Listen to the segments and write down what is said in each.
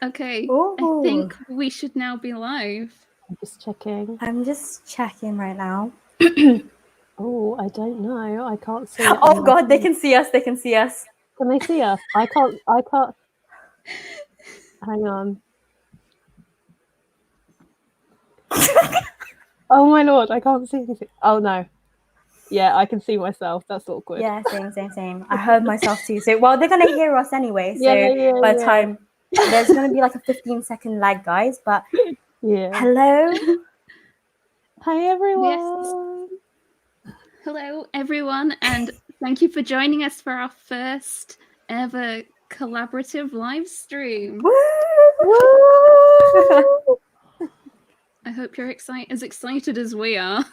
Okay, Ooh. I think we should now be live. I'm just checking. I'm just checking right now. Oh, I don't know. I can't see it. Oh God, they can see us. They can see us. Can they see us? I can't. Hang on. Oh my lord, I can't see anything. Oh no. Yeah, I can see myself. That's awkward. Yeah, same. I heard myself too. So, well, they're gonna hear us anyway. So by the time there's gonna be like a 15-second lag, guys. But hello. Hi everyone. Yes. Hello everyone, and thank you for joining us for our first ever collaborative live stream. Woo! I hope you're as excited as we are.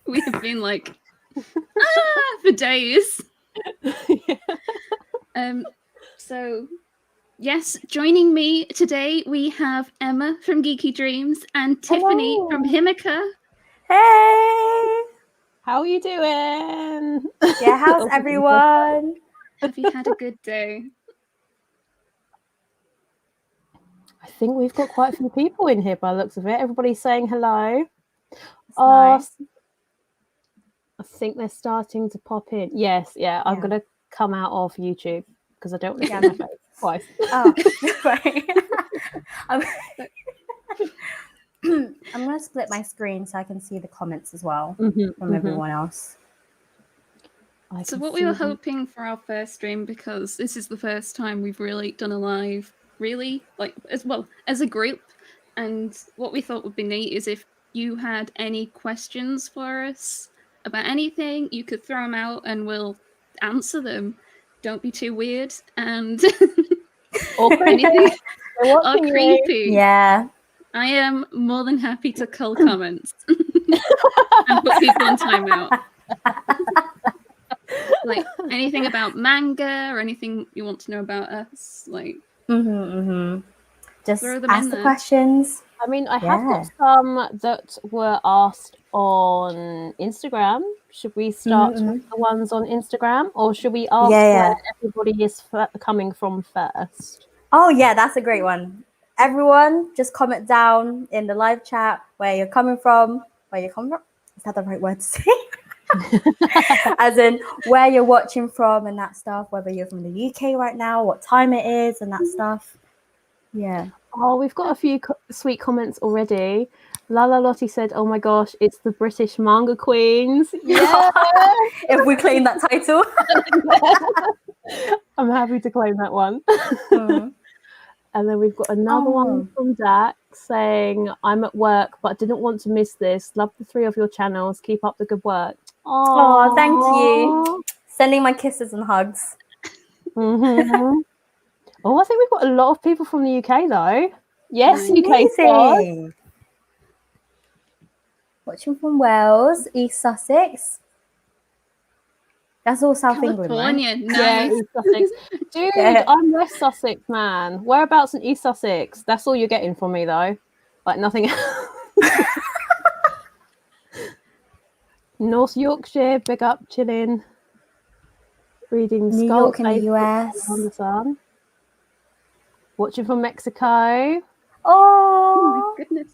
We have been like for days. So yes, joining me today we have Emma from Geeky Dreams and Tiffany from Himeka. Hey! How are you doing? Yeah, how's everyone? Have you had a good day? I think we've got quite a few people in here by the looks of it. Everybody's saying hello. Nice. I think they're starting to pop in. Yes, yeah. I'm going to come out of YouTube because I don't want to see my face twice. Oh, right. I'm going to split my screen so I can see the comments as well from everyone else. So what we were hoping for our first stream, because this is the first time we've really done a live, as a group, and what we thought would be neat is if you had any questions for us about anything, you could throw them out and we'll answer them. Don't be too weird and or anything or creepy. Yeah. I am more than happy to cull comments and put people on timeout. Like anything about manga or anything you want to know about us, like just throw them ask in the there. questions. I mean, I have got some that were asked on Instagram. Should we start with the ones on Instagram, or should we ask where everybody is coming from first? Oh yeah, that's a great one. Everyone, just comment down in the live chat where you're coming from. Is that the right word to say? As in where you're watching from and that stuff, whether you're from the UK right now, what time it is and that stuff. Yeah. Oh, we've got a few sweet comments already. Lala Lottie said, "Oh my gosh, it's the British manga queens." Yeah. If we claim that title. I'm happy to claim that one. And then we've got another one from Dak saying, "I'm at work but didn't want to miss this. Love the three of your channels. Keep up the good work." Oh, thank you. Sending my kisses and hugs. Oh, I think we've got a lot of people from the UK though. Yes, UK squad. Watching from Wales, East Sussex. That's all South California, England, right? Yeah, East Sussex. Dude, I'm West Sussex, man. Whereabouts in East Sussex? That's all you're getting from me though. Like nothing else. North Yorkshire, big up, chilling. Reading New York in the US. On the sun. Watching from Mexico. Oh my goodness.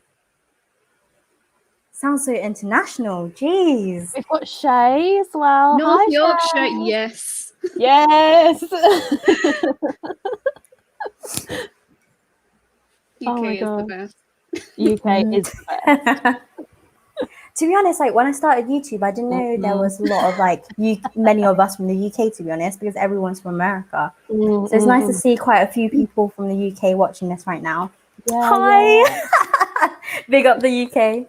Sounds so international. Jeez. We've got Shay as well. North Yorkshire, yes. Yes. UK is the best. UK is the best. To be honest, like when I started YouTube, I didn't know there was a lot of like many of us from the UK, to be honest, because everyone's from America. So it's nice to see quite a few people from the UK watching this right now. Yeah, hi. Yeah. Big up the UK.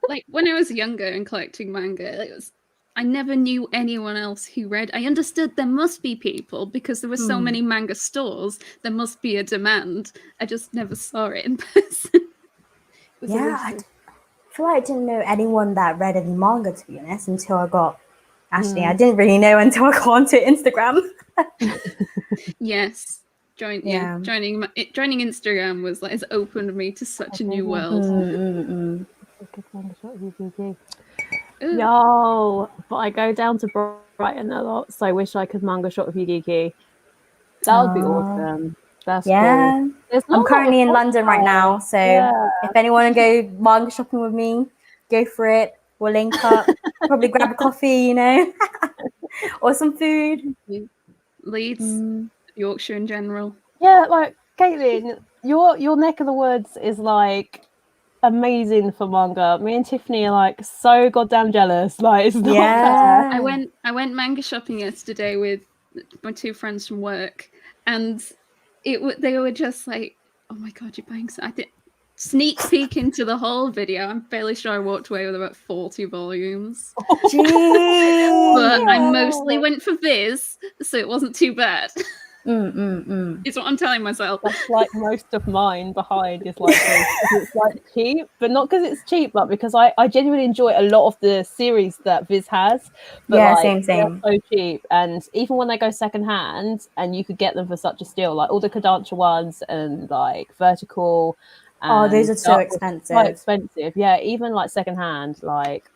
Like when I was younger and collecting manga, I never knew anyone else who read. I understood there must be people because there were so many manga stores. There must be a demand. I just never saw it in person. I feel like I didn't know anyone that read any manga, to be honest, until I got. Actually, I didn't really know until I got onto Instagram. Yes. Joining Instagram was like, has opened me to such a new world. Yo, but I go down to Brighton a lot, so I wish I could manga shot with you, Geeky. That would be awesome. That's cool. I'm currently in London right now, so if anyone want to go manga shopping with me, go for it. We'll link up, probably grab a coffee, or some food. Leeds, Yorkshire in general. Yeah, like Caitlin, your neck of the woods is like amazing for manga. Me and Tiffany are like so goddamn jealous. Like it's not fair. I went manga shopping yesterday with my 2 friends from work, and they were just like, "Oh my god, you're buying so." I did sneak peek into the whole video. I'm fairly sure I walked away with about 40 volumes. Jeez. But I mostly went for Viz, so it wasn't too bad. It's what I'm telling myself. That's like most of mine behind is like this, it's like cheap, but not because it's cheap, but because I genuinely enjoy a lot of the series that Viz has. But same. They're so cheap, and even when they go secondhand, and you could get them for such a steal, like all the Kodansha ones and like Vertical. And those are so expensive. So expensive, yeah. Even like secondhand, like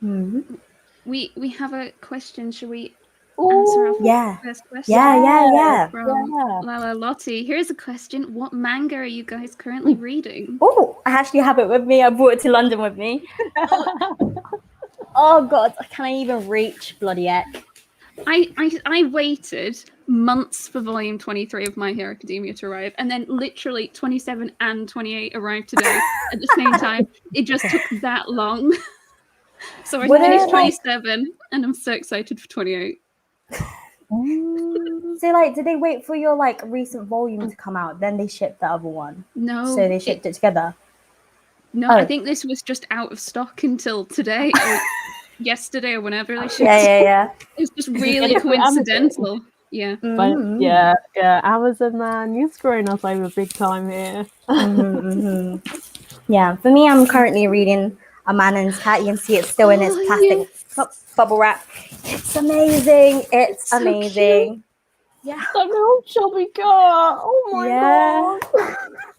We have a question. Should we answer our first question? Yeah. From Lala Lottie. Here's a question. What manga are you guys currently reading? Oh, I actually have it with me. I brought it to London with me. Oh god, can I even reach? Bloody heck. I waited months for volume 23 of My Hero Academia to arrive, and then literally 27 and 28 arrived today at the same time. It just took that long. So I finished 27 and I'm so excited for 28. So like, did they wait for your like recent volume to come out, then they shipped the other one? No. So they shipped it together? No, I think this was just out of stock until today or yesterday or whenever they shipped it. Yeah. It was just really coincidental. Yeah. But yeah, Amazon, man, you're screwing us over big time here. Yeah, for me, I'm currently reading A Man and His Cat. You can see it's still in its plastic bubble wrap. It's amazing. It's so amazing. Cute. Yeah. The little chubby cat. Oh my god.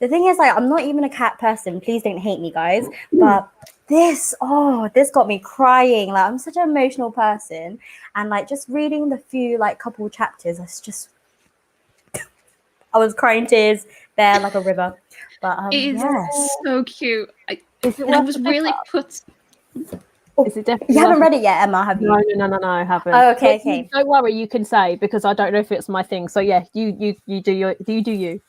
The thing is, like, I'm not even a cat person. Please don't hate me, guys. But this got me crying. Like, I'm such an emotional person. And like just reading the few like couple chapters, it's just I was crying tears there like a river. But it is so cute. I was really put. Is it definitely? You haven't read it yet, Emma, have you? No, I haven't. Oh, okay. Don't worry, you can say, because I don't know if it's my thing. So yeah, you do you.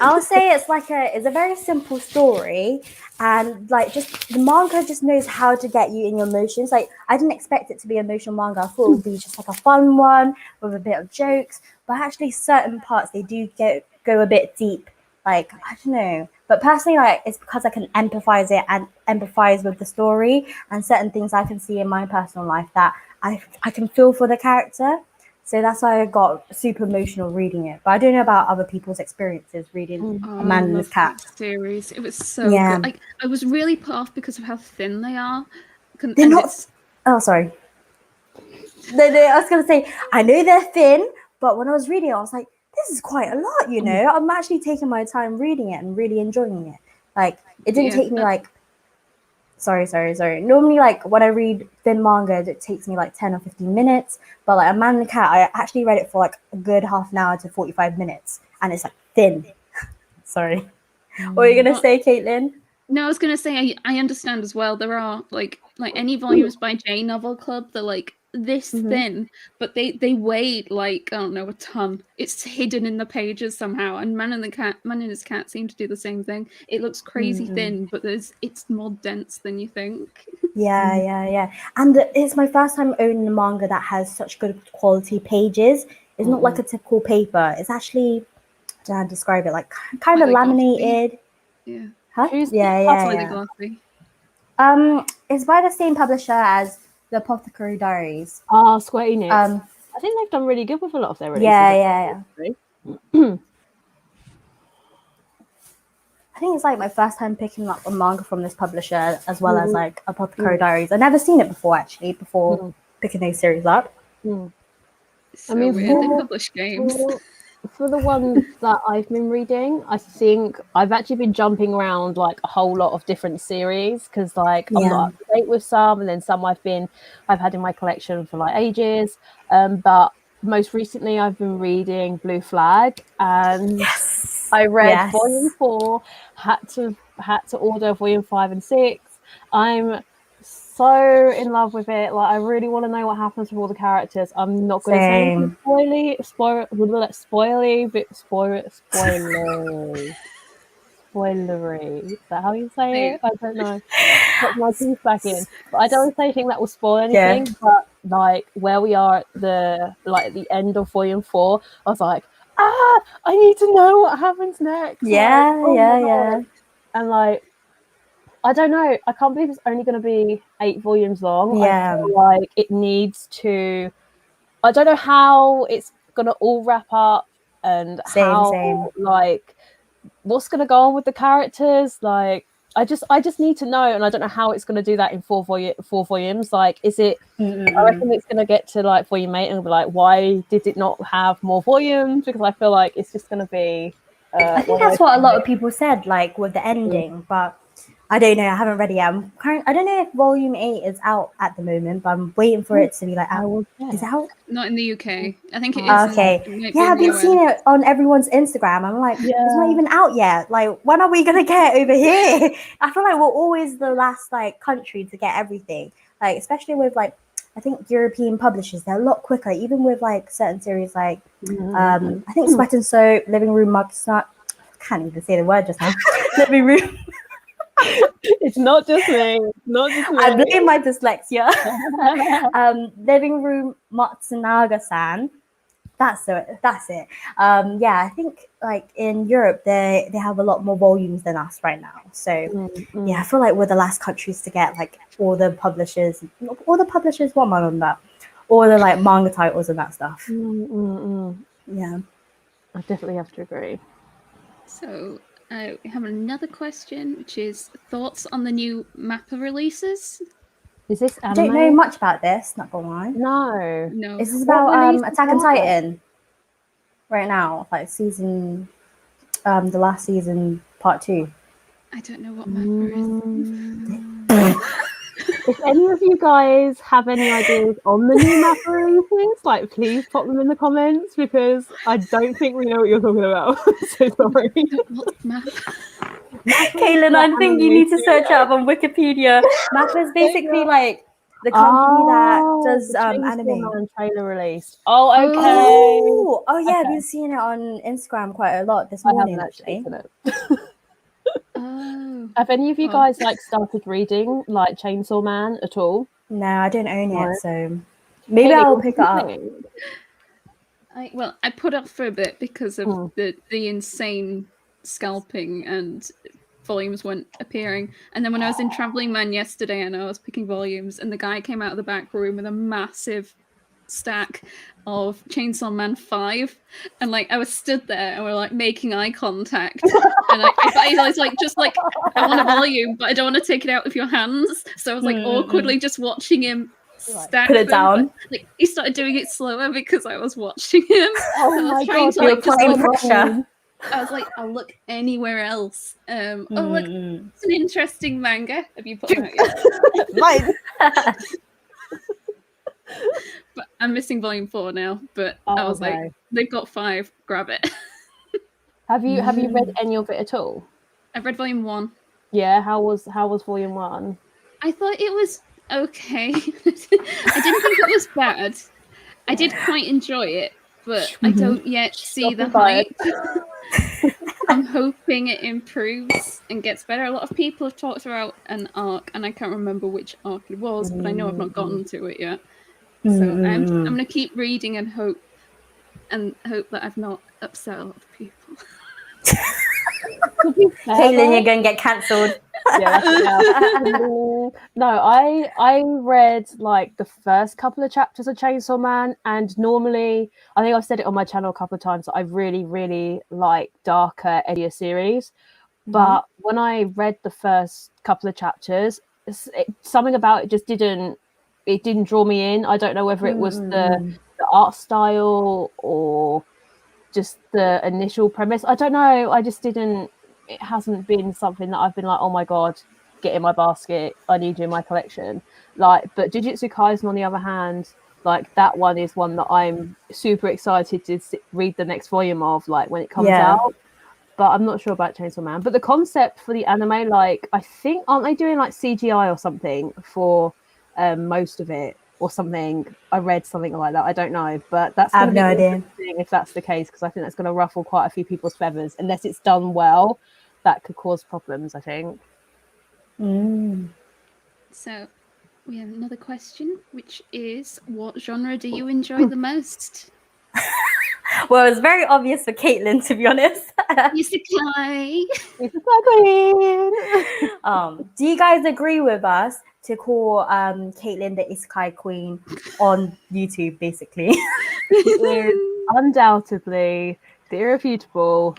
I'll say it's a very simple story, and like just the manga just knows how to get you in your emotions. Like I didn't expect it to be an emotional manga. I thought it would be just like a fun one with a bit of jokes, but actually certain parts they do go a bit deep. Like I don't know. But personally, like it's because I can empathize with the story and certain things I can see in my personal life that I can feel for the character. So that's why I got super emotional reading it. But I don't know about other people's experiences reading A Man and His Cat series. It was so good. Like I was really put off because of how thin they are. They're not. Oh, sorry. I was gonna say I know they're thin, but when I was reading it, I was like, this is quite a lot, you know. I'm actually taking my time reading it and really enjoying it. Like it didn't take me like sorry. Normally like when I read thin manga, it takes me like 10 or 15 minutes. But like A Man and the Cat, I actually read it for like a good half an hour to 45 minutes. And it's like thin. Sorry. What are you gonna say, Caitlin? No, I was gonna say I understand as well. There are like any volumes by J Novel Club, they're like this thin, but they weighed like I don't know, a ton. It's hidden in the pages somehow. And Man and His Cat seem to do the same thing. It looks crazy thin, but it's more dense than you think. Yeah. And it's my first time owning a manga that has such good quality pages. It's not like a typical paper. It's actually, I don't know how to describe it, like kind of laminated. Yeah. Huh? Yeah. Glossy. It's by the same publisher as The Apothecary Diaries. Square Enix. I think they've done really good with a lot of their releases. Yeah. I think it's like my first time picking up a manga from this publisher as well as like Apothecary Diaries. I've never seen it before picking those series up. So I mean, weird. They publish games. For the ones that I've been reading, I think I've actually been jumping around like a whole lot of different series because like I'm not up to date with some, and then some I've had in my collection for like ages. But most recently I've been reading Blue Flag, and I read Yes. volume 4, had to order volume 5 and 6. I'm so in love with it. Like, I really want to know what happens with all the characters. I'm not going to say anything spoilery. Is that how you say it? I don't know. Put my teeth back in. But I don't want to say anything that will spoil anything. Yeah. But like where we are at the end of volume 4, I was like, I need to know what happens next. Yeah, like, yeah. And like, I don't know. I can't believe it's only going to be 8 volumes long. Yeah. I feel like it needs to. I don't know how it's going to all wrap up and same. Like, what's going to go on with the characters. Like, I just need to know, and I don't know how it's going to do that in 4 volumes. Like, is it? I reckon it's going to get to like volume 8 and be like, why did it not have more volumes? Because I feel like it's just going to be. I think that's what a lot of people said, like with the ending, but I don't know. I haven't read it yet. I don't know if volume 8 is out at the moment, but I'm waiting for it to be like out. Is it out? Not in the UK. I think it is. Okay. Yeah, I've been seeing it on everyone's Instagram. I'm like, it's not even out yet. Like, when are we gonna get it over here? I feel like we're always the last like country to get everything. Like, especially with like, I think European publishers, they're a lot quicker. Even with like certain series, like I think Sweat and Soap, Living Room Mugs. I can't even say the word just now. Living Room. It's not just me. I blame my dyslexia. Living Room Matsunaga-san. That's it. Yeah, I think like in Europe they have a lot more volumes than us right now. So yeah, I feel like we're the last countries to get like all the publishers. What am I on that? All the like manga titles and that stuff. Yeah, I definitely have to agree. So we have another question, which is thoughts on the new MAPPA releases. Is this anime? I don't know much about this, not gonna lie. No. Is this about Attack on Titan right now? Like season, the last season, part 2. I don't know what MAPPA is. If any of you guys have any ideas on the new MAPPA releases, like please pop them in the comments because I don't think we know what you're talking about. So sorry. What's MAPPA? Kaylin, I think you need to search up on Wikipedia. MAPPA is basically like the company that does anime. And trailer release. Oh, okay. Oh yeah, I've been seeing it on Instagram quite a lot this morning. Actually. Have any of you guys like started reading like Chainsaw Man at all? No, I don't own it, so maybe I'll pick it up. I put off for a bit because of the insane scalping and volumes weren't appearing. And then when I was in Traveling Man yesterday and I was picking volumes and the guy came out of the back room with a massive stack of Chainsaw Man 5 and like I was stood there and we're like making eye contact and I was like just like I want a volume but I don't want to take it out with your hands, so I was like awkwardly just watching him stack put it down. But, like, he started doing it slower because I was watching him. Oh my god, to, like, just like pressure. I was like, I'll look anywhere else. Oh look, it's an interesting manga. Have you put it out yet? Mine. But I'm missing volume 4 now. But I was like, they've got 5. Grab it. Have you read any of it at all? I've read volume 1. Yeah, how was volume 1? I thought it was okay. I didn't think it was bad. I did quite enjoy it, but I don't yet see the hype. I'm hoping it improves and gets better. A lot of people have talked about an arc, and I can't remember which arc it was, but I know I've not gotten to it yet. So I'm going to keep reading and hope that I've not upset a lot of people. Caitlin, you're going to get cancelled. No, I read like the first couple of chapters of Chainsaw Man, and normally I think I've said it on my channel a couple of times that I really, really like darker, edgier series. But when I read the first couple of chapters, something about it just didn't draw me in. I don't know whether it was the art style or just the initial premise. I don't know. I just didn't. It hasn't been something that I've been like, oh my god, get in my basket. I need you in my collection. Like, but Jujutsu Kaisen, on the other hand, like that one is one that I'm super excited to read the next volume of. Like when it comes out. but I'm not sure about Chainsaw Man. But the concept for the anime, like, I think, aren't they doing like CGI or something for most of it or something? I read something like that. I don't know, but that's going to be interesting if that's the case, because I think that's going to ruffle quite a few people's feathers. Unless it's done well, that could cause problems, I think. So we have another question, which is, what genre do you enjoy the most? Well, it's very obvious for Caitlin, to be honest. Isekai. Do you guys agree with us to call Caitlin the Isekai queen on YouTube, basically? She is undoubtedly the irrefutable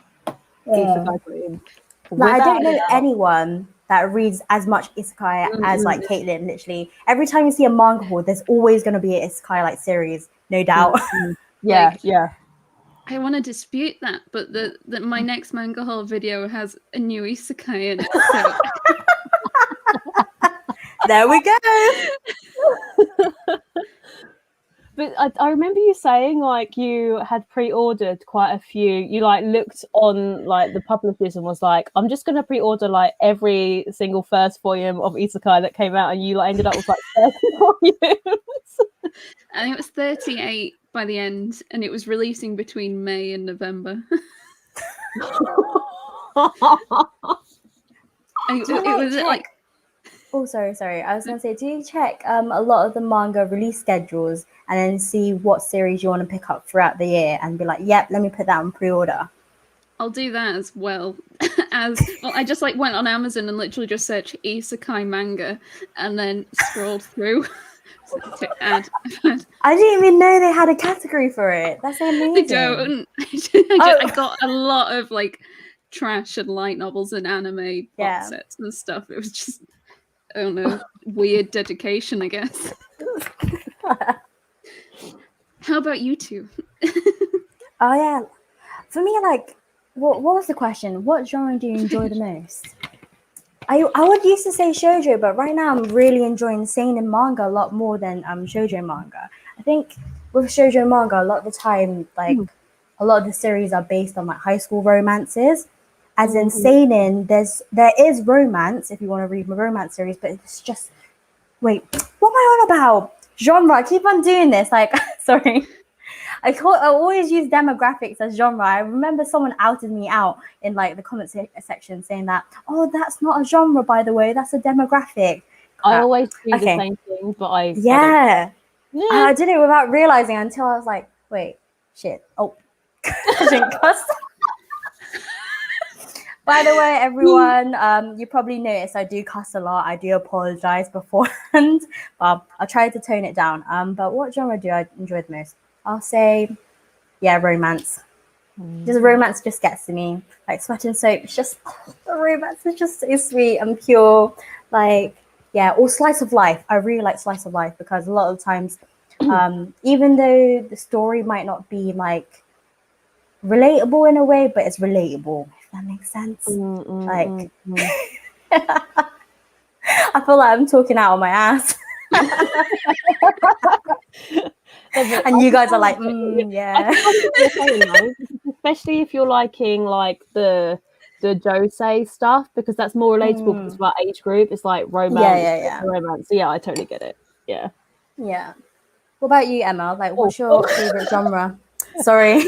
Isekai queen. Like, I don't know anyone that reads as much Isekai as like Caitlin. Literally, every time you see a manga haul, there's always going to be an Isekai like series, no doubt. Yeah, like, yeah. I want to dispute that, but my next manga haul video has a new Isekai in it. So. There we go. But I remember you saying like you had pre-ordered quite a few. You like looked on like the publishers and was like, I'm just gonna pre-order like every single first volume of Isekai that came out, and you like ended up with like 30 volumes. I think it was 38 by the end, and it was releasing between May and November. It was like. Oh, sorry. I was going to say, do you check a lot of the manga release schedules and then see what series you want to pick up throughout the year and be like, yep, let me put that on pre-order? I'll do that as well. I just like went on Amazon and literally just searched Isekai manga and then scrolled through to add. I didn't even know they had a category for it. That's amazing. They don't. I got a lot of like trash and light novels and anime box sets and stuff. It was just, I don't know, weird dedication, I guess. How about you two? Oh yeah, for me, like, what was the question? What genre do you enjoy the most? I would used to say shoujo, but right now I'm really enjoying seinen manga a lot more than shoujo manga. I think with shoujo manga, a lot of the time, like a lot of the series are based on like high school romances. As in seinen, there is romance if you want to read a romance series, but it's just, wait, what am I on about? Genre. I keep on doing this. Like, sorry. I always use demographics as genre. I remember someone outed me out in like the comment section saying that, oh, that's not a genre, by the way, that's a demographic. I always do the same thing, but I did it without realizing until I was like, wait, shit. Oh, I didn't cuss. By the way, everyone, you probably noticed I do cuss a lot. I do apologize beforehand, but I'll try to tone it down. But what genre do I enjoy the most? I'll say, romance. Just romance just gets to me. Like Sweat and Soap, it's just, the romance is just so sweet and pure. Like, or slice of life. I really like slice of life because a lot of times, even though the story might not be like relatable in a way, but it's relatable. That makes sense. I feel like I'm talking out of my ass. And you guys are like, yeah. Especially if you're liking like the Josei stuff, because that's more relatable because of our age group. It's like romance, romance. So yeah, I totally get it. Yeah. Yeah. What about you, Emma? Like, what's your favorite genre? Sorry.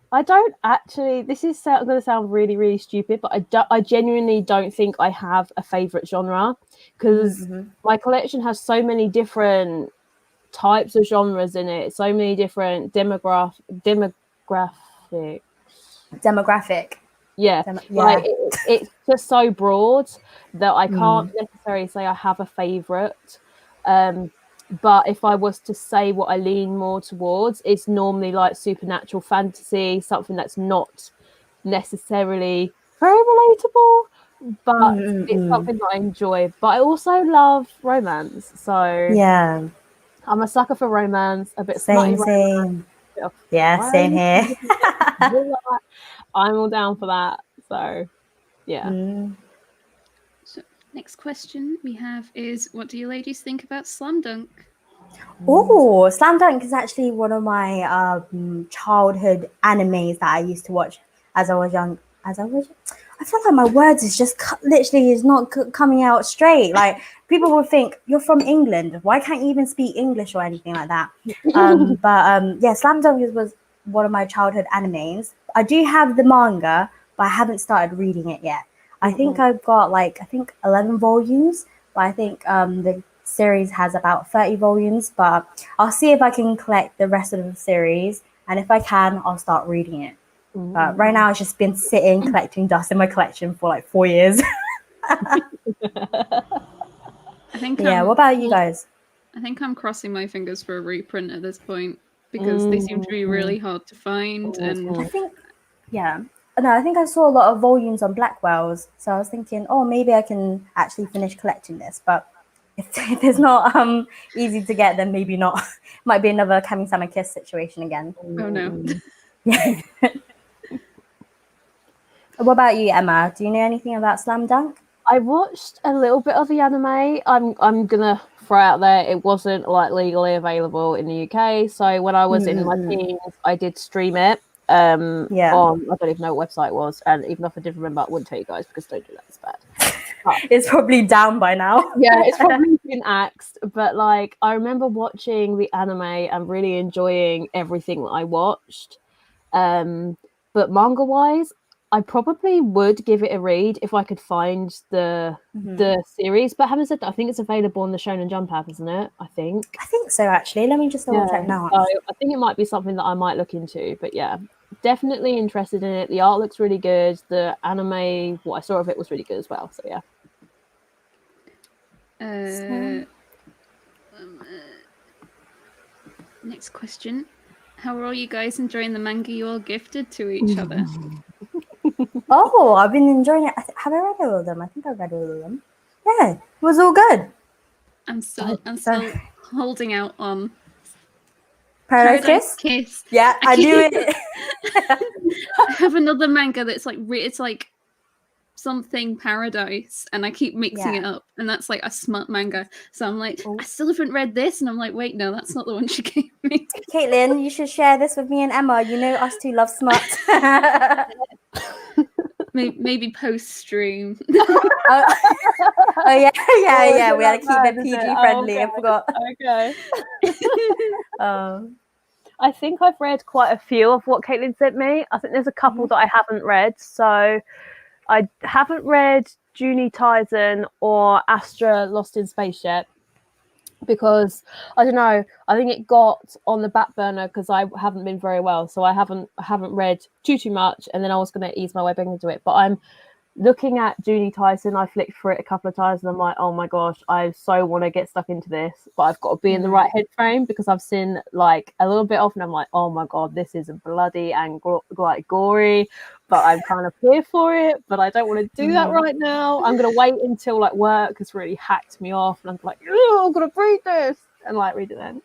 I don't actually. This is going to sound really, really stupid, but I genuinely don't think I have a favorite genre because my collection has so many different types of genres in it, so many different demographic. Yeah, like it's just so broad that I can't necessarily say I have a favorite. But if I was to say what I lean more towards, it's normally like supernatural fantasy, something that's not necessarily very relatable, but it's something that I enjoy. But I also love romance, so yeah, I'm a sucker for romance. A bit same. Romance, same here. I'm all down for that. So yeah. So next question we have is, what do you ladies think about Slam Dunk? Oh, Slam Dunk is actually one of my childhood animes that I used to watch as I was young. I feel like my words is just literally is not coming out straight. Like people will think you're from England. Why can't you even speak English or anything like that? Yeah, Slam Dunk was one of my childhood animes. I do have the manga, but I haven't started reading it yet. I think I've got 11 volumes, but I think the series has about 30 volumes. But I'll see if I can collect the rest of the series, and if I can, I'll start reading it. But right now, it's just been sitting collecting dust in my collection for like 4 years. I think. Yeah. What about you guys? I think I'm crossing my fingers for a reprint at this point because they seem to be really hard to find. And I think, yeah. No, I think I saw a lot of volumes on Blackwell's, so I was thinking, oh, maybe I can actually finish collecting this. But if it's not easy to get, then maybe not. Might be another Kami-sama Kiss situation again. Oh no. Yeah. What about you, Emma? Do you know anything about Slam Dunk? I watched a little bit of the anime. I'm gonna throw out there, it wasn't like legally available in the UK. So when I was in my teens, I did stream it. On I don't even know what website it was, and even if I did remember, I wouldn't tell you guys because don't do that. It's bad. It's probably down by now. Yeah, it's probably been axed. But like, I remember watching the anime and really enjoying everything that I watched. But manga-wise, I probably would give it a read if I could find the series. But having said that, I think it's available on the Shonen Jump app, isn't it? I think so, actually. Let me just double check now. So I think it might be something that I might look into. But yeah, definitely interested in it. The art looks really good. The anime, what I saw of it was really good as well. So yeah. Next question. How are all you guys enjoying the manga you all gifted to each other? Oh, I've been enjoying it. Have I read all of them? I think I've read all of them. Yeah, it was all good. I'm still holding out on Paradise Kiss. Yeah, I knew it. I have another manga that's like it's like something Paradise, and I keep mixing it up, and that's like a smut manga. So I'm like, I still haven't read this, and I'm like, wait, no, that's not the one she gave me. Caitlin, you should share this with me and Emma. You know us two love smut. Maybe post stream. Yeah. We had to keep it PG friendly. I forgot. Okay. I think I've read quite a few of what Caitlin sent me. I think there's a couple that I haven't read. So I haven't read Juni Taisen or Astra Lost in Space yet. Because I don't know, I think it got on the back burner because I haven't been very well, so I haven't read too much, and then I was going to ease my way back into it. But I'm looking at Juni Taisen. I flicked through it a couple of times, and I'm like, oh my gosh, I so want to get stuck into this, but I've got to be in the right head frame because I've seen like a little bit off, and I'm like, oh my god, this is bloody and like gory. But I'm kind of here for it, but I don't want to do that right now. I'm going to wait until like work has really hacked me off, and I'm like, I'm going to read this and like read it then.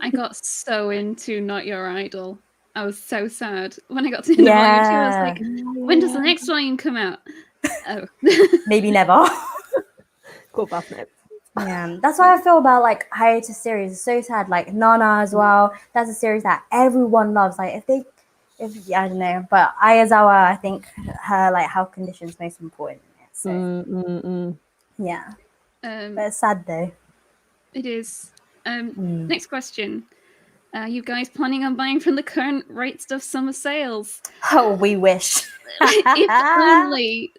I got so into Not Your Idol. I was so sad when I got to the volume 2. I was like, when does the next volume come out? Oh, maybe never. Cool, Buffnet. Yeah, that's why I feel about like hiatus series. It's so sad. Like Nana as well. That's a series that everyone loves. Like if I don't know, but Ayazawa, I think her like health condition is most important in it. So yeah, but it's sad though. It is. Next question. Are you guys planning on buying from the current Right Stuff summer sales? Oh, we wish. If only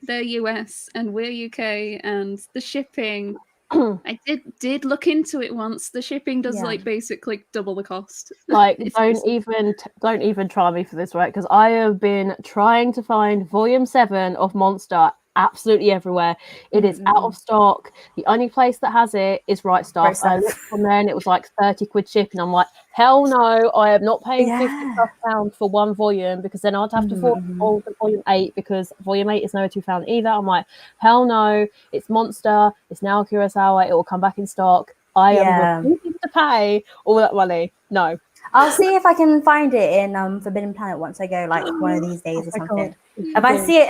they're US and we're UK, and the shipping. I did look into it once. The shipping does like basically double the cost. Like don't even try me for this, right? Because I have been trying to find volume 7 of Monster absolutely everywhere. It is out of stock. The only place that has it is Right Stuff. I looked on there and it was like 30 quid shipping. I'm like, hell no, I am not paying £50 for one volume, because then I'd have to fall to volume 8, because volume 8 is nowhere to be found either. I'm like, hell no, it's Monster, it's Naoki Urasawa, it will come back in stock. I am refusing to pay all that money. No. I'll see if I can find it in Forbidden Planet once I go, like one of these days or something. If I see it,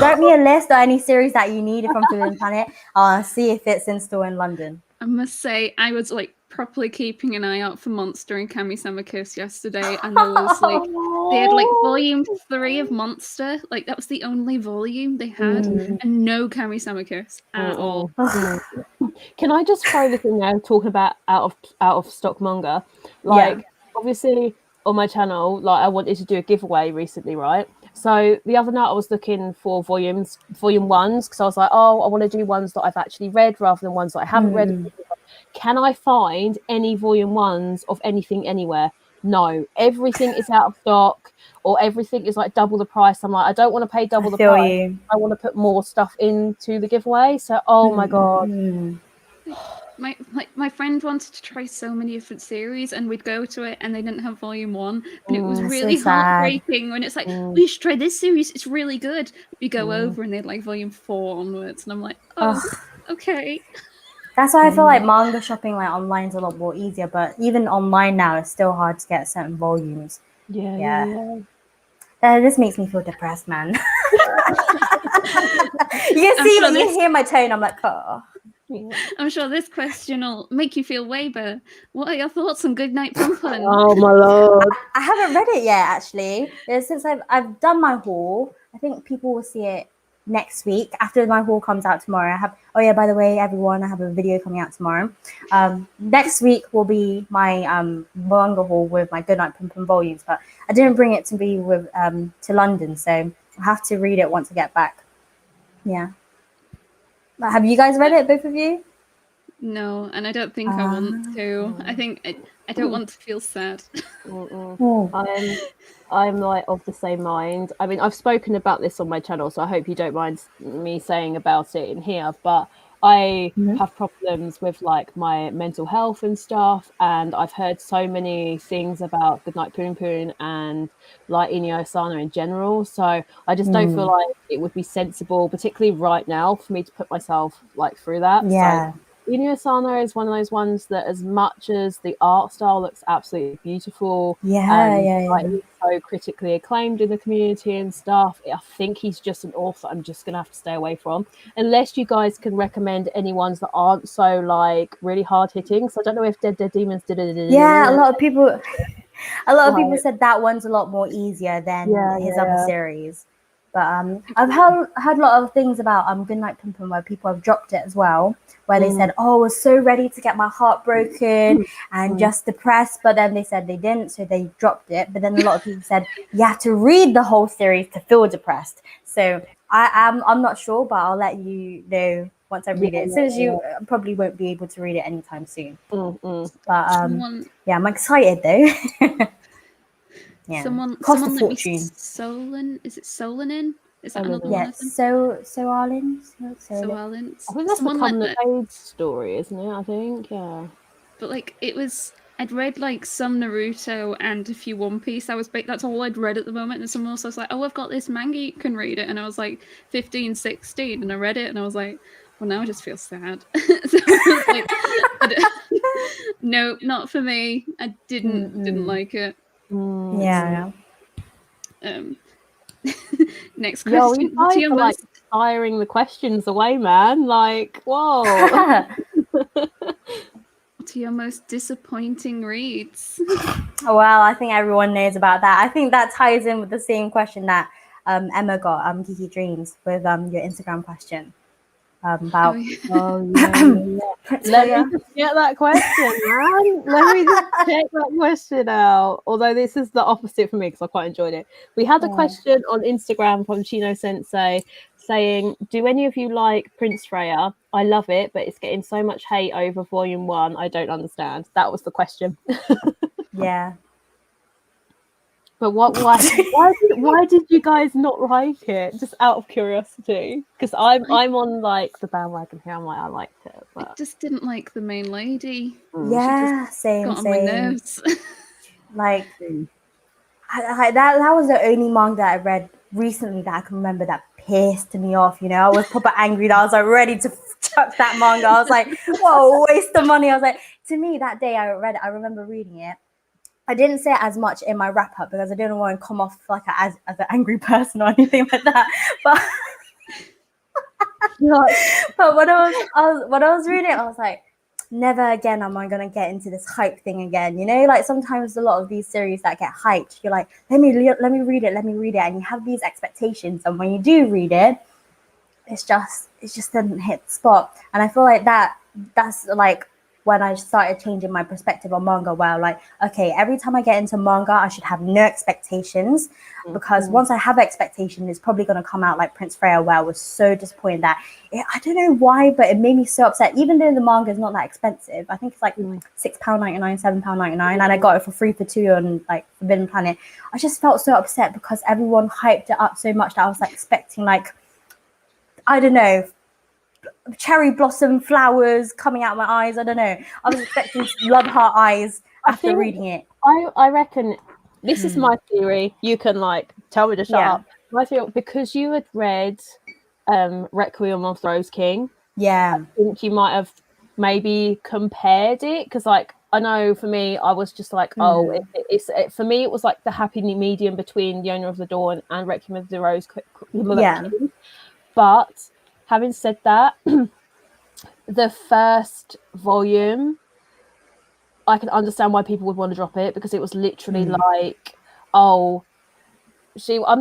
write me a list of any series that you need from Forbidden Planet. I'll see if it's in store in London. I must say, I was like properly keeping an eye out for Monster and Kami-sama Kiss yesterday, and there was like they had like volume 3 of Monster, like that was the only volume they had, and no Kami-sama Kiss at all. Can I just throw this in there, talking about out of stock manga? Like, obviously on my channel, like I wanted to do a giveaway recently, right? So the other night I was looking for volume 1s, because I was like, oh, I want to do ones that I've actually read rather than ones that I haven't read. Can I find any volume 1s of anything anywhere? No, everything is out of stock, or everything is like double the price. I'm like, I don't want to pay double the price. I want to put more stuff into the giveaway. So, oh my god. My friend wanted to try so many different series, and we'd go to it and they didn't have volume 1, and it was really heartbreaking when it's like, we should try this series, it's really good. We go over and they'd like volume 4 onwards, and I'm like, oh, okay. That's why I feel like manga shopping like online is a lot more easier, but even online now it's still hard to get certain volumes. This makes me feel depressed, man. You can see, you hear my tone. I'm like, oh. I'm sure this question will make you feel way better. What are your thoughts on Goodnight Punpun? Oh my lord! I haven't read it yet, actually. Since I've done my haul, I think people will see it next week after my haul comes out tomorrow. By the way, everyone, I have a video coming out tomorrow. Next week will be my manga haul with my Goodnight Punpun volumes, but I didn't bring it to be with to London, so I'll have to read it once I get back. Yeah. Have you guys read it, both of you? No, and I don't think I want to. I think I don't want to feel sad. I'm like of the same mind. I mean, I've spoken about this on my channel, so I hope you don't mind me saying about it in here, but I have problems with like my mental health and stuff, and I've heard so many things about Goodnight Punpun and like Inyo Asano in general, so I just don't feel like it would be sensible, particularly right now, for me to put myself like through that. So Inyo Asano is one of those ones that, as much as the art style looks absolutely beautiful, like he's so critically acclaimed in the community and stuff, I think he's just an author I'm just gonna have to stay away from, unless you guys can recommend any ones that aren't so like really hard hitting. So I don't know if Dead Demons did it. Yeah, a lot of people said that one's a lot more easier than his other series. But I've heard a lot of things about Goodnight Punpun where people have dropped it as well, where they said, oh, I was so ready to get my heart broken and just depressed, but then they said they didn't, so they dropped it. But then a lot of people said you have to read the whole series to feel depressed. So I'm not sure, but I'll let you know once I read it. Since you probably won't be able to read it anytime soon. But I'm excited though. Yeah. Someone Cost a let fortune. me Solon. Is it Solonin? Is that another one? Yes. Soalin. I think that's the Come the Age story, isn't it? I think, yeah. But like I'd read like some Naruto and a few One Piece. That's all I'd read at the moment. And someone else was like, oh, I've got this manga, you can read it. And I was like 15, 16, and I read it and I was like, well, now I just feel sad. So I was like, no, not for me. I didn't like it. Next question. You're like firing the questions away, man. Like, whoa. What are your most disappointing reads? Well, I think everyone knows about that. I think that ties in with the same question that Emma got, Geeky Dreams, with your Instagram question. About let me just get that question, man. Let me just check that question out. Although this is the opposite for me because I quite enjoyed it. We had a question on Instagram from Chino Sensei saying, do any of you like Prince Freya? I love it, but it's getting so much hate over volume 1. I don't understand. That was the question. Yeah. But why did you guys not like it? Just out of curiosity, because I'm on like the bandwagon here. I'm like, I liked it, but I just didn't like the main lady. Yeah, same. Got on my nerves. Like that was the only manga that I read recently that I can remember that pissed me off. You know, I was proper angry that I was like ready to chuck that manga. I was like, whoa, waste of money. I was like, to me that day I remember reading it. I didn't say it as much in my wrap up because I didn't want to come off like as an angry person or anything like that. But but when I was reading it, I was like, never again am I gonna get into this hype thing again. You know, like sometimes a lot of these series that get hyped, you're like, let me read it, and you have these expectations, and when you do read it, it just doesn't hit the spot. And I feel like that's like when I started changing my perspective on manga, where like, okay, every time I get into manga, I should have no expectations, because once I have expectations, it's probably going to come out like Prince Freya, where I was so disappointed that I don't know why, but it made me so upset. Even though the manga is not that expensive, I think it's like £6.99, £7.99, and I got it for free for 2 on like Forbidden Planet. I just felt so upset because everyone hyped it up so much that I was like expecting like, I don't know, cherry blossom flowers coming out of my eyes. I don't know. I was expecting love heart eyes after reading it. I reckon this is my theory. You can like tell me to shut up. My theory, because you had read Requiem of the Rose King. Yeah. I think you might have maybe compared it, because like I know for me, I was just like, for me it was like the happy medium between The Owner of the Dawn and Requiem of the Rose King. But having said that, the first volume, I can understand why people would want to drop it, because it was literally like, I'm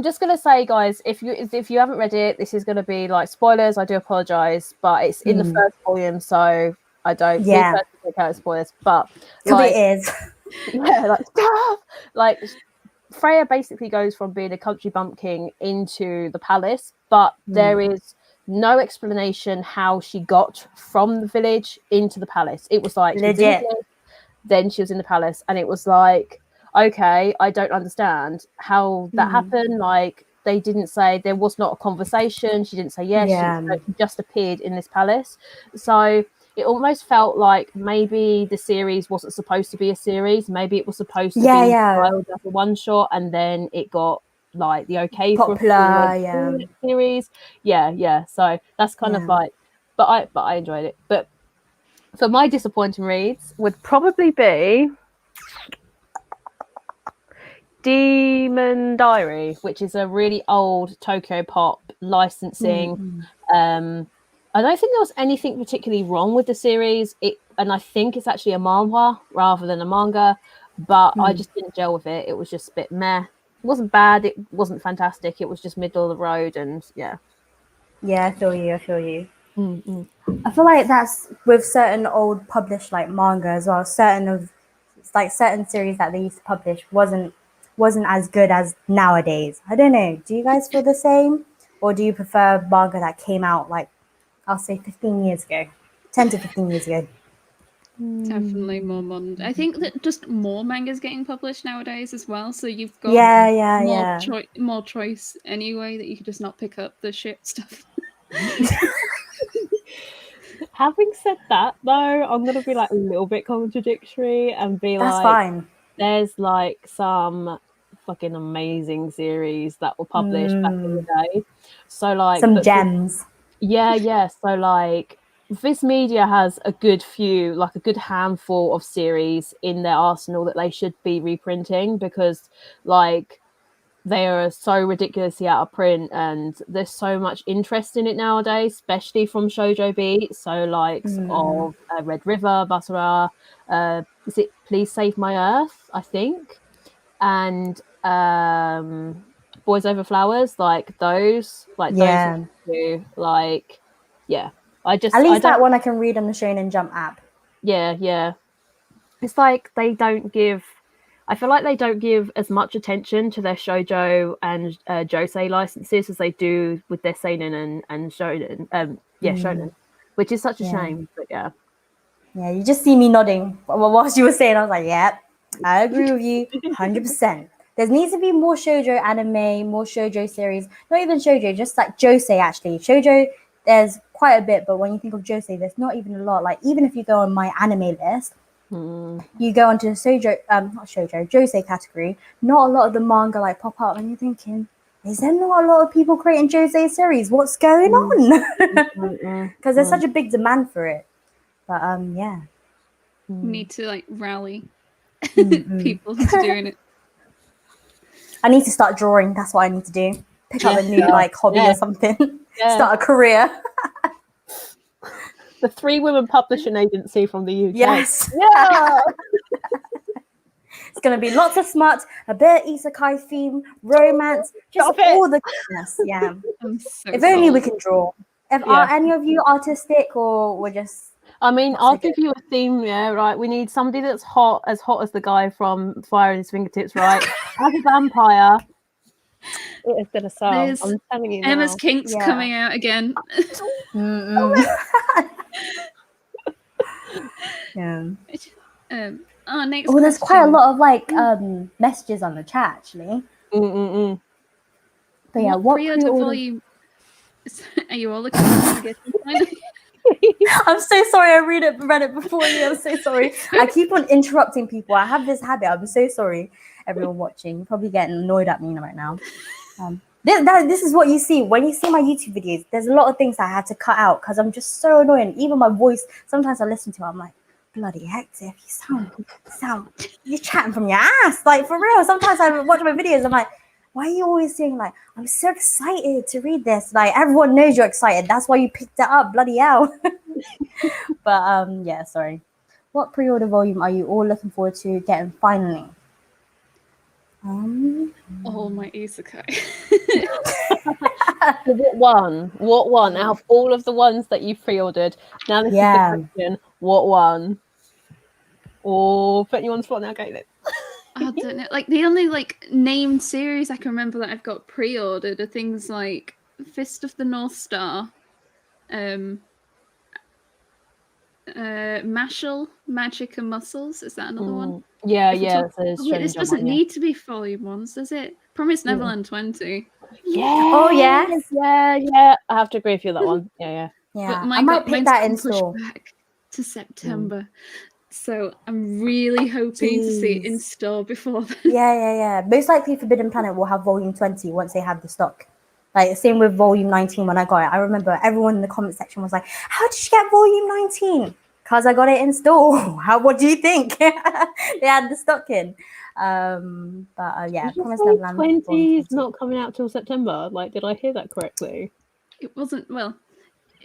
just gonna say, guys, if you haven't read it, this is gonna be like spoilers. I do apologize, but it's in the first volume, so I don't take out spoilers. But like, it is, like Freya basically goes from being a country bumpkin into the palace, but there is no explanation how she got from the village into the palace. It was like legit. Then she was in the palace, and it was like, okay, I don't understand how that happened. Like, they didn't say, there was not a conversation. She didn't say yes. She just appeared in this palace. So it almost felt like maybe the series wasn't supposed to be a series. Maybe it was supposed to be styled as a one shot, and then it got like the okay popular, for a series. So that's kind of like, but I enjoyed it. But for my disappointing reads would probably be Demon Diary, which is a really old Tokyo Pop licensing. I don't think there was anything particularly wrong with the series. And I think it's actually a manhwa rather than a manga, but I just didn't gel with it. It was just a bit meh. It wasn't bad. It wasn't fantastic. It was just middle of the road, and yeah. Yeah, I feel you. I feel like that's with certain old published like manga as well. Certain series that they used to publish wasn't as good as nowadays. I don't know. Do you guys feel the same, or do you prefer manga that came out like, I'll say 15 years ago, 10 to 15 years ago? Definitely more modern. I think that just more manga's getting published nowadays as well. So you've got more choice anyway, that you could just not pick up the shit stuff. Having said that, though, I'm going to be like a little bit contradictory and be that's fine. There's like some fucking amazing series that were published back in the day. So like some gems. So like Viz Media has a good handful of series in their arsenal that they should be reprinting, because like they are so ridiculously out of print, and there's so much interest in it nowadays, especially from Shoujo Beat. So likes of Red River, Basara, is it Please Save My Earth, I think, and Boys Over Flowers, like those two, like I just at least that one I can read on the Shonen Jump app. It's like I feel like they don't give as much attention to their shoujo and josei licenses as they do with their seinen and shonen. Shonen, which is such a shame. But yeah, you just see me nodding whilst you were saying. I was like, yeah, I agree with you 100%. There needs to be more shoujo anime, more shoujo series. Not even shoujo, just like josei. Actually, shoujo there's quite a bit, but when you think of josei, there's not even a lot. Like, even if you go on my anime list, you go onto the josei category, not a lot of the manga like pop up, and you're thinking, is there not a lot of people creating josei series? What's going on? Because there's such a big demand for it. But need to like rally people into doing it. I need to start drawing. That's what I need to do. Pick up a new hobby or something. Start a career. The 3 women publishing agency from the UK. Yes. Yeah. It's going to be lots of smut, a bit of isekai theme, romance, just all the goodness. Yeah. If only we can draw. Are any of you artistic or we're just... I mean, I'll give you a theme, right? We need somebody that's as hot as the guy from Fire in His Fingertips, right? As a vampire. It is going to sell. I'm telling you now. Emma's Kinks coming out again. Yeah. Next there's quite a lot of like messages on the chat actually. But yeah, what pre-order volume? Are you all looking at it? I'm so sorry. I read it before you. I'm so sorry. I keep on interrupting people. I have this habit. I'm so sorry, everyone watching. You're probably getting annoyed at me right now. This is what you see when you see my YouTube videos. There's a lot of things I had to cut out because I'm just so annoying. Even my voice. Sometimes I listen to it. I'm like, bloody hectic. You sound. You're chatting from your ass. Like for real. Sometimes I watch my videos. I'm like, why are you always saying like, I'm so excited to read this? Like everyone knows you're excited. That's why you picked it up. Bloody hell. But yeah, sorry. What pre-order volume are you all looking forward to getting finally? Oh, my isekai. What one? Out of all of the ones that you pre-ordered, now this is the question. What one? Or put you on the spot now, Caitlin. I don't know. Like the only like named series I can remember that I've got pre-ordered are things like Fist of the North Star, Mashal, Magic and Muscles. Is that another one? Yeah. This doesn't need to be volume 1s, does it? Promise Neverland 20. Yeah. Oh yes. Yeah. I have to agree with you on that one. Yeah. But I might pick that in store. Back to September. So I'm really hoping to see it in store before then. Yeah. Most likely Forbidden Planet will have volume 20 once they have the stock. Like same with volume 19 when I got it. I remember everyone in the comment section was like, how did you get volume 19? Because I got it in store. What do you think? They had the stock in. Yeah, Promise Neverland 20 is not coming out till September. Like, did I hear that correctly? It wasn't, well,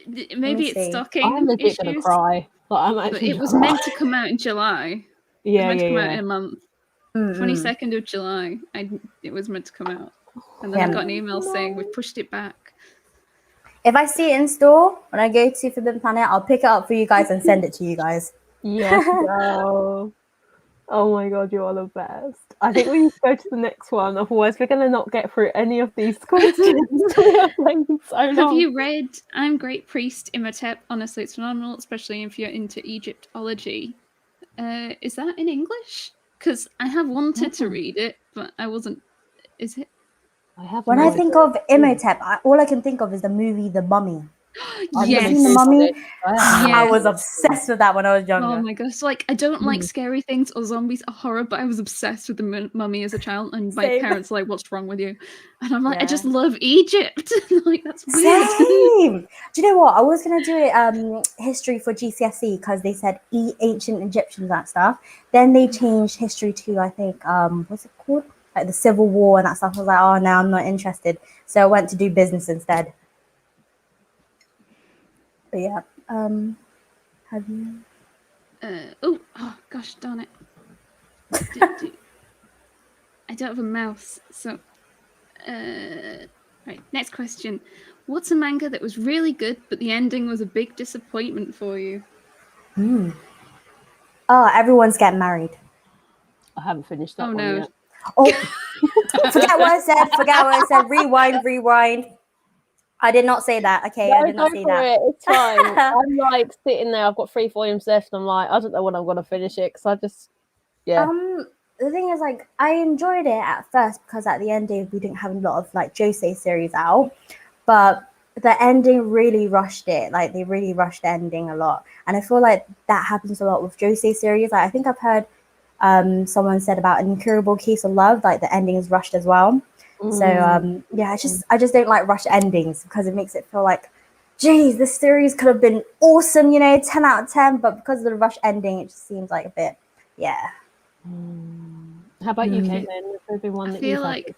maybe it's stocking. I'm legit going to cry. But it was meant to come out in July. Yeah, it was meant to come out in a month. 22nd of July. It was meant to come out. And then I got an email saying we've pushed it back. If I see it in store, when I go to Forbidden Planet, I'll pick it up for you guys and send it to you guys. Yes, no. Oh my god, you are the best. I think we need to go to the next one, otherwise we're going to not get through any of these questions. Have you read I'm Great Priest Imhotep? Honestly, it's phenomenal, especially if you're into Egyptology. Is that in English? Because I have wanted to read it, but I wasn't. Is it? When I think of Imhotep, all I can think of is the movie The Mummy. Have you seen The Mummy? I was obsessed with that when I was younger. Oh my gosh! Like I don't like scary things or zombies or horror, but I was obsessed with the Mummy as a child, and my parents were like, "What's wrong with you?" And I'm like, "I just love Egypt." Like that's weird. Same. Do you know what? I was gonna do it history for GCSE because they said ancient Egyptians that stuff. Then they changed history to I think what's it called? Like the Civil War and that stuff. I was like, oh no, I'm not interested. So I went to do business instead. But yeah, have you? Oh gosh, darn it! I don't have a mouse, so. Right, next question. What's a manga that was really good, but the ending was a big disappointment for you? Oh, Everyone's Getting Married. I haven't finished that one yet. Oh, forget what I said. Rewind. I did not say that. Okay, I did not say that. It's fine. I'm like sitting there. I've got 3 volumes left, and I'm like, I don't know when I'm gonna finish it because I just, The thing is, like, I enjoyed it at first because at the ending we didn't have a lot of like Josei series out, but the ending really rushed it. Like they really rushed the ending a lot, and I feel like that happens a lot with Josei series. Like, I think I've heard someone said about An Incurable Case of Love, like the ending is rushed as well. So I just don't like rush endings because it makes it feel like, geez, this series could have been awesome, 10 out of 10, but because of the rush ending, it just seems like a bit, How about you, Caitlin? I feel like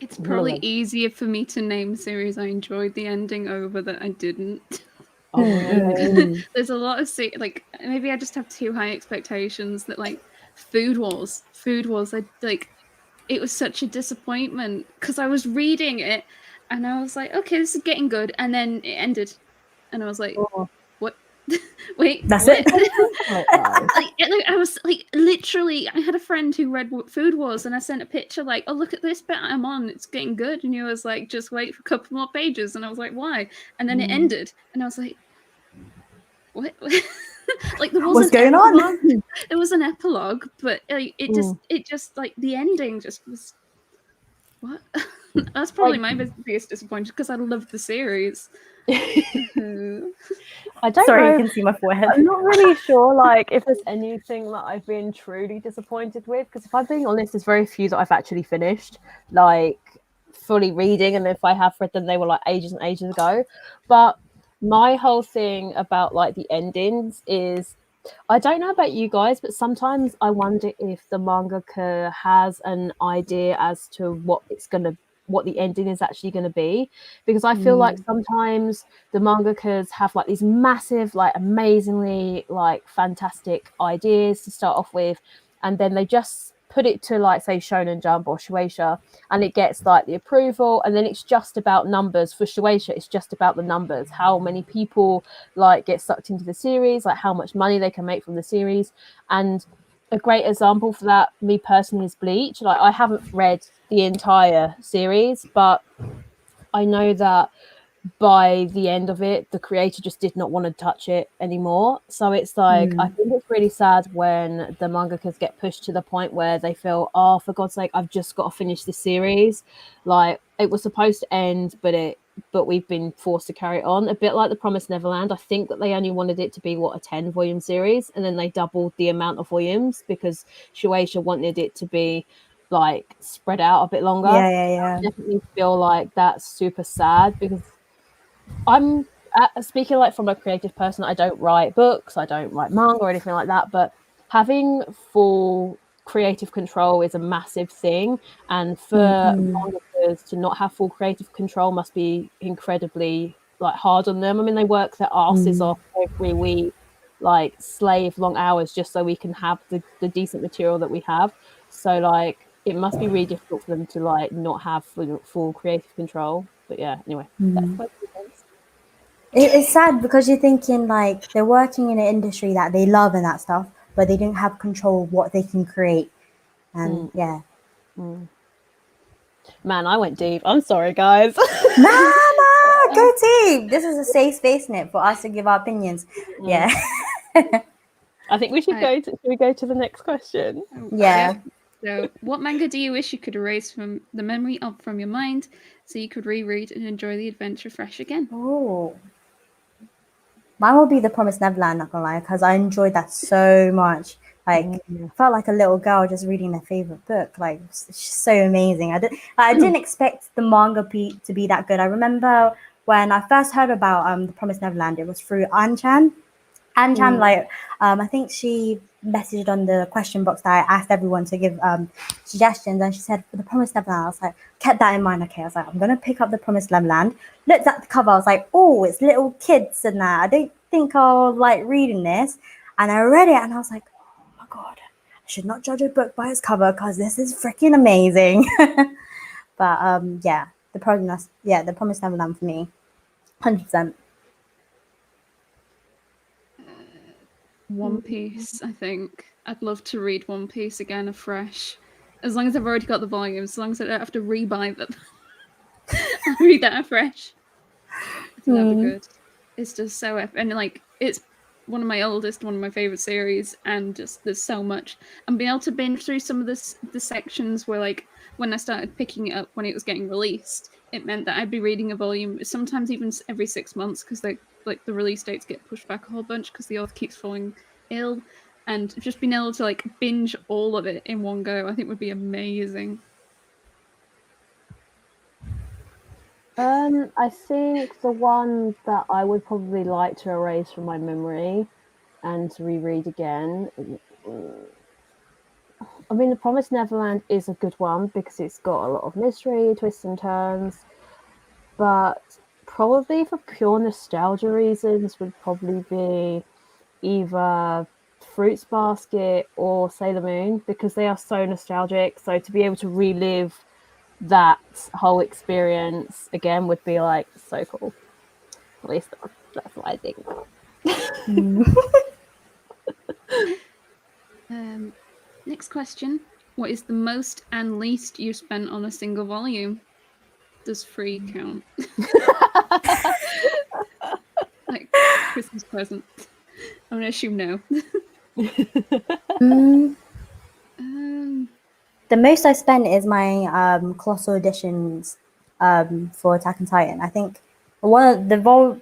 it's probably easier for me to name series I enjoyed the ending over that I didn't. Oh, really? There's a lot of like maybe I just have too high expectations that like Food Wars, I like it was such a disappointment because I was reading it and I was like, okay, this is getting good, and then it ended, and I was like, what? Wait, That's what? it. I was like, literally, I had a friend who read Food Wars, and I sent a picture like, oh, look at this bit I'm on, it's getting good, and he was like, just wait for a couple more pages, and I was like, why? And then it ended, and I was like, what? Like there was What's going on? There was an epilogue, but it just like the ending just was what? That's probably my biggest disappointment because I loved the series. I don't Sorry, know. you can see my forehead. I'm not really sure, like, if there's anything that I've been truly disappointed with. Because if I'm being honest, there's very few that I've actually finished, like, fully reading. And if I have read them, they were like ages and ages ago. But my whole thing about like the endings is, I don't know about you guys, but sometimes I wonder if the mangaka has an idea as to what the ending is actually going to be, because I feel like sometimes the mangakas have like these massive, like amazingly like fantastic ideas to start off with, and then they just put it to like say Shonen Jump or Shueisha, and it gets like the approval, and then it's just about numbers. For Shueisha, it's just about the numbers, how many people like get sucked into the series, like how much money they can make from the series. And a great example for that, me personally, is Bleach. Like, I haven't read the entire series, but I know that by the end of it, the creator just did not want to touch it anymore. So it's like, I think it's really sad when the mangakas get pushed to the point where they feel, oh, for God's sake, I've just got to finish this series. Like, it was supposed to end, but we've been forced to carry it on. A bit like The Promised Neverland. I think that they only wanted it to be, a 10-volume series, and then they doubled the amount of volumes because Shueisha wanted it to be like spread out a bit longer. Yeah. I definitely feel like that's super sad, because I'm speaking like from a creative person. I don't write books, I don't write manga or anything like that, but having full creative control is a massive thing, and for mangakas to not have full creative control must be incredibly like hard on them. I mean, they work their asses off every week, like slave long hours, just so we can have the decent material that we have. So like it must be really difficult for them to like not have full creative control. But yeah, anyway, that's my 2 cents. It's sad because you're thinking like they're working in an industry that they love and that stuff, but they didn't have control of what they can create. And Man, I went deep. I'm sorry, guys. Nah, go team. This is a safe space, Nick, for us to give our opinions. Yeah. I think we should go to the next question. Yeah. So, what manga do you wish you could erase from the memory of from your mind so you could reread and enjoy the adventure fresh again? Oh. Mine will be The Promised Neverland, not gonna lie, because I enjoyed that so much. Like, I felt like a little girl just reading their favorite book. Like, it's just so amazing. I didn't expect the manga to be that good. I remember when I first heard about The Promised Neverland, it was through An-chan. An-chan, like, I think she messaged on the question box that I asked everyone to give suggestions, and she said, for The Promised Neverland, I was like, kept that in mind. Okay, I was like, I'm going to pick up The Promised Neverland. Looked at the cover, I was like, oh, it's little kids and that. I don't think I'll like reading this. And I read it, and I was like, oh my God, I should not judge a book by its cover because this is freaking amazing. But yeah, The Promised Neverland for me, 100%. One Piece, I think. I'd love to read One Piece again afresh. As long as I've already got the volumes, as long as I don't have to re-buy them. I'll read that afresh. I think that'd be good. It's just so epic. And like, it's one of my favorite series, and just there's so much. And being able to binge through some of the sections where like, when I started picking it up when it was getting released, it meant that I'd be reading a volume, sometimes even every 6 months, because the release dates get pushed back a whole bunch because the author keeps falling ill, and just being able to like binge all of it in one go, I think would be amazing. I think the one that I would probably like to erase from my memory and to reread again, I mean, The Promised Neverland is a good one because it's got a lot of mystery, twists and turns, but probably for pure nostalgia reasons would probably be either Fruits Basket or Sailor Moon, because they are so nostalgic. So to be able to relive that whole experience again would be like so cool. At least that's what I think. Next question. What is the most and least you spent on a single volume? Does free count? Like Christmas present. I'm gonna assume no. The most I spent is my colossal editions for Attack on Titan. I think the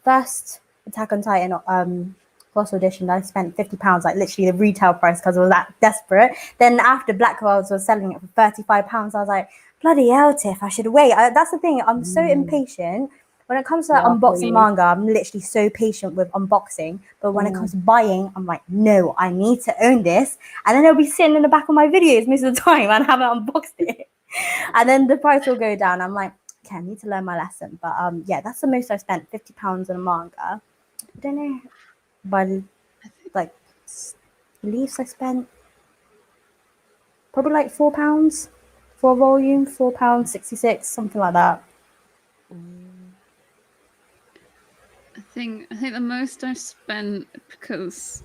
first Attack on Titan colossal edition, I spent £50, like literally the retail price, because I was that desperate. Then after Black Worlds was selling it for £35, I was like, bloody hell, Tiff, I should wait. That's the thing, I'm so impatient. When it comes to unboxing manga, I'm literally so patient with unboxing. But when it comes to buying, I'm like, no, I need to own this. And then it'll be sitting in the back of my videos most of the time and I haven't unboxed it. And then the price will go down. I'm like, okay, I need to learn my lesson. But yeah, that's the most I spent, £50 on a manga. I don't know. But like, the least I spent, probably like £4 for a volume, £4.66, something like that. I think the most I've spent, because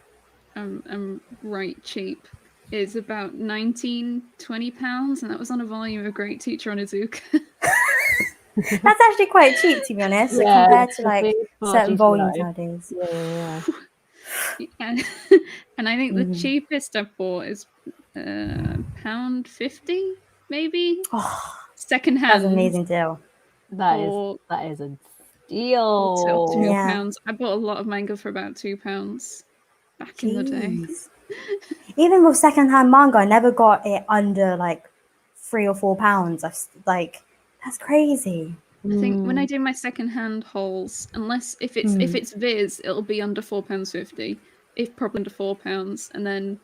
I'm right cheap, is about £19-20, and that was on a volume of Great Teacher Onizuka. That's actually quite cheap, to be honest, compared to like certain volumes nowadays. And I think the cheapest I've bought is £1.50, maybe. Secondhand. That's an amazing deal. That is a deal. £2. I bought a lot of manga for about £2 back in the day. Even with secondhand manga, I never got it under like £3 or £4. That's crazy. I think when I do my secondhand hauls, unless if it's Viz, it'll be under £4.50. If probably under £4, and then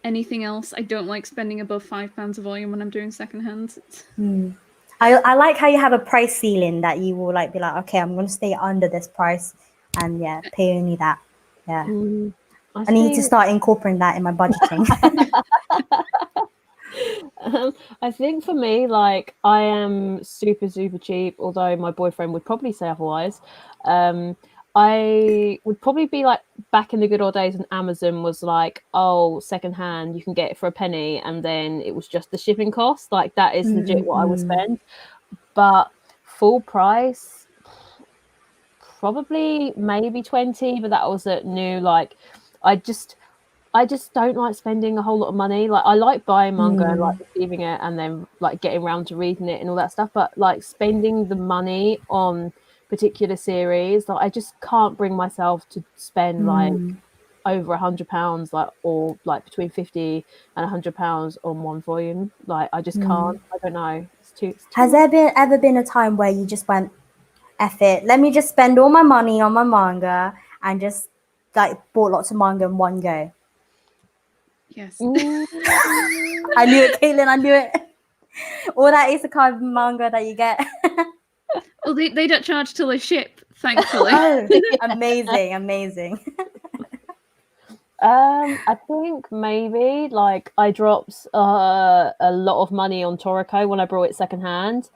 anything else, I don't like spending above £5 a volume when I'm doing secondhand. I like how you have a price ceiling that you will like be like, okay, I'm going to stay under this price, and pay only that. I need to start incorporating that in my budgeting. I think for me, like, I am super, super cheap, although my boyfriend would probably say otherwise. I would probably be like back in the good old days when Amazon was like, oh, secondhand, you can get it for a penny, and then it was just the shipping cost. Like, that is legit what I would spend. But full price, probably maybe 20, but that was at new. Like, I just don't like spending a whole lot of money. Like, I like buying manga and like receiving it and then like getting around to reading it and all that stuff. But like spending the money on particular series, like I just can't bring myself to spend like over £100, like, or like between £50 and £100 on one volume. Like, I just can't. I don't know. It's too Has there ever been a time where you just went, F it, let me just spend all my money on my manga, and just like bought lots of manga in one go? Yes. I knew it, Caitlin, I knew it. All that Isekai manga that you get. Well, they don't charge till they ship, thankfully. Amazing. I think maybe like I dropped a lot of money on Toriko when I brought it secondhand,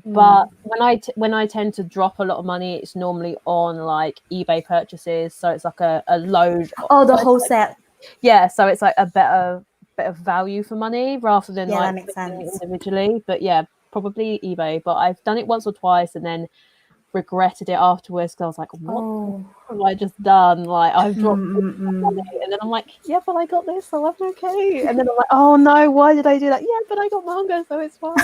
but when I tend to drop a lot of money, it's normally on like eBay purchases, so it's like a load. The whole set. So it's like a better value for money rather than like that makes sense. individually. But yeah, probably eBay. But I've done it once or twice and then regretted it afterwards because I was like, what have I just done? Like, I've dropped money, and then I'm like, yeah, but I got this, so I'm okay. And then I'm like, oh no, why did I do that? Yeah, but I got manga, so it's fine.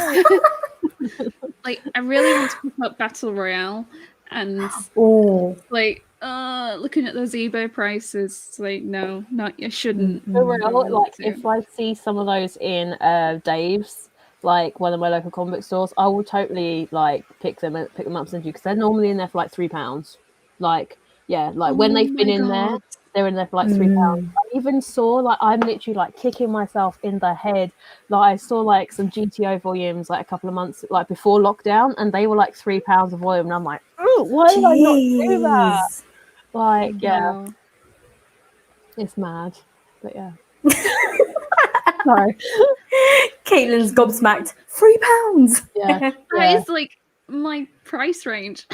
Like, I really want to pick up Battle Royale, and like, looking at those eBay prices, it's like, no, I shouldn't. Like, if I see some of those in Dave's, like one of my local comic book stores, I will totally like pick them up and send you, because they're normally in there for like £3. Like, yeah, like when they've been in there, They're in there for like £3. I even saw like I'm literally like kicking myself in the head. Like I saw like some GTO volumes like a couple of months like before lockdown, and they were like £3 a volume, and I'm like, oh, why did I not do that? Like, yeah, it's mad, but yeah. Sorry, Caitlin's gobsmacked. £3. yeah, that is like my price range.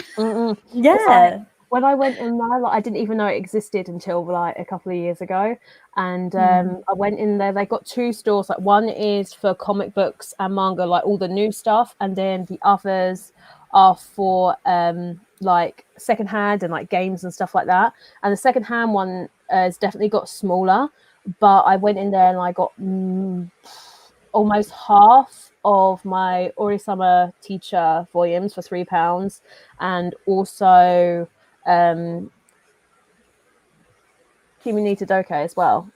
Yeah. When I went in there, like I didn't even know it existed until like a couple of years ago. And I went in there. They got 2 stores. Like one is for comic books and manga, like all the new stuff, and then the others are for like secondhand and like games and stuff like that. And the secondhand one has definitely got smaller. But I went in there and I got almost half of my Urasawa teacher volumes for £3, and also Kiminita Doke as well.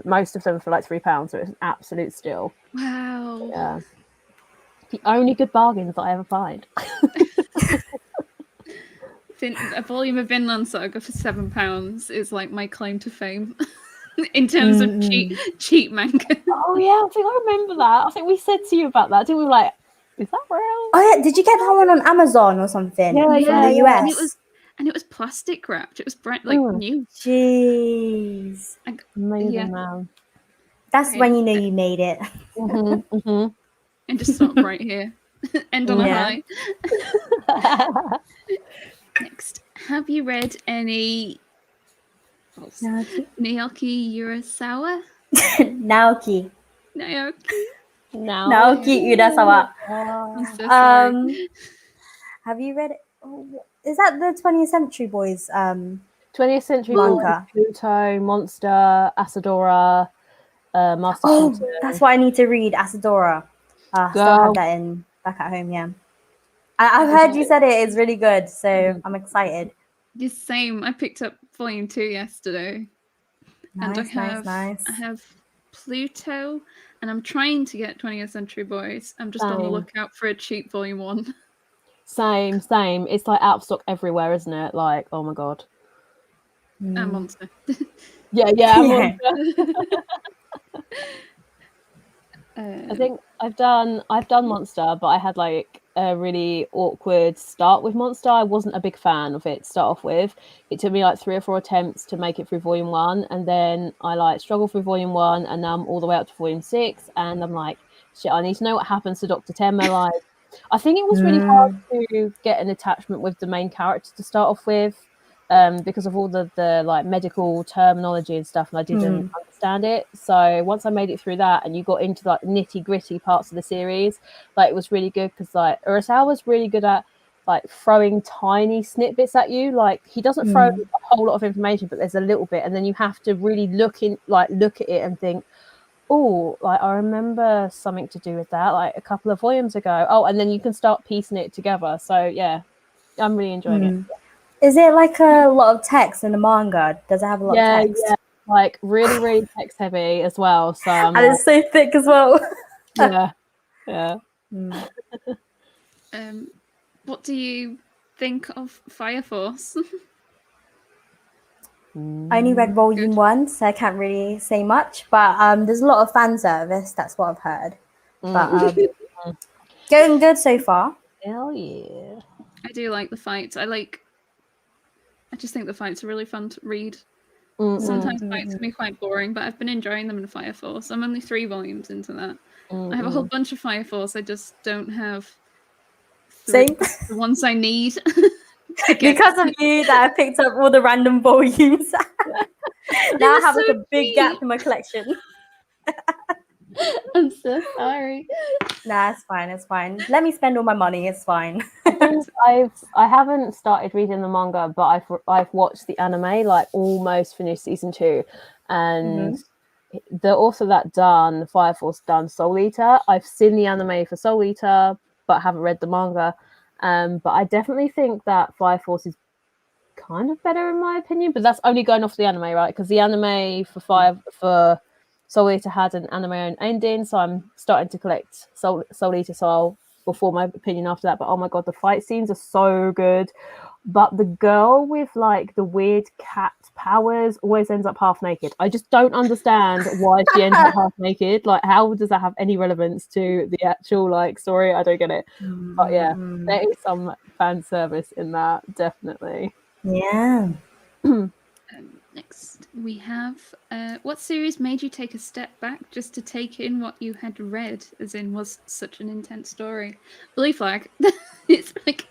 Most of them for like £3, so it's an absolute steal. Wow. Yeah. The only good bargains that I ever find. A volume of Vinland Saga for £7 is like my claim to fame in terms of cheap manga. Oh yeah, I think I remember that. I think we said to you about that. Didn't we? Like, is that real? Oh yeah, did you get that one on Amazon or something? Yeah, from the US. And it was plastic wrapped. It was bright, like new. Jeez. Amazing, man. That's when you know you made it. And just stop right here. End on a high. Next, have you read any Naoki Urasawa? Naoki Urasawa. I'm so sorry. Have you read it? Oh, is that the 20th Century Boys 20th Century manga? Pluto, Monster, Asadora, Master Keaton. That's what I need to read, Asadora. Still have that back at home, yeah. I've heard you said it is really good, so I'm excited. The same. I picked up volume 2 yesterday. Nice, and I have Pluto, and I'm trying to get 20th Century Boys. I'm just on the lookout for a cheap volume 1. Same. It's like out of stock everywhere, isn't it? Like, oh my god. And Monster. Yeah. I think I've done Monster, but I had like a really awkward start with Monster. I wasn't a big fan of it to start off with. It took me like 3 or 4 attempts to make it through volume 1, and then I like struggled through volume 1, and now I'm all the way up to volume 6, and I'm like, shit, I need to know what happens to Dr. Tenma. Like, I think it was really hard to get an attachment with the main character to start off with, because of all the like medical terminology and stuff, and I didn't understand it. So once I made it through that, and you got into like nitty gritty parts of the series, like it was really good, because like Urasawa was really good at like throwing tiny snippets at you. Like he doesn't throw a whole lot of information, but there's a little bit, and then you have to really look at it and think, oh, like I remember something to do with that, like a couple of volumes ago. Oh, and then you can start piecing it together. So yeah, I'm really enjoying it. Is it like a lot of text in the manga? Does it have a lot of text? Yeah, like really, really text heavy as well. So and it's so thick as well. Yeah. What do you think of Fire Force? I only read volume 1, so I can't really say much. But there's a lot of fan service. That's what I've heard. But going good so far. Hell yeah! I do like the fights. I just think the fights are really fun to read. Sometimes fights can be quite boring, but I've been enjoying them in Fire Force. I'm only 3 volumes into that. I have a whole bunch of Fire Force. I just don't have the ones I need. Because of you that I picked up all the random volumes. Now I have like a big gap in my collection. I'm so sorry. Nah, it's fine. Let me spend all my money, it's fine. I haven't started reading the manga, but I've watched the anime, like almost finished season 2, and the author that done Fire Force done Soul Eater. I've seen the anime for Soul Eater, but haven't read the manga. But I definitely think that Fire Force is kind of better in my opinion, but that's only going off the anime, right? Because the anime for Soul Eater had an anime ending, so I'm starting to collect Soul Eater, so I'll form my opinion after that. But oh my god, the fight scenes are so good. but the girl with like the weird cat powers always ends up half naked. I just don't understand why she ends up half naked. Like, how does that have any relevance to the actual like story? I don't get it. But yeah, there is some fan service in that, definitely. Yeah. Next, we have what series made you take a step back just to take in what you had read, as in was such an intense story? Blue Flag. It's like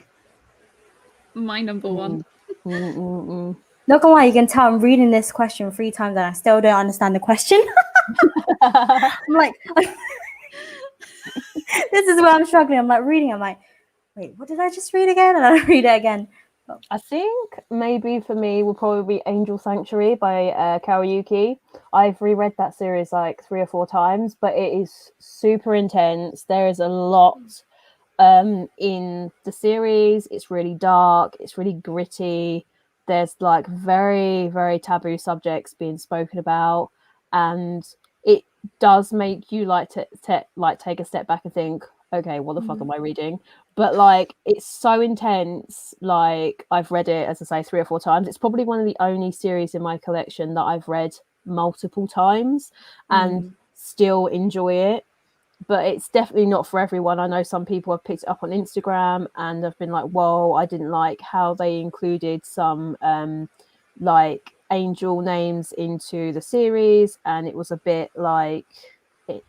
my number one. Not gonna lie, you can tell I'm reading this question 3 times and I still don't understand the question. I'm like, this is where I'm struggling. I'm like reading, I'm like, wait, what did I just read again? And I read it again. I think maybe for me will probably be Angel Sanctuary by Kawayuki. I've reread that series like 3 or 4 times, but it is super intense. There is a lot in the series. It's really dark. It's really gritty. There's like very, very taboo subjects being spoken about, and it does make you like to take a step back and think, okay, what the fuck am I reading? But like, it's so intense. Like, I've read it, as I say, 3 or 4 times. It's probably one of the only series in my collection that I've read multiple times and still enjoy it. But it's definitely not for everyone. I know some people have picked it up on Instagram and have been like, whoa, I didn't like how they included some like angel names into the series, and it was a bit like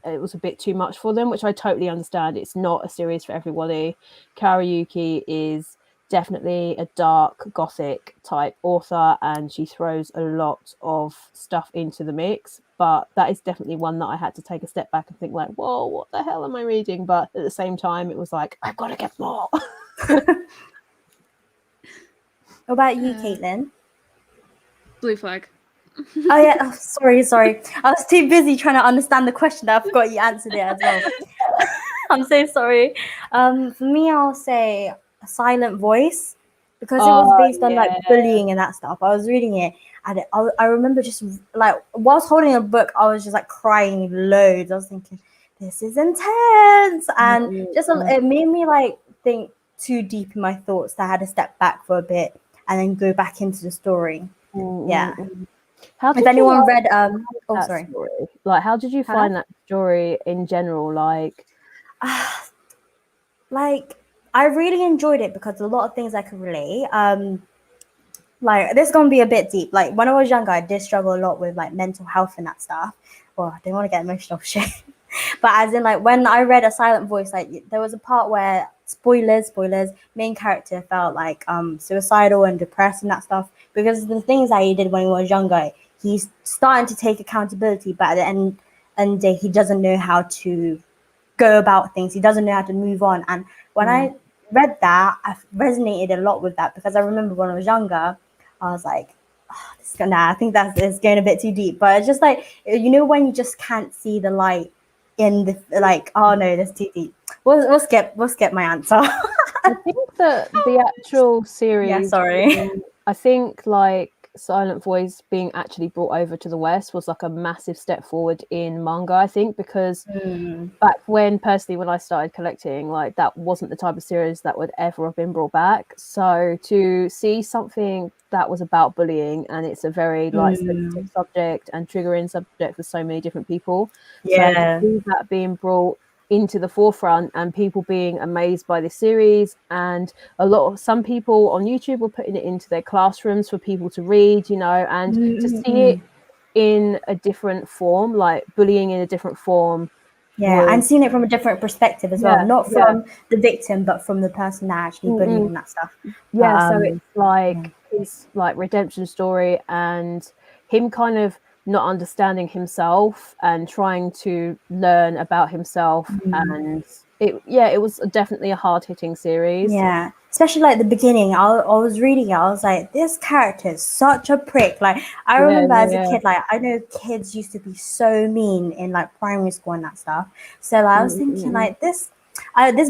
it was a bit too much for them, which I totally understand. It's not a series for everybody. Kawayuki is definitely a dark gothic type author, and she throws a lot of stuff into the mix, but that is definitely one that I had to take a step back and think like, whoa, what the hell am I reading? But at the same time, it was like, I've got to get more. What about you, Caitlin? Blue Flag. Oh yeah, oh, sorry. I was too busy trying to understand the question that I forgot you answered it as well. I'm so sorry. For me, I'll say A Silent Voice, because it was based on like bullying and that stuff. I was reading it, and I remember just like whilst holding a book, I was just like crying loads. I was thinking, this is intense, and just it made me like think too deep in my thoughts. That I had to step back for a bit and then go back into the story. Yeah. How did If anyone read story? Like, how did you find that story in general? Like I really enjoyed it because a lot of things I could relate. Like, this is gonna be a bit deep. Like, when I was younger, I did struggle a lot with like mental health and that stuff. Well, I didn't want to get emotional shit. But as in, like, when I read A Silent Voice, like there was a part where spoilers, main character felt like suicidal and depressed and that stuff because of the things that he did when he was younger. He's starting to take accountability, but at the end of the day, he doesn't know how to go about things. He doesn't know how to move on. And when I read that, I resonated a lot with that because I remember when I was younger, I was like, oh, I think it's going a bit too deep. But it's just like, you know, when you just can't see the light in the, like, oh no, that's too deep. We'll skip my answer. I think that the actual series, yeah, sorry. I think like Silent Voice being actually brought over to the West was like a massive step forward in manga, I think, because back when I started collecting, like that wasn't the type of series that would ever have been brought back. So to see something that was about bullying, and it's a very like sensitive subject and triggering subject for so many different people. So to see that being brought into the forefront and people being amazed by this series, and some people on YouTube were putting it into their classrooms for people to read, you know, and to see it in a different form, like bullying in a different form. And seeing it from a different perspective as well, not from the victim, but from the person that actually bullied and that stuff. Yeah, so it's like his like redemption story and him kind of not understanding himself and trying to learn about himself, and it was definitely a hard-hitting series. Yeah, especially like the beginning. I was reading it, I was like, this character is such a prick. Like, I remember as a kid, like, I know kids used to be so mean in like primary school and that stuff. So like, I was thinking like this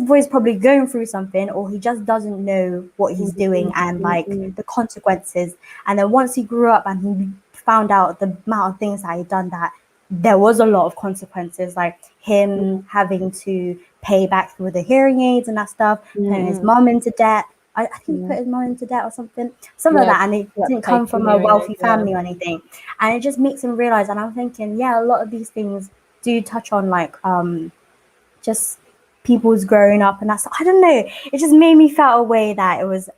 boy's probably going through something, or he just doesn't know what he's doing and like the consequences. And then once he grew up and he found out the amount of things that he'd done, that there was a lot of consequences, like him having to pay back with the hearing aids and that stuff, putting his mom into debt. I think he put his mom into debt or something like that, and it didn't come from a wealthy family or anything, and it just makes him realize. And I'm thinking, yeah, a lot of these things do touch on like just people's growing up, and that's, I don't know, it just made me feel a way that it was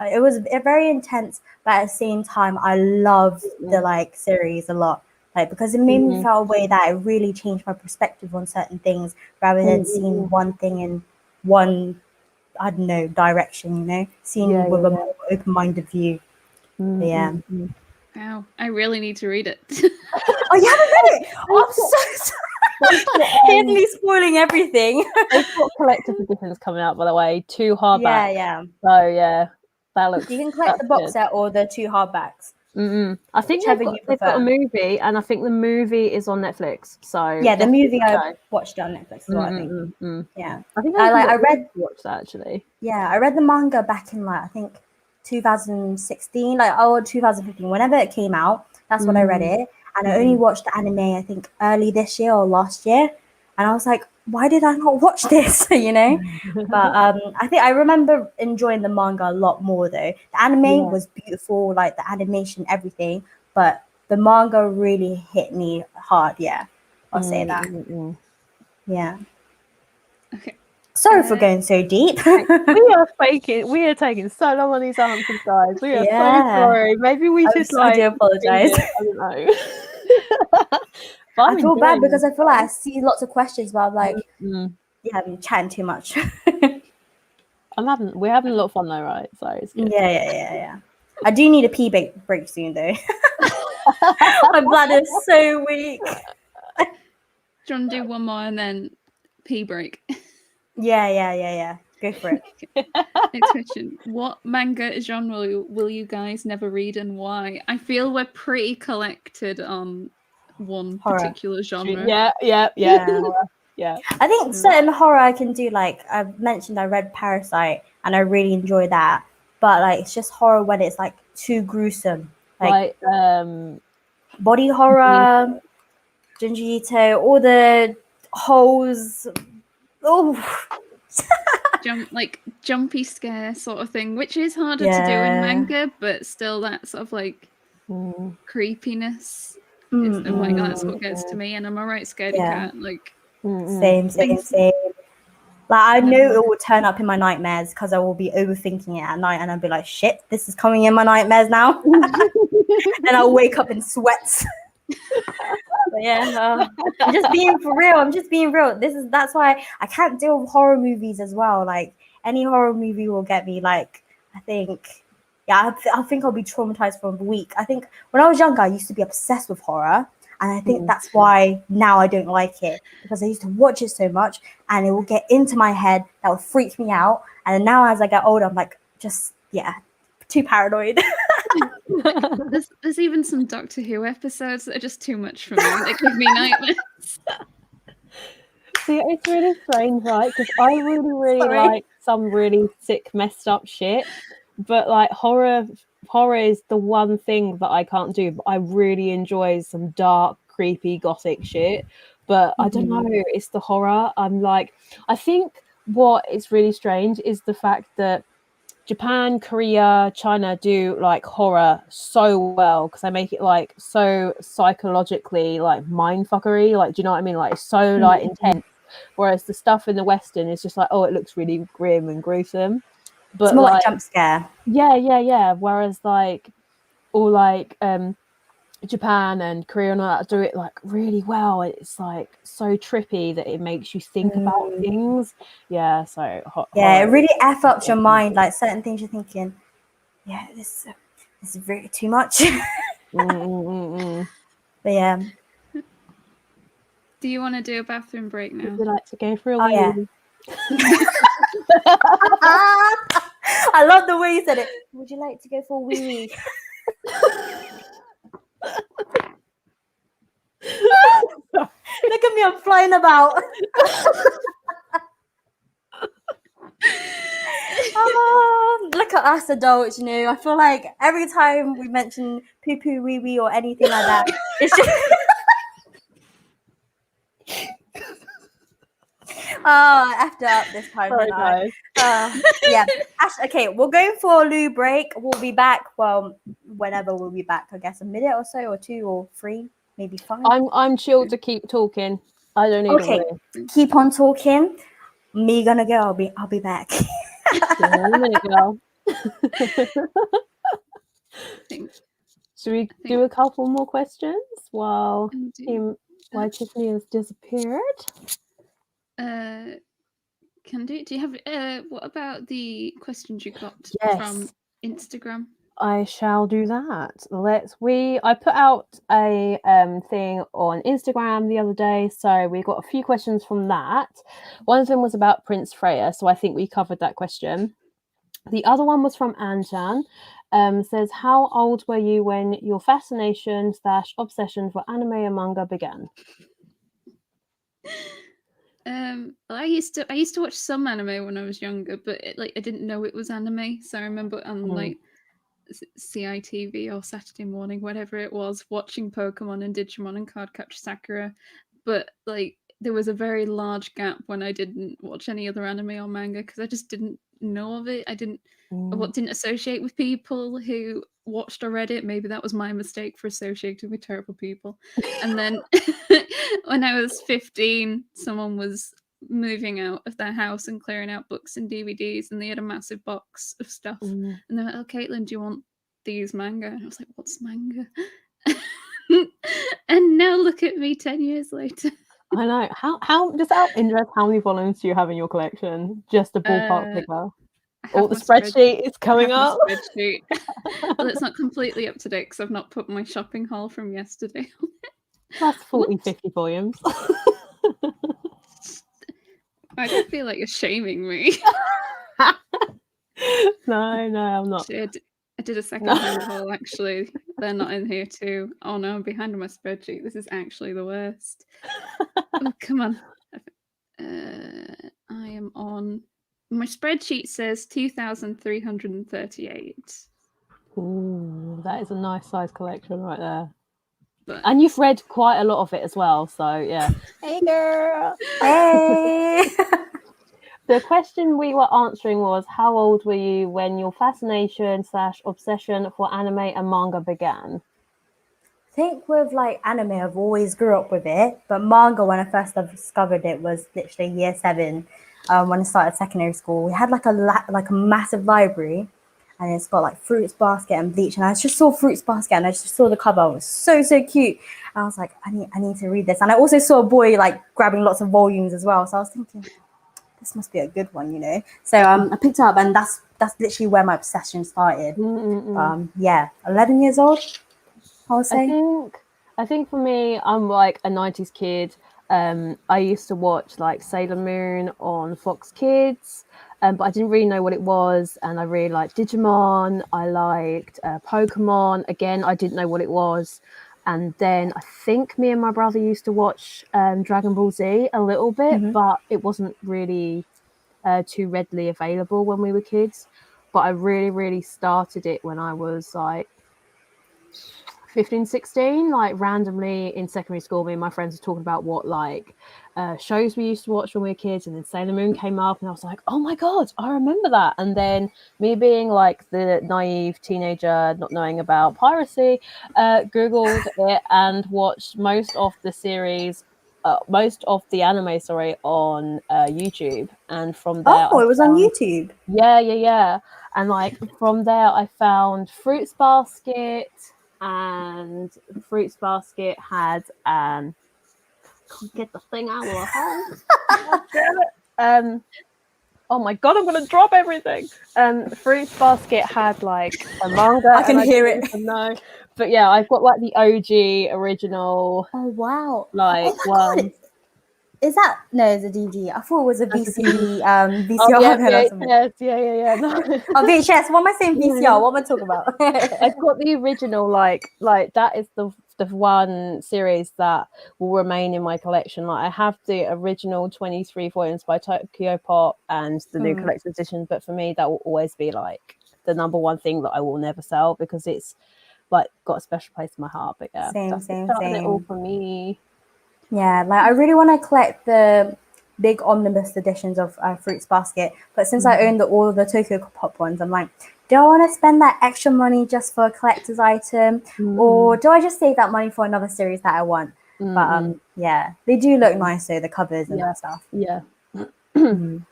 very intense, but at the same time I loved the like series a lot, like because it made me feel a way that it really changed my perspective on certain things rather than seeing one thing in one, I don't know, direction, you know, seeing with a more open-minded view. Yeah. Wow, I really need to read it. Oh, you haven't read it? Oh, I'm so sorry. Here's me spoiling everything. They've got collector's editions coming out, by the way, 2 hardbacks. Yeah. So yeah, that looks. You can collect the box set or the 2 hardbacks. I think they've got a movie, and I think the movie is on Netflix. So yeah, the movie I watched it on Netflix as well. I think. Yeah, I think I read watched that actually. Yeah, I read the manga back in like I think 2016, like 2015, whenever it came out. That's when I read it, and I only watched the anime I think early this year or last year, and I was like, why did I not watch this? You know, but I think I remember enjoying the manga a lot more though. The anime was beautiful, like the animation, everything, but the manga really hit me hard. Yeah, I'll say that. Yeah. Okay. Sorry for going so deep. We are taking so long on these answers, guys. We are so sorry. Maybe we should I do apologize. I don't know. I feel bad because I feel like I see lots of questions, but I'm like, I'm chatting too much. We're having a lot of fun though, right? So it's good. Yeah. I do need a pee break soon though. My bladder's so weak. Do you want to do one more and then pee break? Yeah. Go for it. Next question. What manga genre will you guys never read and why? I feel we're pretty collected on one particular genre. Yeah. I think certain horror I can do, like I've mentioned, I read Parasite and I really enjoy that. But like it's just horror when it's like too gruesome. Like body horror, Junji Ito, all the holes. Oh, jumpy scare sort of thing, which is harder to do in manga, but still that sort of like creepiness. Oh my god, that's what gets to me. And I'm alright scaredy cat. Like same. Like I know it will turn up in my nightmares because I will be overthinking it at night, and I'll be like, "Shit, this is coming in my nightmares now." Then I'll wake up in sweats. But I'm just being real. That's why I can't deal with horror movies as well. Like any horror movie will get me. Like I think I'll be traumatized for a week. I think when I was younger, I used to be obsessed with horror, and I think that's why now I don't like it, because I used to watch it so much, and it will get into my head. That will freak me out. And now as I get older, I'm like, too paranoid. There's even some Doctor Who episodes that are just too much for me. They give me nightmares. See, it's really strange, right? Because I really like some really sick, messed up shit, but like horror is the one thing that I can't do. But I really enjoy some dark, creepy, gothic shit. But I don't know, it's the horror. I think what is really strange is the fact that Japan, Korea, China do like horror so well because they make it like so psychologically like mindfuckery. Like, do you know what I mean? Like it's so like intense. Whereas the stuff in the Western is just like, oh, it looks really grim and gruesome. But it's more like jump scare. Yeah. Whereas like all like Japan and Korea and all that do it like really well. It's like so trippy that it makes you think about things. Yeah, so it really F ups your mind. Like certain things you're thinking, this is really too much. But yeah. Do you want to do a bathroom break now? Would you like to go for a wee? I love the way you said it. Would you like to go for a wee? Look at me, I'm flying about. Look at us adults, you know. I feel like every time we mention poo poo, wee wee, or anything like that, it's just Oh, after up this time. Sorry, guys. Yeah. Okay, we're going for a loo break. We'll be back. Well, whenever we'll be back. I guess a minute or so, or 2 or 3, maybe 5. I'm chill to keep talking. I don't need Okay, keep on talking. Me gonna go. I'll be back. a minute, girl. Should we do a couple more questions while Tiffany has disappeared? Can do. Do you have what about the questions you got from Instagram? I shall do that. I put out a thing on Instagram the other day, so we got a few questions from that. One of them was about Prince Freya, so I think we covered that question. The other one was from Anjan. Says, how old were you when your fascination / obsession for anime and manga began? I used to watch some anime when I was younger, but I didn't know it was anime. So I remember on like CITV or Saturday morning, whatever it was, watching Pokemon and Digimon and Cardcaptor Sakura. But like there was a very large gap when I didn't watch any other anime or manga because I just didn't know of it. I didn't associate with people who watched or read it. Maybe that was my mistake for associating with terrible people. And then when I was 15, someone was moving out of their house and clearing out books and DVDs, and they had a massive box of stuff. And they were like, "Oh, Caitlin, do you want these manga?" And I was like, "What's manga?" And now look at me 10 years later. I know. How just out of interest, how many volumes do you have in your collection? Just a ballpark figure. Oh, the spreadsheet is coming up. Spreadsheet. Well, it's not completely up to date because I've not put my shopping haul from yesterday on it. That's 50 volumes. I don't feel like you're shaming me. No, I'm not. I did a second-hand haul, actually. They're not in here too. Oh no, I'm behind on my spreadsheet. This is actually the worst. Oh, come on. I am on... My spreadsheet says 2,338. Ooh, that is a nice size collection right there. And you've read quite a lot of it as well, so yeah. Hey, girl. Hey. The question we were answering was, how old were you when your fascination / obsession for anime and manga began? I think with like anime, I've always grew up with it, but manga, when I first discovered it, was literally year 7. When I started secondary school, we had like a massive library, and it's got like Fruits Basket and Bleach, and I just saw Fruits Basket and I just saw the cover. It was so cute, and I was like, I need to read this. And I also saw a boy like grabbing lots of volumes as well, so I was thinking, this must be a good one, you know. So I picked it up, and that's literally where my obsession started. 11 years old, I would say. I think for me, I'm like a 90s kid. I used to watch like Sailor Moon on Fox Kids, but I didn't really know what it was. And I really liked Digimon. I liked Pokemon. Again, I didn't know what it was. And then I think me and my brother used to watch Dragon Ball Z a little bit, but it wasn't really too readily available when we were kids. But I really started it when I was like 15, 16, like randomly in secondary school. Me and my friends were talking about what like shows we used to watch when we were kids, and then Sailor Moon came up, and I was like, oh my god, I remember that. And then me being like the naive teenager not knowing about piracy, googled it and watched most of the anime on YouTube. And from there it was on YouTube. Yeah. And like from there I found Fruits Basket, and Fruits Basket had can't get the thing out of my hand. Oh my god, I'm gonna drop everything. Fruits Basket had like a manga. I can hear it. No, but yeah, I've got like the OG original. Oh wow! Like one. God. Is that it's a DVD? I thought it was a VCR. VHS. Yeah. No. Oh, VHS. What am I saying? VCR. What am I talking about? I've got the original. Like that is the one series that will remain in my collection. Like I have the original 23 volumes by Tokyo Pop and the new collector's edition, but for me that will always be like the number one thing that I will never sell, because it's like got a special place in my heart. But yeah, same. It all for me. Yeah, like I really want to collect the big omnibus editions of Fruits Basket. But since I own all the Tokyo Pop ones, I'm like, do I want to spend that extra money just for a collector's item, or do I just save that money for another series that I want? But yeah, they do look nice though, the covers and that stuff. Yeah. Do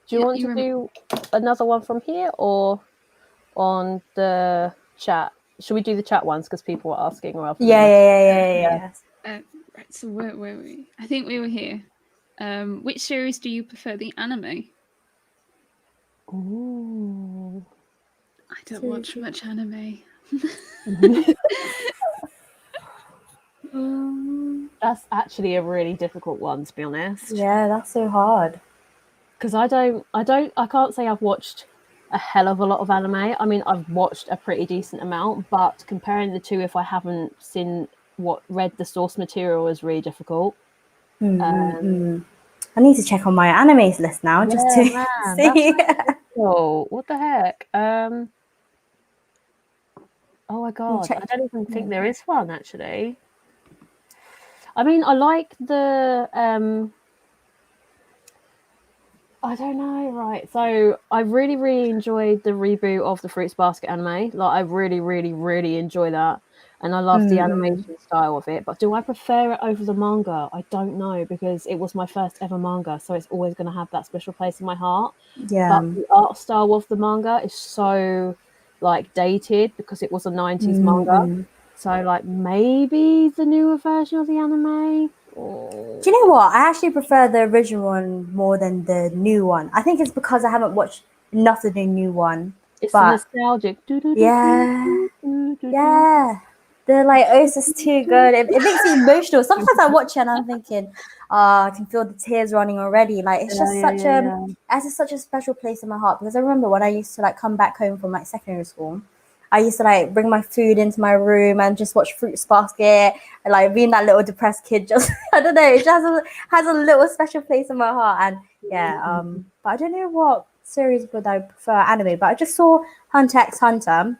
you want to do another one from here or on the chat? Should we do the chat ones because people were asking? Or Yeah. Right, so where were we? I think we were here. Which series do you prefer the anime? Ooh. I don't watch much anime. That's actually a really difficult one, to be honest. Yeah, that's so hard. Because I can't say I've watched a hell of a lot of anime. I mean, I've watched a pretty decent amount, but comparing the two, if I haven't read the source material, is really difficult. I need to check on my animes list now just to see. Oh, what the heck? Oh my god, I don't even think there is one actually. I mean, I like the I don't know, right? So I really, really enjoyed the reboot of the Fruits Basket anime. Like, I really, really, really enjoy that. And I love the animation style of it. But do I prefer it over the manga? I don't know, because it was my first ever manga. So it's always going to have that special place in my heart. Yeah. But the art style of the manga is so, like, dated because it was a 90s manga. So, like, maybe the newer version of the anime. Do you know what? I actually prefer the original one more than the new one. I think it's because I haven't watched enough of the new one. It's nostalgic. Yeah. They're like, oh, this is too good. It makes me emotional. Sometimes I watch it and I'm thinking, I can feel the tears running already. Like, it's just such a special place in my heart, because I remember when I used to like come back home from like secondary school, I used to like bring my food into my room and just watch Fruits Basket and like being that little depressed kid. Just I don't know, it just has a little special place in my heart. And but I don't know what series would I prefer anime. But I just saw Hunter x Hunter.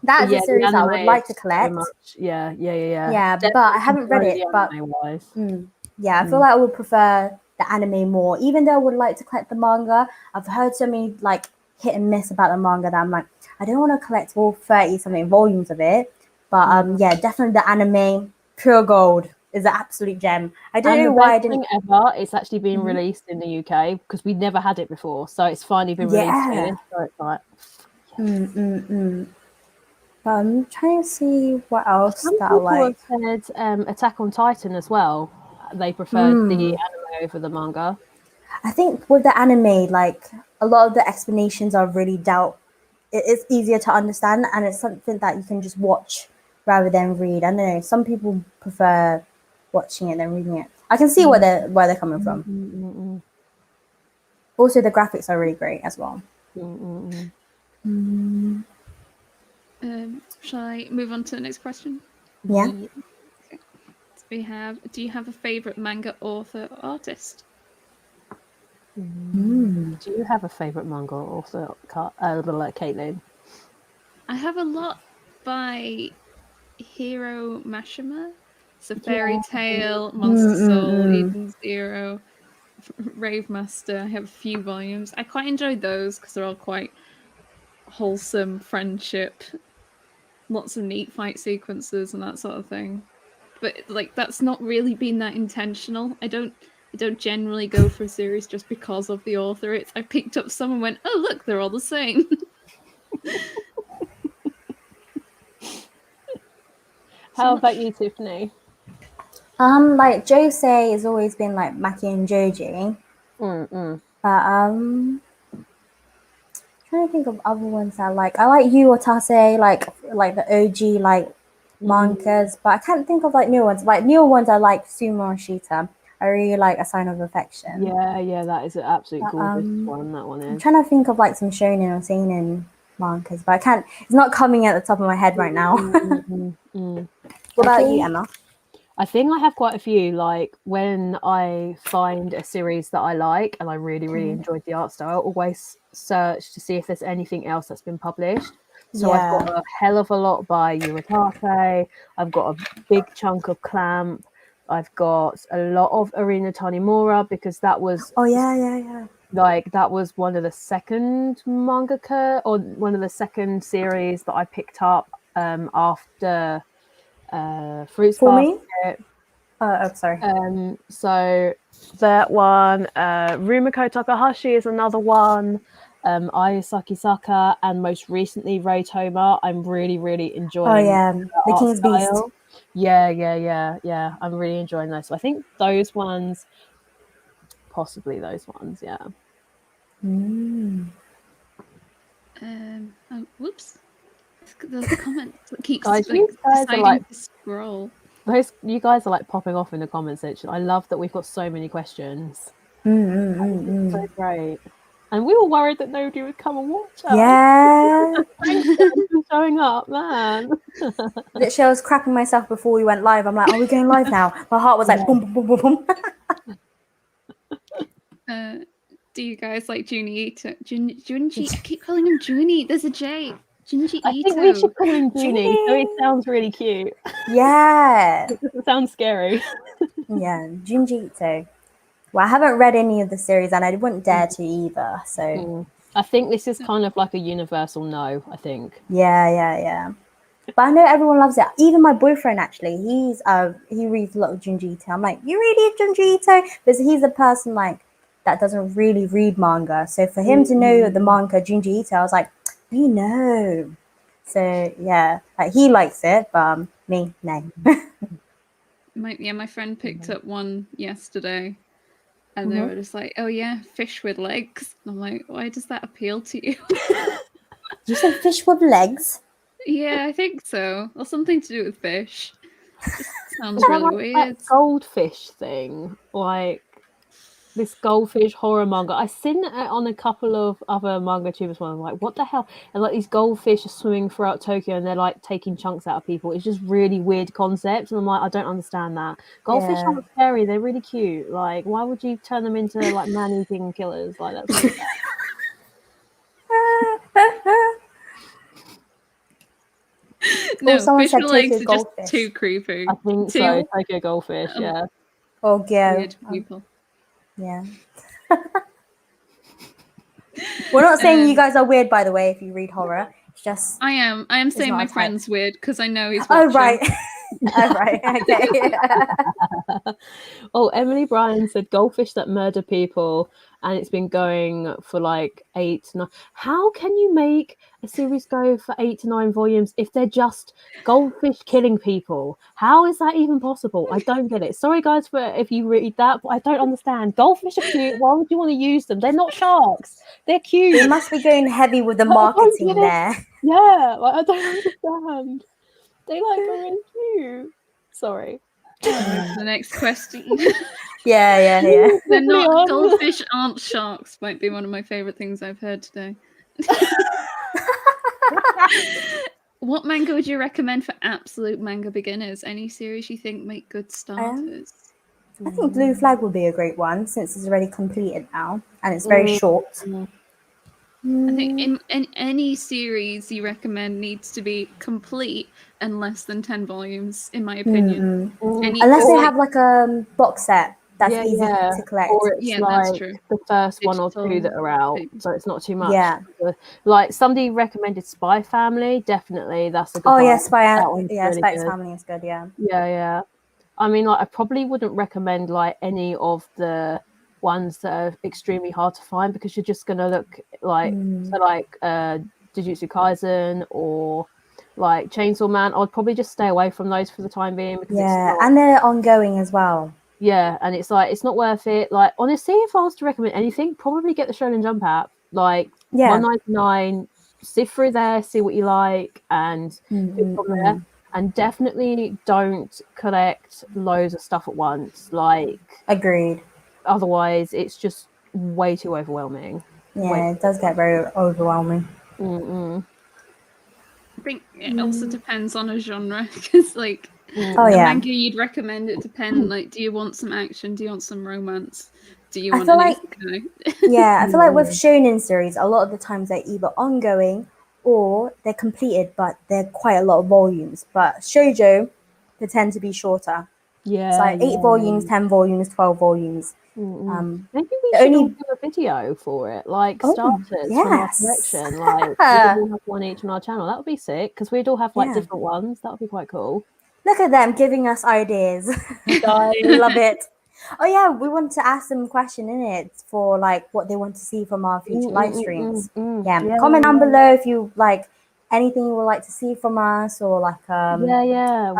That is a series that I would like to collect. Yeah. But I haven't read it. But I feel like I would prefer the anime more, even though I would like to collect the manga. I've heard so many like hit and miss about the manga that I'm like, I don't want to collect all 30 something volumes of it. But definitely the anime, pure gold, is an absolute gem. I don't know why I didn't ever. It's actually been released in the UK because we never had it before, so it's finally been released here. So it's like, But I'm trying to see what else that I like. Have said Attack on Titan as well. They preferred the anime over the manga. I think with the anime, like a lot of the explanations are really it's easier to understand, and it's something that you can just watch rather than read. I don't know, some people prefer watching it than reading it. I can see where they're coming from. Also, the graphics are really great as well. Shall I move on to the next question? Yeah. Okay. Do you have a favorite manga author or artist? Do you have a favorite manga author, Caitlin? I have a lot by Hiro Mashima. So Fairy Tail, Monster Soul, Eden Zero, Rave Master. I have a few volumes. I quite enjoyed those because they're all quite wholesome friendship, lots of neat fight sequences and that sort of thing. But like, that's not really been that intentional. I don't generally go for a series just because of the author. I picked up some and went, oh look, they're all the same. How about you, Tiffany? Like Josei has always been like Maki and Joji. But trying to think of other ones that I like. I like Yu Otase, like the OG like mangas, but I can't think of like new ones. Like newer ones, I like Sumo and Shita. I really like A Sign of Affection. Yeah, that is an absolute gorgeous one. That one is. I'm trying to think of like some shonen or seinen mangas, but I can't. It's not coming at the top of my head right now. What about you, Emma? I think I have quite a few. Like when I find a series that I like and I really, really enjoyed the art style, I always search to see if there's anything else that's been published. So I've got a hell of a lot by Yu Otase. I've got a big chunk of Clamp. I've got a lot of Arena Tanemura because that was like that was one of the second mangaka or one of the second series that I picked up after Fruits Basket. Oh, sorry. So that one, Rumiko Takahashi is another one. Ayasaki Saka, and most recently Ray Toma. I'm really enjoying. The King's style. Beast. Yeah. I'm really enjoying those. So I think those ones, possibly those ones. Yeah. Oh, whoops. The comments that keeps guys, like, guys deciding are like, to scroll. You guys are like popping off in the comment section. I love that we've got so many questions. It's so great. And we were worried that nobody would come and watch us. Yeah. Thanks for showing up, man. Literally, I was crapping myself before we went live. I'm like, are we going live now? My heart was like, boom, boom, boom, boom. Do you guys like Junji Ito? Junji, I keep calling him Juni. There's a J. Junji Ito. I think we should call him Juni, so it sounds really cute. Yeah. It doesn't sound scary. Yeah, Junji Ito. Well, I haven't read any of the series, and I wouldn't dare to either. So I think this is kind of like a universal no. I think. Yeah. But I know everyone loves it. Even my boyfriend, actually, he reads a lot of Junji Ito. I'm like, you read Junji Ito? Because he's a person like that doesn't really read manga. So for him to know the manga Junji Ito, I was like, you know. So yeah, like, he likes it, but me, no. My friend picked up one yesterday, and they were just like, "Oh yeah, fish with legs." And I'm like, "Why does that appeal to you?" You say fish with legs? Yeah, I think so, or something to do with fish. Just sounds really like weird. That goldfish thing, like this goldfish horror manga. I've seen it on a couple of other MangaTubers ones. I'm like, what the hell? And like these goldfish are swimming throughout Tokyo, and they're like taking chunks out of people. It's just really weird concept, and I'm like, I don't understand that. Goldfish aren't scary; they're really cute. Like, why would you turn them into like man-eating killers? Like that's. Really No, fish with legs are just too creepy. I think so. Tokyo goldfish, yeah. Oh, yeah. Weird people. Yeah. We're not saying you guys are weird, by the way, if you read horror. It's just I am saying my friend's weird because I know he's watching. Oh right. Oh right. Okay. Oh, Emily Bryan said goldfish that murder people, and it's been going for like 8 to 9. How can you make a series go for 8 to 9 volumes if they're just goldfish killing people? How is that even possible? I don't get it. Sorry guys for if you read that, but I don't understand. Goldfish are cute. Why would you want to use them? They're not sharks. They're cute. They must be going heavy with the marketing there. Yeah, like I don't understand. They like are really cute. Sorry. The next question. Yeah. They're not goldfish aren't sharks. Might be one of my favorite things I've heard today. What manga would you recommend for absolute manga beginners? Any series you think make good starters? I think Blue Flag would be a great one since it's already completed now and it's very short. I think in any series you recommend needs to be complete and less than 10 volumes, in my opinion. Unless they have like a box set that's easy to collect. Or it's that's true. The first one or two that are out, so it's not too much. Yeah. Like somebody recommended Spy Family, definitely that's a good one. Yeah, Spy Family is good, yeah. Yeah. I mean, like I probably wouldn't recommend like any of the ones that are extremely hard to find because you're just gonna look like Jujutsu Kaisen or like Chainsaw Man. I'd probably just stay away from those for the time being because and they're ongoing as well. Yeah, and it's like it's not worth it. Like honestly, if I was to recommend anything, probably get the Shonen Jump app. Like $1.99, sift through there, see what you like, and go from there. And definitely don't collect loads of stuff at once. Like agreed. Otherwise, it's just way too overwhelming. Yeah, it does get very overwhelming. I think it also depends on a genre because, like, the manga you'd recommend, it depends. Like, do you want some action? Do you want some romance? Do you want I feel like with shonen series, a lot of the times they're either ongoing or they're completed, but they're quite a lot of volumes. But shoujo, they tend to be shorter. Yeah. It's like 8 volumes, 10 volumes, 12 volumes. Maybe we should all do a video for it, like starters from our collection. Like we all have one each on our channel. That would be sick because we'd all have like different ones. That would be quite cool. Look at them giving us ideas. Love it. Oh yeah, we want to ask them a question in it for like what they want to see from our future live streams. Comment down below if you like anything you would like to see from us, or like we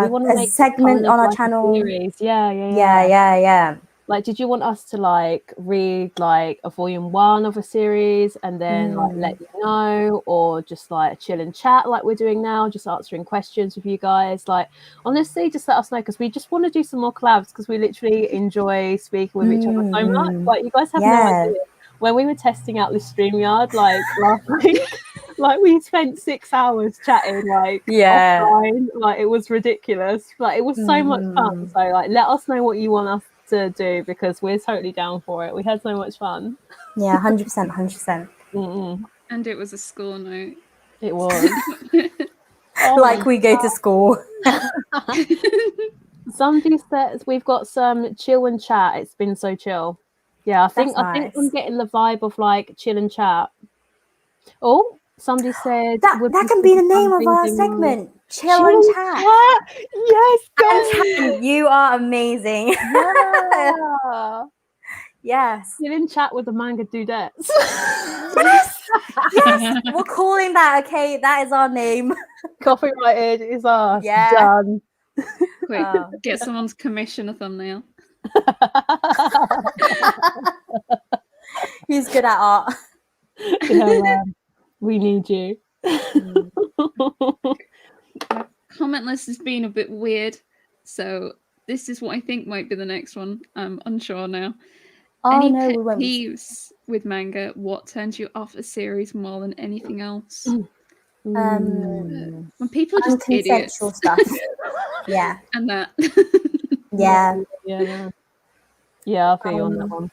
want to make a segment on our like channel. Series. Yeah. Like, did you want us to like read like a volume 1 of a series and then like let you know, or just like chill and chat like we're doing now, just answering questions with you guys? Like, honestly, just let us know, because we just want to do some more collabs, because we literally enjoy speaking with each other so much. Like, you guys have no idea. When we were testing out this StreamYard like last week, like we spent 6 hours chatting like offline. Like, it was ridiculous. Like, it was so much fun. So like, let us know what you want us to do, because we're totally down for it. We had so much fun. 100%. And it was a school note. It was. Like we go to school. Somebody says we've got some chill and chat. It's been so chill. Yeah, I think I'm getting the vibe of like chill and chat. Oh, somebody said that can be the name of our segment. Chill and chat. Yes, guys. You are amazing. Yes. Chill and chat with the Manga Dudettes. Yes. We're calling that. Okay, that is our name. Copyrighted is ours. Done. Quick, get someone's commission a thumbnail. He's good at art. We need you. My comment list has been a bit weird, so this is what I think might be the next one. I'm unsure now. Any pet peeves with manga? What turns you off a series more than anything else? When people are just idiots. Stuff. And that. Yeah, I feel you on that one.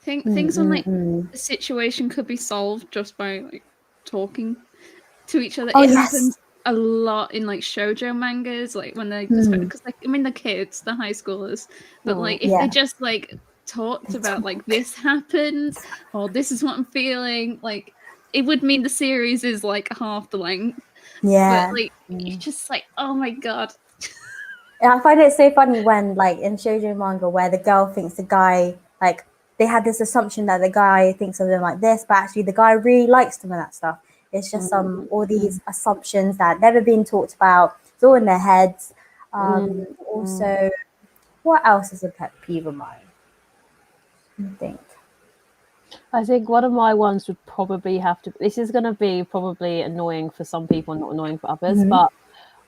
Things on like the situation could be solved just by like talking to each other. It happens a lot in like shoujo mangas, like when they, because like I mean the kids, the high schoolers, but like if they just like talked about like this happened or this is what I'm feeling, like it would mean the series is like half the length. But like it's just like, oh my god. I find it so funny when like in shoujo manga where the girl thinks the guy, like they had this assumption that the guy thinks of them like this, but actually the guy really likes them and that stuff. It's just all these assumptions that never been talked about. It's all in their heads. Also, what else is a pet peeve of mine? I think one of my ones would probably have to. This is going to be probably annoying for some people, not annoying for others, but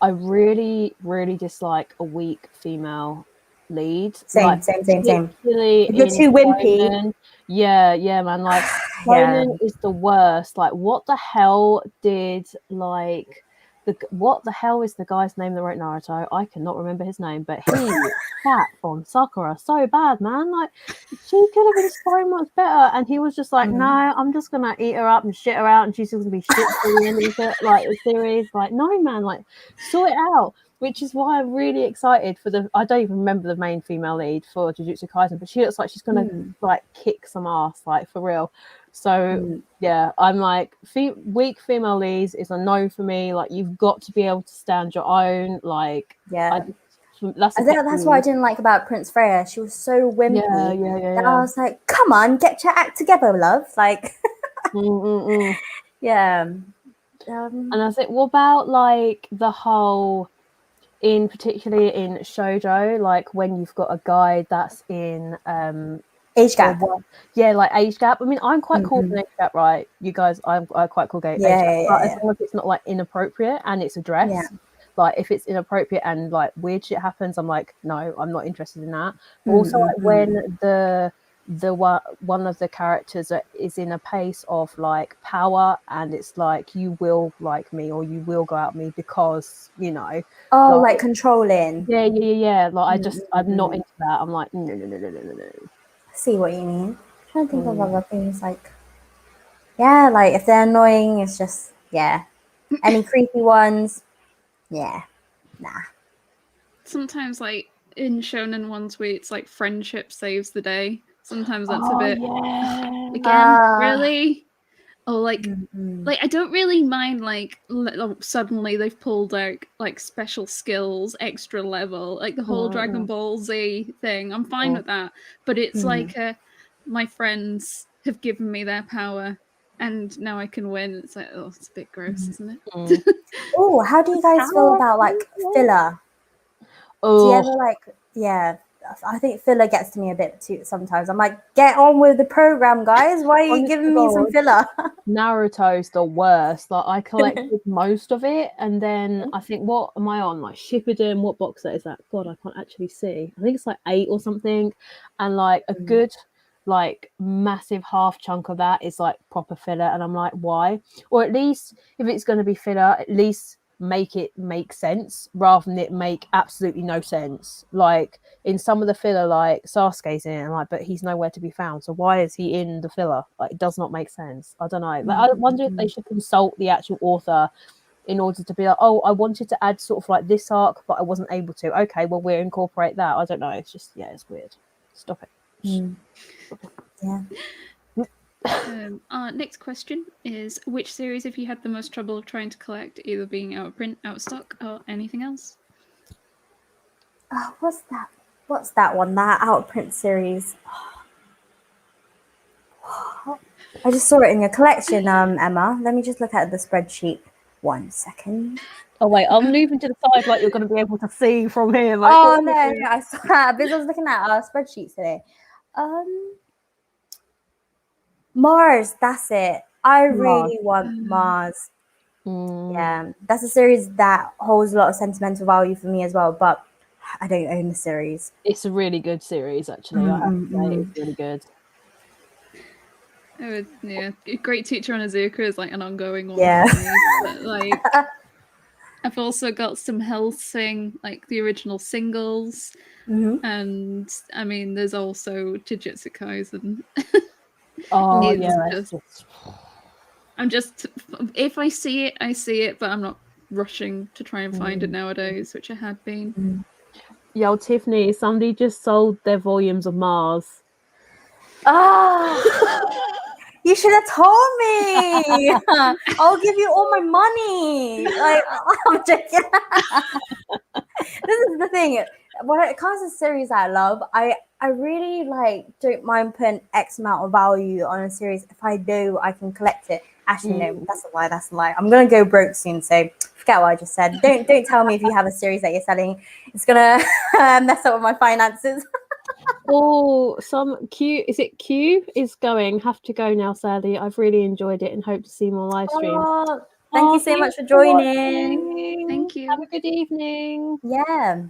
I really, really dislike a weak female lead. Same. If you're too wimpy. Yeah, man. Like, Conan is the worst. Like, what the hell did like what the hell is the guy's name that wrote Naruto? I cannot remember his name, but he sat on Sakura so bad, man. Like, she could have been so much better, and he was just like, no, I'm just gonna eat her up and shit her out, and she's just gonna be shit for the end of it, like the series. Like, no, man, like sort it out. Which is why I'm really excited for I don't even remember the main female lead for Jujutsu Kaisen, but she looks like she's gonna like kick some ass, like for real. So yeah, I'm like, weak female leads is a no for me. Like, you've got to be able to stand your own. Like, I think that's what I didn't like about Prince Freya. She was so wimpy. And I was like, come on, get your act together, love. Like, And I think, what about like the whole, particularly in shoujo, like when you've got a guy that's in age gap. Like age gap. I mean, I'm quite cool with age gap, right? You guys, I'm quite cool age gap. But as long as it's not like inappropriate and it's addressed. Like, if it's inappropriate and like weird shit happens, I'm like, no, I'm not interested in that. But also, like, when one of the characters is in a pace of like power, and it's like, you will like me or you will go out me because, you know. Like controlling. Yeah. Like, I'm not into that. I'm like, no. See what you mean. I'm trying to think of other things, like, like if they're annoying, it's just any creepy ones, nah. Sometimes like in shonen ones where it's like friendship saves the day. Sometimes that's a bit really. Or like I don't really mind like suddenly they've pulled out like special skills, extra level, like the whole Dragon Ball Z thing. I'm fine with that, but it's like my friends have given me their power, and now I can win. It's like, oh, it's a bit gross, isn't it? Oh, how do you guys feel about like filler? Do you ever like? Yeah, I think filler gets to me a bit too sometimes. I'm like, get on with the program, guys. Why are you giving me some filler? Naruto's the worst. Like I collected most of it, and then I think, what am I on? Like Shippuden, what box set is that? God, I can't actually see. I think it's like 8 or something, and like a good like massive half chunk of that is like proper filler, and I'm like, why? Or at least if it's going to be filler, at least make it make sense rather than it make absolutely no sense. Like in some of the filler, like Sasuke's in it, and like, but he's nowhere to be found, so why is he in the filler? Like, it does not make sense. I don't know. Like, I wonder if they should consult the actual author in order to be like, oh, I wanted to add sort of like this arc, but I wasn't able to. Okay, well, we'll incorporate that. I don't know. It's just, yeah, it's weird. Stop it. Yeah. Our next question is, which series have you had the most trouble trying to collect, either being out of print, out of stock, or anything else? What's that one? That out of print series. I just saw it in your collection, Emma. Let me just look at the spreadsheet. 1 second. Oh wait, I'm moving to the side like you're going to be able to see from here. Like, oh no, I saw that because I was looking at our spreadsheet today. Mars, that's it. I really want Mars. Yeah, that's a series that holds a lot of sentimental value for me as well, but I don't own the series. It's a really good series, actually. I have to say, it's really good. Yeah, Great Teacher Onizuka is like an ongoing one. Yeah. For me, but, like, I've also got some Hellsing, like the original singles, and I mean, there's also Jujutsu Kaisen. Oh yeah, I'm just, if I see it, I see it, but I'm not rushing to try and find it nowadays, which I had been. Yo, Tiffany, somebody just sold their volumes of Mars. You should have told me. I'll give you all my money. Like, I'm joking. This is the thing. When it comes to series I love, I really like don't mind putting X amount of value on a series. If I do, I can collect it. Actually, no, that's a lie. That's a lie. I'm gonna go broke soon, so forget what I just said. Don't tell me if you have a series that you're selling. It's gonna mess up with my finances. Oh, some Q, is it Q is going? Have to go now, sadly. I've really enjoyed it and hope to see more live streams. Thank you so much for joining. Thank you. Have a good evening. Yeah.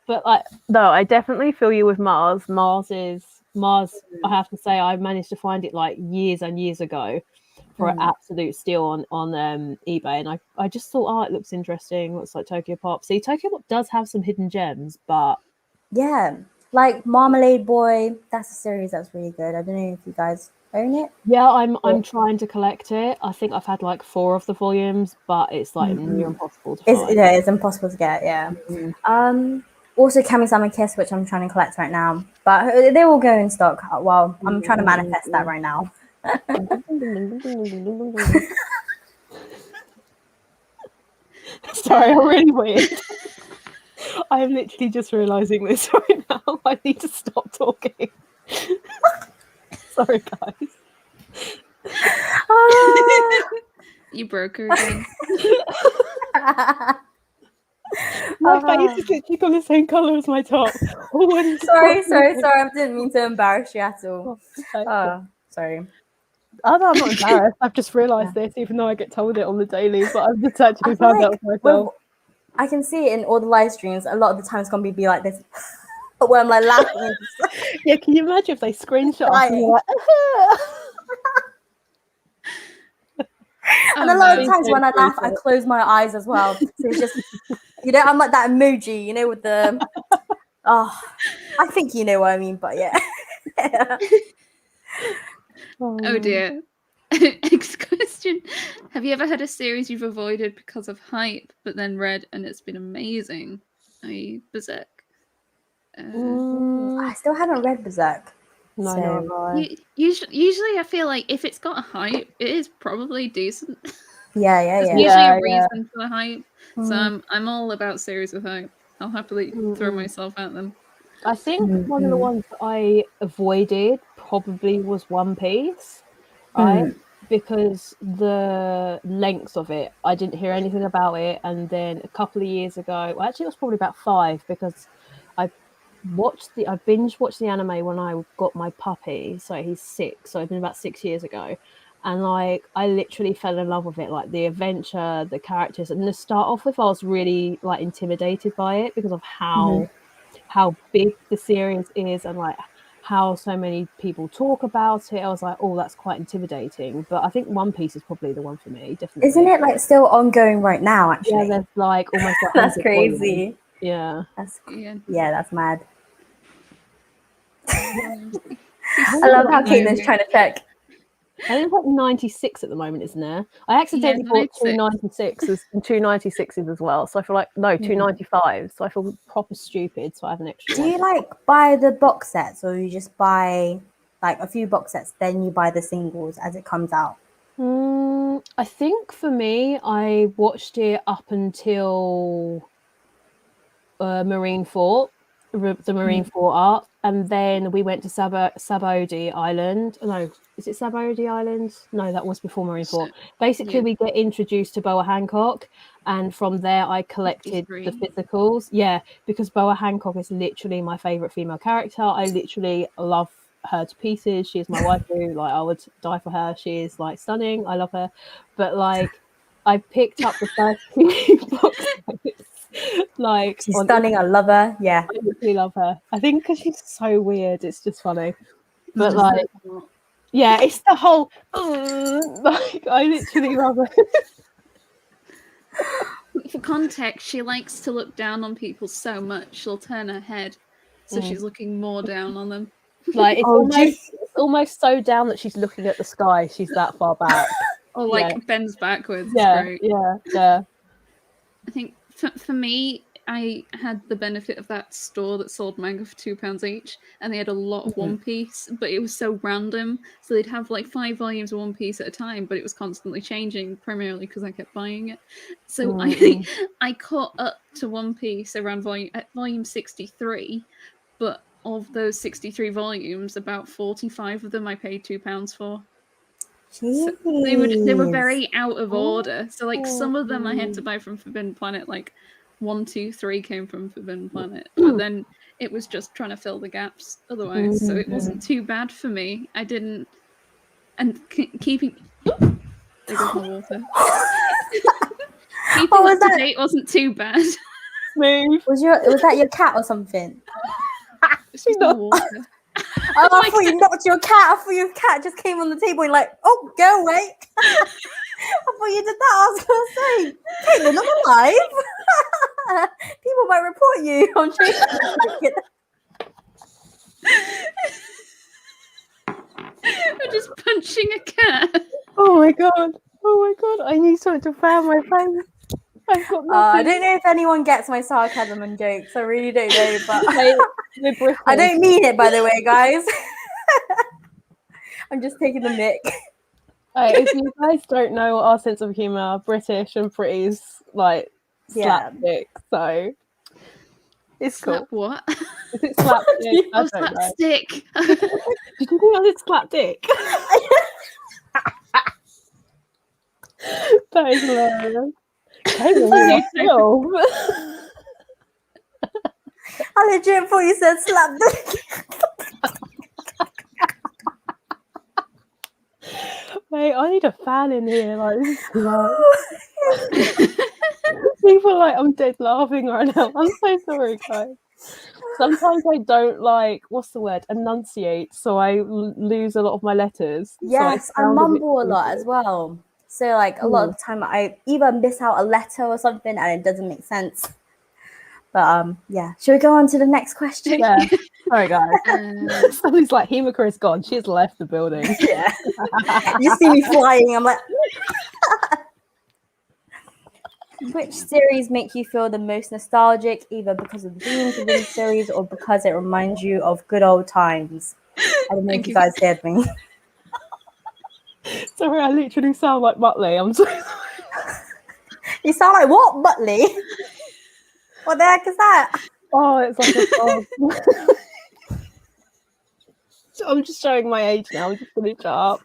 But like, no, I definitely feel you with Mars. Mars. I have to say, I managed to find it like years and years ago for an absolute steal on eBay, and I just thought, oh, it looks interesting. Looks like Tokyo Pop. See, Tokyo Pop does have some hidden gems, but yeah, like Marmalade Boy. That's a series that's really good. I don't know if you guys own it. Yeah, I'm trying to collect it. I think I've had like 4 of the volumes, but it's like near impossible to find. It's impossible to get. Yeah. Also, Kami-sama Kiss, which I'm trying to collect right now, but they will go in stock. Well, I'm trying to manifest that right now. Sorry, I'm really weird. I'm literally just realizing this right now. I need to stop talking. Sorry, guys. You broke her again. My face is literally got the same colour as my top. Sorry. I didn't mean to embarrass you at all. Sorry. Oh, no, I'm not embarrassed. I've just realised this, even though I get told it on the daily, but I've just actually found out for myself. I can see it in all the live streams. A lot of the time it's going to be like this, where I'm like laughing. Yeah, can you imagine if they screenshot and a lot of times when I laugh, I close my eyes as well. So it's just, I'm like that emoji, with the, I think you know what I mean, but yeah. Oh dear. Next question. Have you ever had a series you've avoided because of hype, but then read and it's been amazing? Berserk. I still haven't read Berserk. No, so. no, usually I feel like if it's got a hype, it is probably decent. Yeah. There's usually a reason for the hype. So I'm all about series with hype. I'll happily throw myself at them. I think one of the ones that I avoided probably was One Piece, right? Because the length of it, I didn't hear anything about it. And then a couple of years ago, well, actually it was probably about 5, because I binge watched the anime when I got my puppy. So he's 6, so it's been about 6 years ago. And like I literally fell in love with it, like the adventure, the characters. And to start off with, I was really like intimidated by it because of how big the series is and like how so many people talk about it. I was like, oh, that's quite intimidating. But I think One Piece is probably the one for me, definitely. Isn't it like still ongoing right now, actually? Yeah, there's like almost like that's crazy. volumes. Yeah. That's mad. I love how Caitlin's trying to check. I think it's like 96 at the moment, isn't there? I accidentally bought 296s and 296s as well. So I feel like, no, 295. So I feel proper stupid. So I have an extra. Do you like buy the box sets, or you just buy like a few box sets, then you buy the singles as it comes out? I think for me, I watched it up until Marine Fort, the Marine Fort arc, and then we went to Sabaody Island. No, is it Sabaody Island? No, that was before Marine Fort. Basically, we get introduced to Boa Hancock, and from there I collected the physicals. Yeah, because Boa Hancock is literally my favorite female character. I literally love her to pieces. She is my waifu. Like I would die for her. She is like stunning. I love her. But like I picked up the first few box sets. Like she's stunning. I love her. Yeah, I really love her. I think because she's so weird, it's just funny. But like, yeah, it's the whole like I literally love her. For context, she likes to look down on people so much she'll turn her head, so she's looking more down on them. Like it's almost so down that she's looking at the sky. She's that far back. Or like bends backwards. Yeah, great. yeah. I think for me, I had the benefit of that store that sold manga for £2 each, and they had a lot of One Piece, but it was so random. So they'd have like 5 volumes of One Piece at a time, but it was constantly changing, primarily because I kept buying it. So I caught up to One Piece around volume 63, but of those 63 volumes, about 45 of them I paid £2 for. So they were very out of order. So like some of them I had to buy from Forbidden Planet, like 1, 2, 3 came from Forbidden Planet, but then it was just trying to fill the gaps otherwise. So it wasn't too bad for me. I didn't, and keeping there goes my water. Keeping up to date wasn't too bad. Smooth. Was that your cat or something? She's not water. Oh, I thought you knocked your cat. I thought your cat just came on the table and like, oh, go away. I thought you did that. I was going to say, Caitlin, I'm alive. People might report you on Facebook. I'm just punching a cat. Oh my god. I need something to fan my face. I've got I don't know if anyone gets my sarcasm and jokes. I really don't know, but I don't mean it, by the way, guys. I'm just taking the mic. If you guys don't know our sense of humour, British and pretty's like slapstick, so it's cool. Slap what? Is it slapstick? Oh, slapstick. Did you think I did slapdick? That is hilarious. I legit thought you said slap dick. Wait, I need a fan in here. Like, this is people are like, I'm dead laughing right now. I'm so sorry, guys. Sometimes I don't enunciate, so I lose a lot of my letters. Yes, so I mumble a lot as well. So like a lot of the time I either miss out a letter or something and it doesn't make sense. But yeah. Should we go on to the next question? Yeah. Sorry guys. Somebody's like, Himeka is gone. She's left the building. Yeah. You see me flying, I'm like Which series make you feel the most nostalgic, either because of the themes within the series or because it reminds you of good old times? I don't know if you guys heard me. Sorry, I literally sound like Muttley. I'm sorry. You sound like what, Muttley? What the heck is that? Oh, it's like a dog. I'm just showing my age now. I'm just gonna shut up.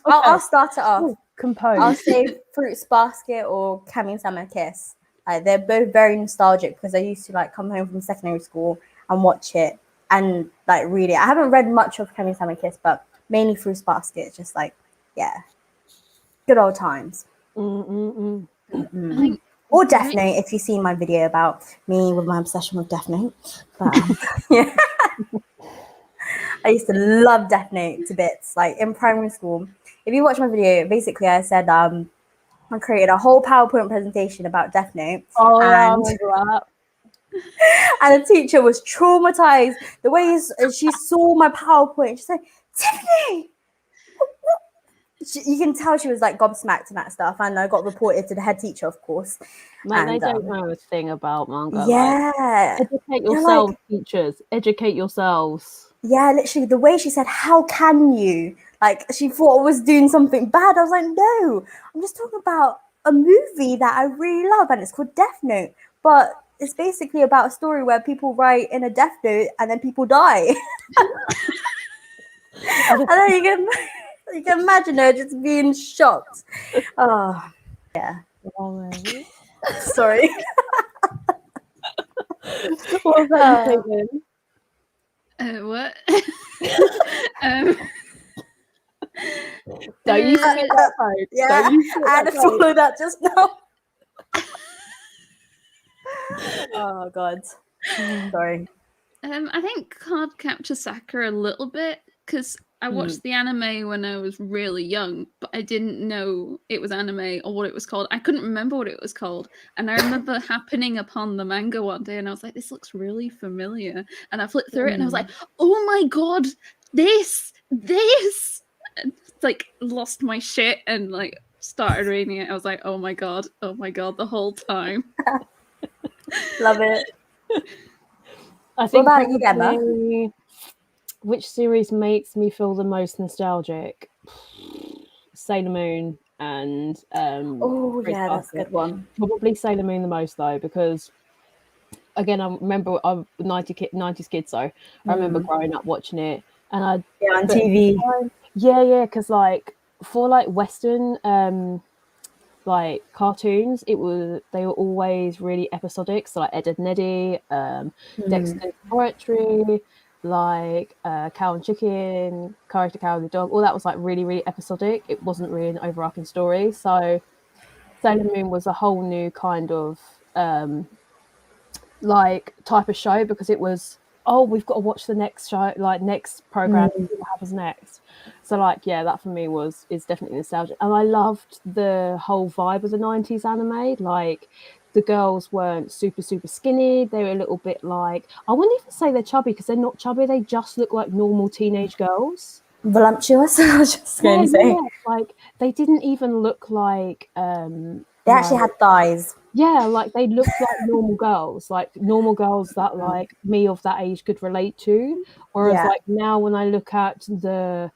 I'll start it off. Ooh, compose. I'll say Fruits Basket or Kami-sama Kiss. They're both very nostalgic because I used to like come home from secondary school and watch it and like read it. I haven't read much of Kami-sama Kiss, but mainly Fruits Basket. It's just like, yeah, good old times. Or Death Note, if you've seen my video about me with my obsession with Death Note. But, yeah. I used to love Death Note to bits, like in primary school. If you watch my video, basically I said I created a whole PowerPoint presentation about Death Note. Oh, yeah, I remember that. And the teacher was traumatized. The way she saw my PowerPoint, she said, Tiffany! You can tell she was like gobsmacked and that stuff. And I got reported to the head teacher, of course. Man, they don't know a thing about manga. Yeah. Like, educate yourselves, teachers. Educate yourselves. Yeah, literally, the way she said, how can you? Like, she thought I was doing something bad. I was like, no, I'm just talking about a movie that I really love, and it's called Death Note. But it's basically about a story where people write in a Death Note and then people die. And then you can imagine her just being shocked. Oh, yeah. Sorry. What was that you thinking? What? Don't you say that code. Yeah, I had to follow that just now. Oh God. Sorry. I think Card Capture Sakura a little bit because I watched the anime when I was really young, but I didn't know it was anime or what it was called. I couldn't remember what it was called. And I remember happening upon the manga one day and I was like, this looks really familiar. And I flipped through it and I was like, oh my God, this. And, like, lost my shit and like started reading it. I was like, oh my God, the whole time. Love it. I think what about you, Emma? Which series makes me feel the most nostalgic? Sailor Moon and yeah, that's a good one. Probably Sailor Moon the most though, because again, I remember I'm 90s kid, so I remember growing up watching it, and on TV. Yeah, because like for like Western like cartoons, they were always really episodic. So like Ed, Edd n Eddy, Dexter's Poetry, like Cow and Chicken, Courage the Cow and the Dog, all that was like really, really episodic. It wasn't really an overarching story. So Sailor Moon was a whole new kind of like type of show, because it was, we've got to watch the next show, like next program, what happens next. So like, yeah, that for me is definitely nostalgic. And I loved the whole vibe of the 90s anime. Like the girls weren't super, super skinny. They were a little bit like, I wouldn't even say they're chubby because they're not chubby. They just look like normal teenage girls. Voluptuous. I was just going to say. Yeah. Like they didn't even look like they actually had thighs. Yeah, like they looked like normal girls that like me of that age could relate to. Whereas like now when I look at the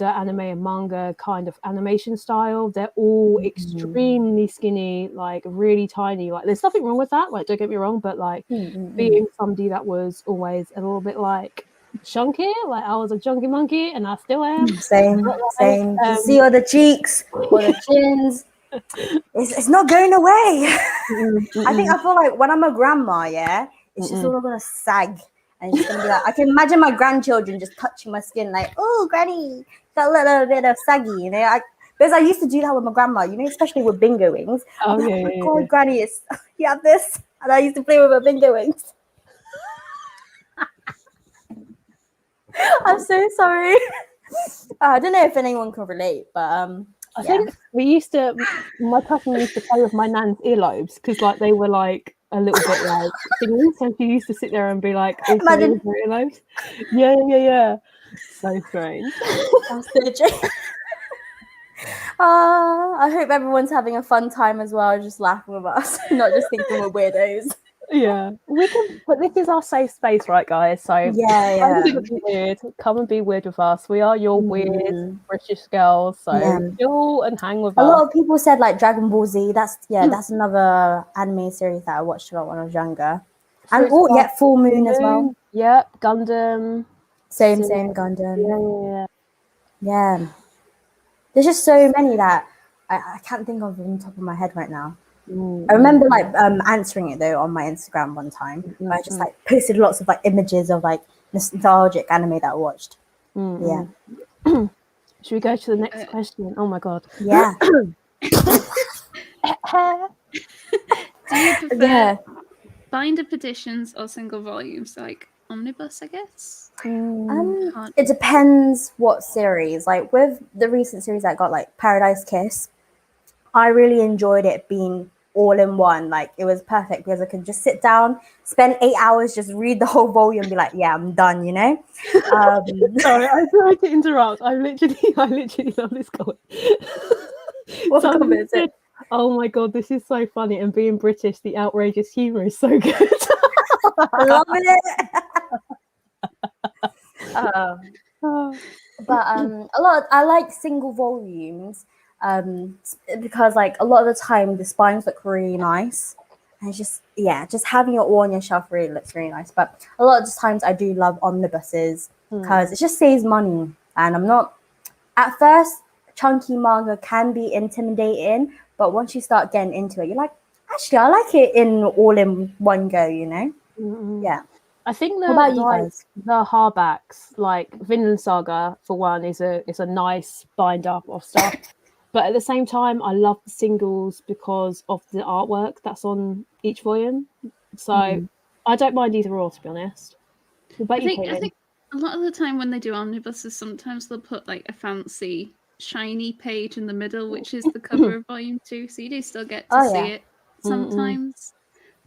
anime and manga kind of animation style, they're all extremely skinny, like really tiny. Like there's nothing wrong with that, like don't get me wrong, but like being somebody that was always a little bit like chunky, like I was a chunky monkey and I still am. Same. You see all the cheeks or the chins. It's not going away. I feel like when I'm a grandma, it's just all gonna sag. And it's gonna be like, I can imagine my grandchildren just touching my skin, like, oh, granny, that little bit of saggy, you know. Because I used to do that with my grandma, you know, especially with bingo wings. Oh my God, granny, you have this, and I used to play with my bingo wings. I'm so sorry. I don't know if anyone can relate, but I think my cousin used to play with my nan's earlobes because like they were like a little bit like thingy, so she used to sit there and be like, imagine earlobes. Yeah. So strange. I hope everyone's having a fun time as well, just laughing with us, not just thinking we're weirdos. Yeah, we can, but this is our safe space, right, guys? So come and be weird with us. We are your weird British girls, so chill and hang with us. A lot of people said like Dragon Ball Z. That's another anime series that I watched a lot when I was younger. And Full Moon as well. Yep, Gundam. Same Gundam. Yeah. There's just so many that I can't think of on the top of my head right now. I remember like answering it though on my Instagram one time. Where I just like posted lots of like images of like nostalgic anime that I watched. Yeah. Should we go to the next question? Oh my god. Yeah. Do you prefer binder petitions or single volumes, like Omnibus, I guess? It depends what series. Like with the recent series that got like Paradise Kiss, I really enjoyed it being all in one. Like it was perfect because I could just sit down, spend 8 hours, just read the whole volume, be like, yeah, I'm done, you know. Sorry, I'm sorry to interrupt. I literally love this comment. What comment is it? Oh my god, this is so funny, and being British, the outrageous humour is so good. Loving it. But I like single volumes because like a lot of the time the spines look really nice, and it's just having it all on your shelf really looks really nice. But a lot of the times I do love omnibuses because it just saves money, and I'm not at first chunky manga can be intimidating, but once you start getting into it, you're like, actually I like it in all in one go, you know. Yeah. I think what about you guys? The hardbacks, like Vinland Saga, for one, is a nice bind up of stuff. But at the same time, I love the singles because of the artwork that's on each volume. So I don't mind either or, to be honest. I think a lot of the time when they do omnibuses, sometimes they'll put like a fancy shiny page in the middle, which is the cover of volume 2. So you do still get to see it sometimes.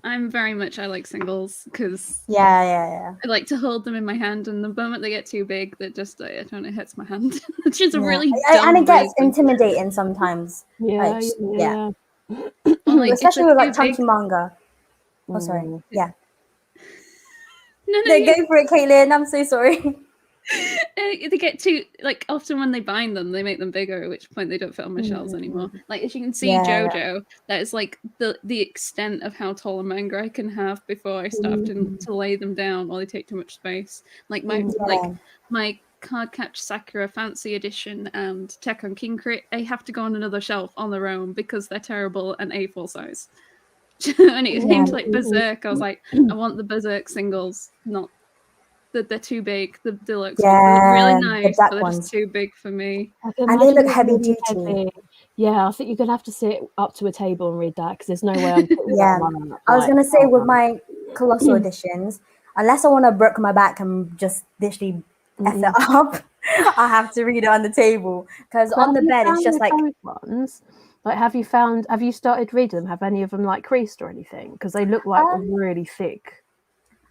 I like singles because I like to hold them in my hand, and the moment they get too big, that just I don't know, it hurts my hand. It's just a really dumb and it gets reason. intimidating sometimes. Yeah. Like, especially with like chunky manga. Oh, sorry. Yeah. No, go for it, Caitlin. I'm so sorry. They get too like often when they bind them, they make them bigger, at which point they don't fit on my shelves anymore. Like as you can see, JoJo, that is like the extent of how tall a manga I can have before I start to lay them down, or they take too much space. Like my Card Catch Sakura Fancy Edition and Tekken King Crit, they have to go on another shelf on their own because they're terrible and A4 size. And it came to like Berserk. I was like, I want the Berserk singles, not that they're too big. The deluxe ones are really nice, but they're just too big for me. And they look heavy duty. Yeah, I think you're gonna have to sit up to a table and read that because there's no way I'm putting that on. I was gonna say with my colossal editions, unless I want to break my back and just literally F it up, I have to read it on the table because on the bed it's just like ones. Like, have you started reading them? Have any of them like creased or anything? Because they look like really thick.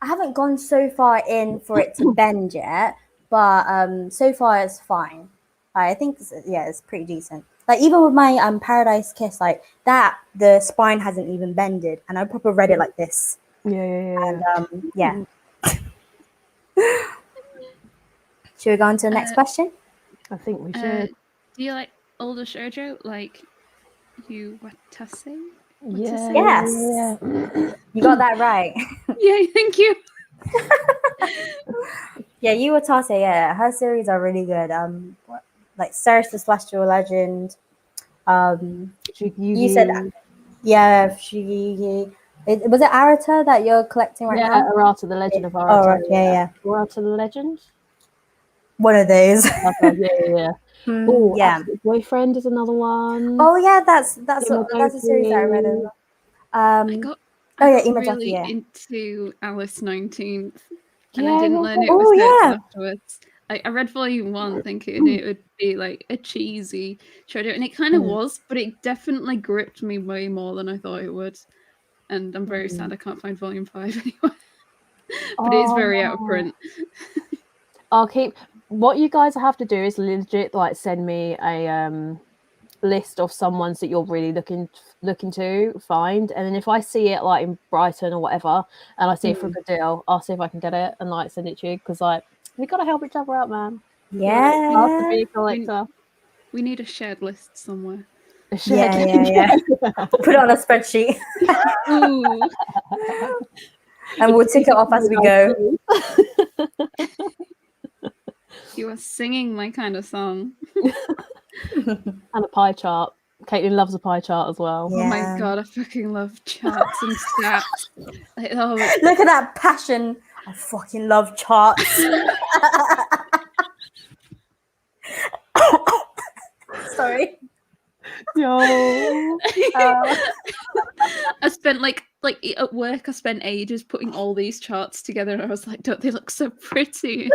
I haven't gone so far in for it to bend yet, but so far it's fine. I think it's pretty decent. Like even with my Paradise Kiss, like that, the spine hasn't even bended, and I proper read it like this. Yeah. And should we go on to the next question? I think we should. Do you like older shoujo, like Watase? Yes. Yeah. You got that right. Yeah, thank you. Yeah, Watase, yeah. Her series are really good. Like Saddest, the Celestial Legend. You said Shigi. Was it Arata that you're collecting right now? Yeah, Arata, the Legend of Arata. Oh, right. Yeah. Arata the Legend? One of those. Yeah. Boyfriend is another one. Oh yeah, that's a series that I read. I got really Imajaki, into Alice 19th, and I didn't learn it was good afterwards. I read volume 1 thinking it would be like a cheesy shoujo, and it kind of was, but it definitely gripped me way more than I thought it would. And I'm very sad I can't find volume 5 anyway. But it is very out of print. What you guys have to do is legit like send me a list of some ones that you're really looking to find, and then if I see it like in Brighton or whatever, and I see it for a good deal, I'll see if I can get it and like send it to you, because like we gotta help each other out, man. Yeah, to be a collector. We need a shared list somewhere. Yeah. Put it on a spreadsheet. Ooh. And we'll tick it off as we go. You are singing my kind of song. And a pie chart. Caitlin loves a pie chart as well. Yeah. Oh my god, I fucking love charts and stats. Look at that passion. I fucking love charts. Sorry. Yo. I spent like at work, I spent ages putting all these charts together, and I was like, don't they look so pretty?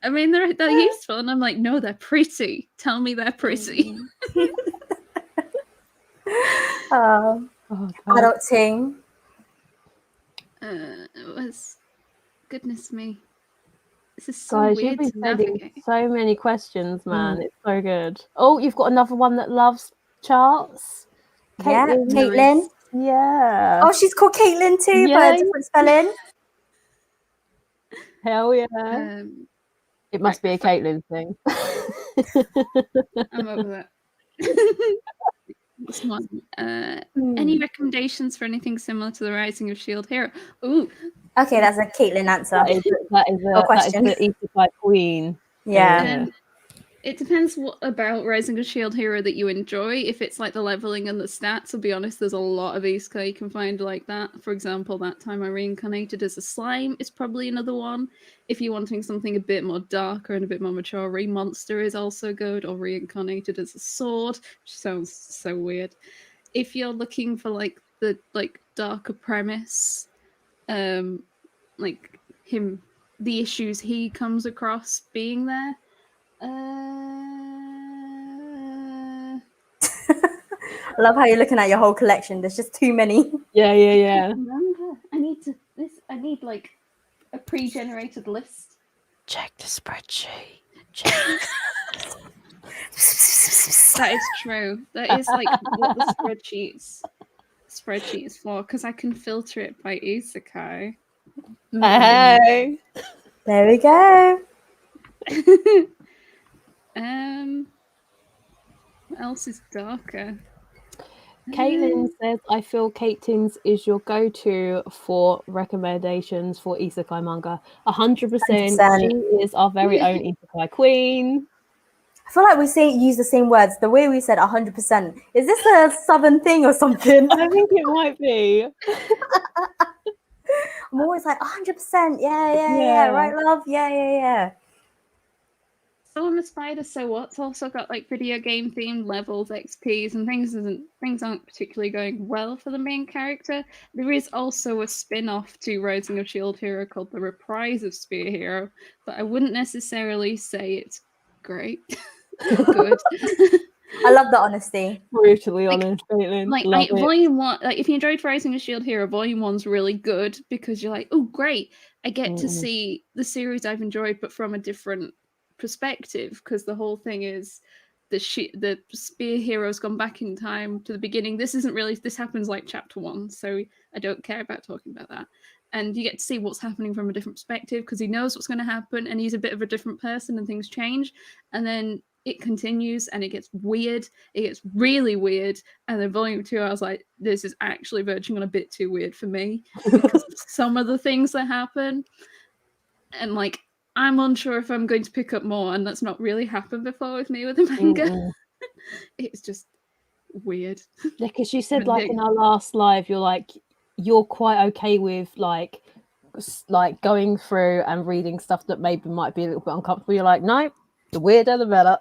I mean, they're useful, and I'm like, no, they're pretty. Tell me they're pretty. Adulting. It was, goodness me. This is so Guys, weird you've to been sending navigate. so many questions, man. It's so good. Oh, you've got another one that loves charts. Caitlin. Nice. Caitlin. Yeah. Oh, she's called Caitlin too, but a different spelling. Hell yeah. It must be a Caitlin thing. I'm over that. This one. Any recommendations for anything similar to the Rising of Shield Hero? Ooh. Okay, that's a Caitlin answer. That is question. the Isekai queen. Yeah. It depends what about Rising of Shield Hero that you enjoy. If it's like the leveling and the stats, I'll be honest, there's a lot of Isekai you can find like that. For example, That Time I Reincarnated as a Slime is probably another one. If you're wanting something a bit more darker and a bit more mature, Remonster is also good, or Reincarnated as a Sword, which sounds so weird. If you're looking for like the darker premise, like the issues he comes across being there. I love how you're looking at your whole collection. There's just too many. Yeah. I need like a pre-generated list. Check the spreadsheet. That is true. That is like what the spreadsheet is for, because I can filter it by Isekai. Hey. There we go. What else is darker? Caitlin says, I feel Caketinz is your go-to for recommendations for Isekai manga. 100%. She is our very own Isekai queen. I feel like we use the same words. The way we said 100%. Is this a southern thing or something? I think it might be. I'm always like 100%. Yeah. Right, love? Yeah. So I'm a Spider, so what's also got like video game themed levels, XPs, and things aren't particularly going well for the main character. There is also a spin-off to Rising of Shield Hero called The Reprise of Spear Hero, but I wouldn't necessarily say it's great. Good. I love the honesty. Brutally honest, Caitlin. Like Volume 1, like if you enjoyed Rising of Shield Hero, Volume 1's really good because you're like, oh great, I get to see the series I've enjoyed, but from a different perspective, because the whole thing is the Spear Hero's gone back in time to the beginning. This happens like chapter 1, so I don't care about talking about that. And you get to see what's happening from a different perspective because he knows what's going to happen and he's a bit of a different person and things change. And then it continues and it gets weird. It gets really weird. And then Volume 2, I was like, this is actually verging on a bit too weird for me because of some of the things that happen. And like, I'm unsure if I'm going to pick up more, and that's not really happened before with me with the manga. It's just weird. Yeah, because you said like in our last live, you're quite okay with like going through and reading stuff that maybe might be a little bit uncomfortable. You're like, no, the weirder the better.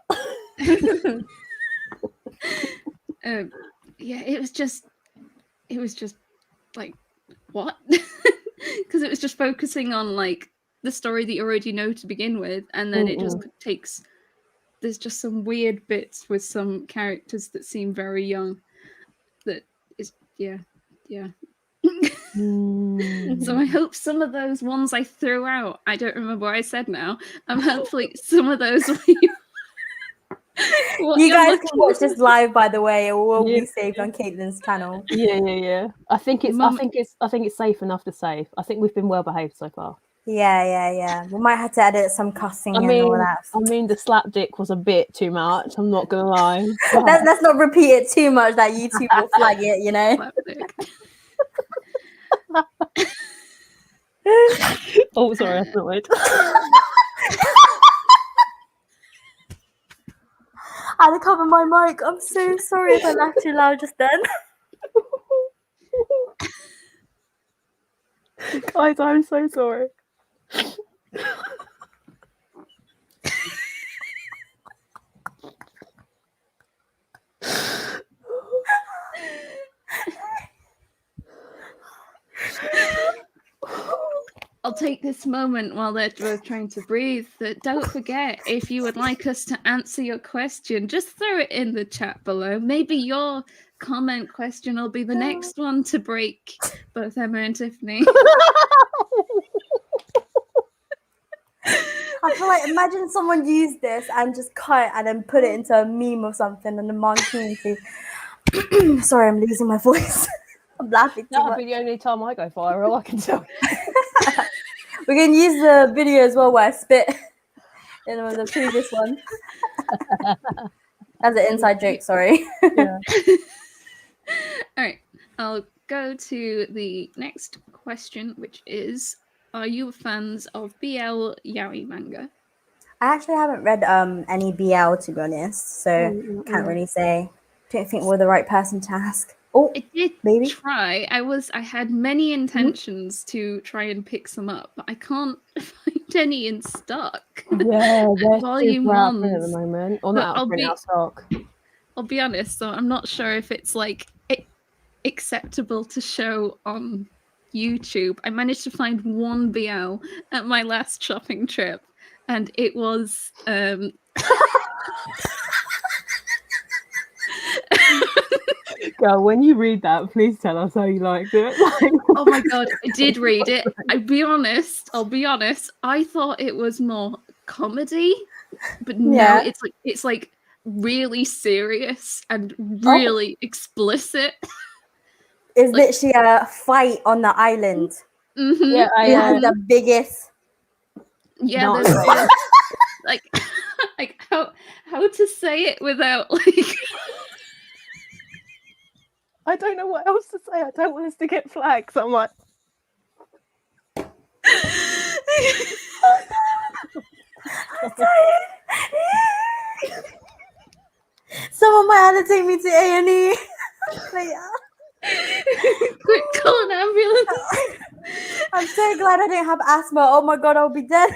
Yeah, it was just like, what? Because it was just focusing on like the story that you already know to begin with, and then it just takes, there's just some weird bits with some characters that seem very young that is yeah. So I hope some of those ones I threw out, I don't remember what I said now, hopefully some of those You guys can watch this live, by the way. It will be saved on Caketinz channel. Yeah. I think it's safe enough to save. I think we've been well behaved so far. Yeah. We might have to edit some cussing and all that. I mean, the slap dick was a bit too much. I'm not gonna lie. Let's not repeat it too much. That YouTube will flag it, you know. Oh, sorry, that's not it. I had to cover my mic. I'm so sorry if I laughed too loud just then. Guys, I'm so sorry. I'll take this moment while they're both trying to breathe. That don't forget, if you would like us to answer your question, just throw it in the chat below. Maybe your comment question will be the next one to break both Emma and Tiffany. I feel like, imagine someone used this and just cut and then put it into a meme or something and the Manga community. Sorry, I'm losing my voice. I'm laughing too much. That'll be the only time I go viral, I can tell you. We're going to use the video as well where I spit in the previous one. As an inside joke, sorry. Yeah. All right, I'll go to the next question, which is, are you fans of BL yaoi manga? I actually haven't read any BL, to be honest, so can't really say. Don't think we're the right person to ask. Oh, I did maybe try. I had many intentions to try and pick some up, but I can't find any in stock. Yeah, they're Volume super out ones at the moment. Or not out of stock. I'll be honest, though, I'm not sure if it's like acceptable to show on YouTube. I managed to find one BL at my last shopping trip, and it was Girl, when you read that, please tell us how you liked it. Oh my god, I did read it. I'll be honest. I thought it was more comedy, but no, it's like really serious and really explicit. It's literally a fight on the island. Mm-hmm. Yeah, it has the biggest. Yeah, there's like how to say it without like. I don't know what else to say. I don't want us to get flagged. So I'm like, someone might have to take me to A&E. Quick, call an ambulance. I'm so glad I didn't have asthma. Oh my god, I'll be dead.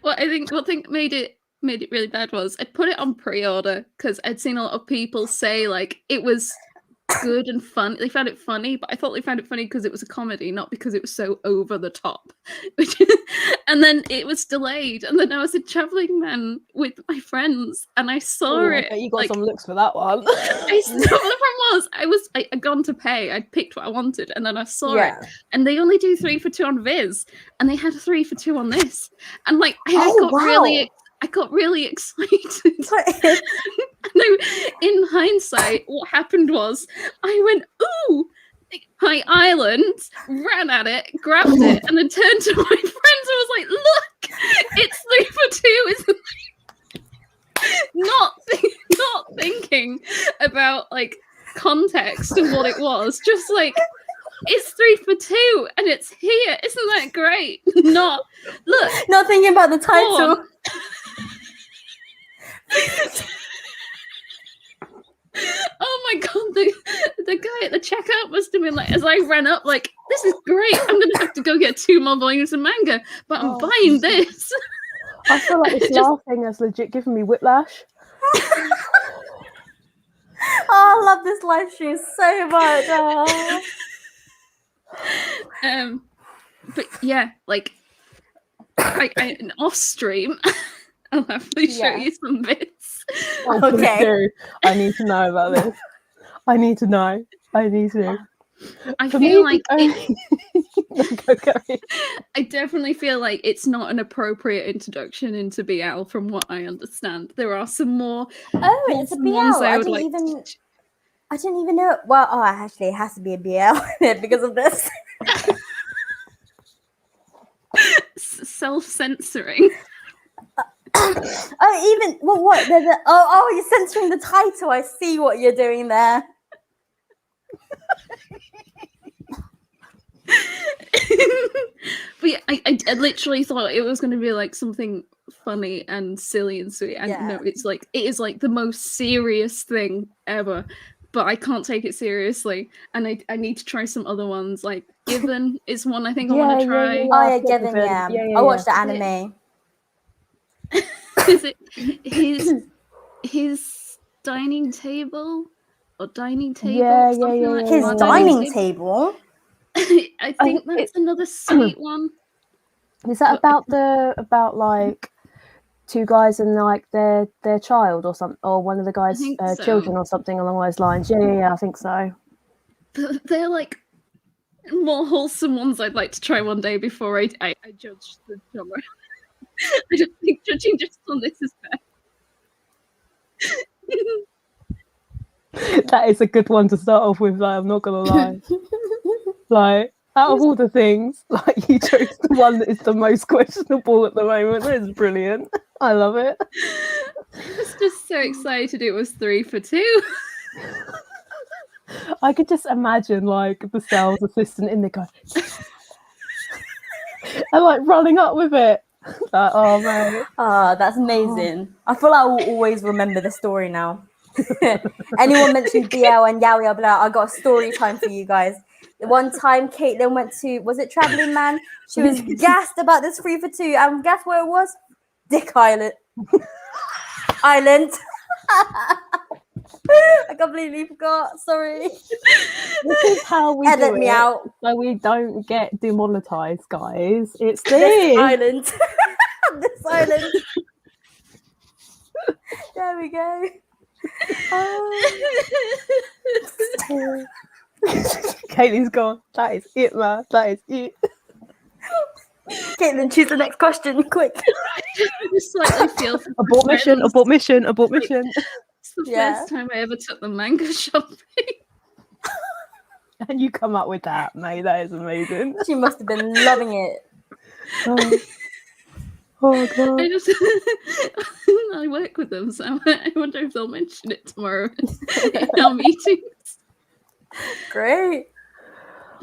What I think made it really bad was I put it on pre-order because I'd seen a lot of people say like it was good and fun. They found it funny, but I thought they found it funny because it was a comedy, not because it was so over the top. And then it was delayed, and then I was a traveling man with my friends, and I saw it. You got some looks for that one. The problem was I'd gone to pay. I'd picked what I wanted, and then I saw it, and they only do 3 for 2 on Viz, and they had 3 for 2 on this, and like I got really excited. No, in hindsight, what happened was I went, ooh, my island, ran at it, grabbed it, and then turned to my friends and was like, look, it's 3 for 2, isn't it? Not thinking about like context and what it was, just like, it's 3 for 2 and it's here, isn't that great? Not thinking about the title. Oh my god, the guy at the checkout must have been like, as I ran up, like, this is great, I'm gonna have to go get 2 more volumes of manga, but I'm buying this. I feel like this laughing has legit given me whiplash. I love this live stream so much. But yeah, like I off stream I'll happily show you some bits. Okay. I need to know about this. I need to know. I feel like I definitely feel like it's not an appropriate introduction into BL from what I understand. There are some more it's a BL. ones I would I didn't even know. Well, actually, it has to be a BL because of this. Self-censoring. What? You're censoring the title. I see what you're doing there. But yeah, I literally thought it was going to be like something funny and silly and sweet, and no, it is like the most serious thing ever. But I can't take it seriously, and I need to try some other ones. Like Given is one I think I want to try. Given. I watched the anime. Is it his dining table or dining table? His dining table. I think that's another sweet one. Is that about like two guys and like their child or something, or one of the guys' children or something along those lines? Yeah, I think so. But they're like more wholesome ones I'd like to try one day before I judge the genre. I don't think judging just on this is fair. That is a good one to start off with, like, I'm not gonna lie. Like, out of all the things, like, you chose the one that is the most questionable at the moment. It's brilliant. I love it. I was just so excited it was 3 for 2. I could just imagine, like, the sales assistant in the car and, like, running up with it. Like, oh, man. Oh, that's amazing. I feel like I will always remember the story now. Anyone mentioned BL and Yaoi, I'll be like, I got a story time for you guys. The one time Caitlin went to, was it Traveling Man? She was gassed about this 3 for 2. And guess where it was? Dick Island. I completely forgot. Sorry. This is how we edit me out, so we don't get demonetized, guys. It's this island. This island. There we go. Caitlin's gone. That is it, man. That is it. Caitlin, choose the next question, quick. I just slightly feel abort mission. It's the first time I ever took the manga shopping. And you come up with that, mate. That is amazing. She must have been loving it. Oh God. I work with them, so I wonder if they'll mention it tomorrow in our meetings. Great.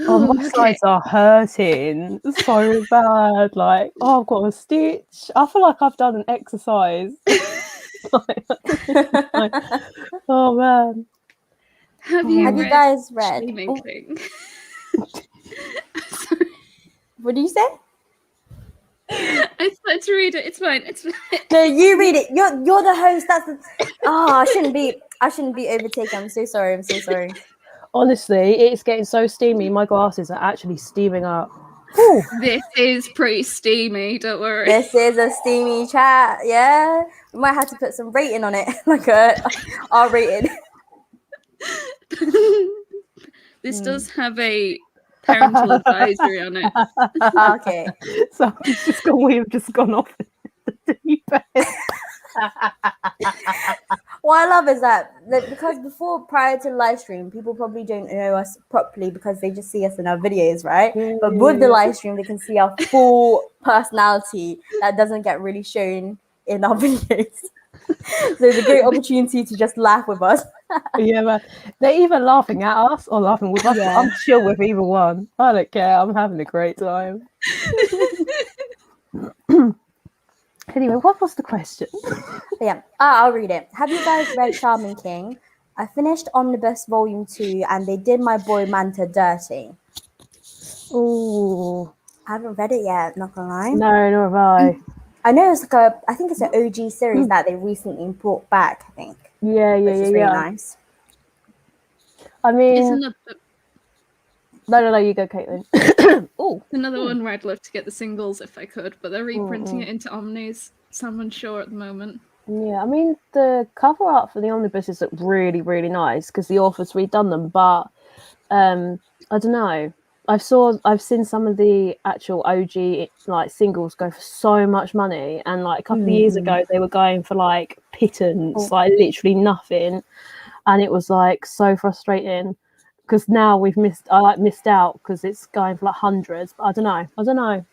Oh, my sides are hurting so bad. Like, I've got a stitch. I feel like I've done an exercise. Oh man. Have you guys read? What do you say? I started to read it. It's fine. No, you read it. You're the host. I shouldn't be overtaken. I'm so sorry. Honestly, it's getting so steamy. My glasses are actually steaming up. Ooh. This is pretty steamy, don't worry. This is a steamy chat, yeah. We might have to put some rating on it, like a R-rated. This does have a parental advisory on it. Okay. So we've just gone off the deep end. What I love is that because prior to live stream, people probably don't know us properly because they just see us in our videos, right? But with the live stream, they can see our full personality that doesn't get really shown in our videos. So it's a great opportunity to just laugh with us. Yeah, man. They're either laughing at us or laughing with us. Yeah. I'm chill with either one. I don't care. I'm having a great time. Anyway, what was the question? Yeah, I'll read it. Have you guys read Charming King? I finished Omnibus Volume 2 and they did my boy Manta dirty. Ooh. I haven't read it yet, not gonna lie. No, nor have I. I know it's I think it's an OG series that they recently brought back, I think. Yeah. Which is really nice. I mean... No, you go, Caitlin. Another one where I'd love to get the singles if I could, but they're reprinting it into Omnis, so I'm unsure at the moment. Yeah, I mean, the cover art for the Omnibuses look really, really nice because the author's redone them, but I don't know. I've seen some of the actual OG like singles go for so much money, and like a couple of years ago they were going for like pittance, like literally nothing, and it was like so frustrating because now I missed out because it's going for like hundreds. But I don't know.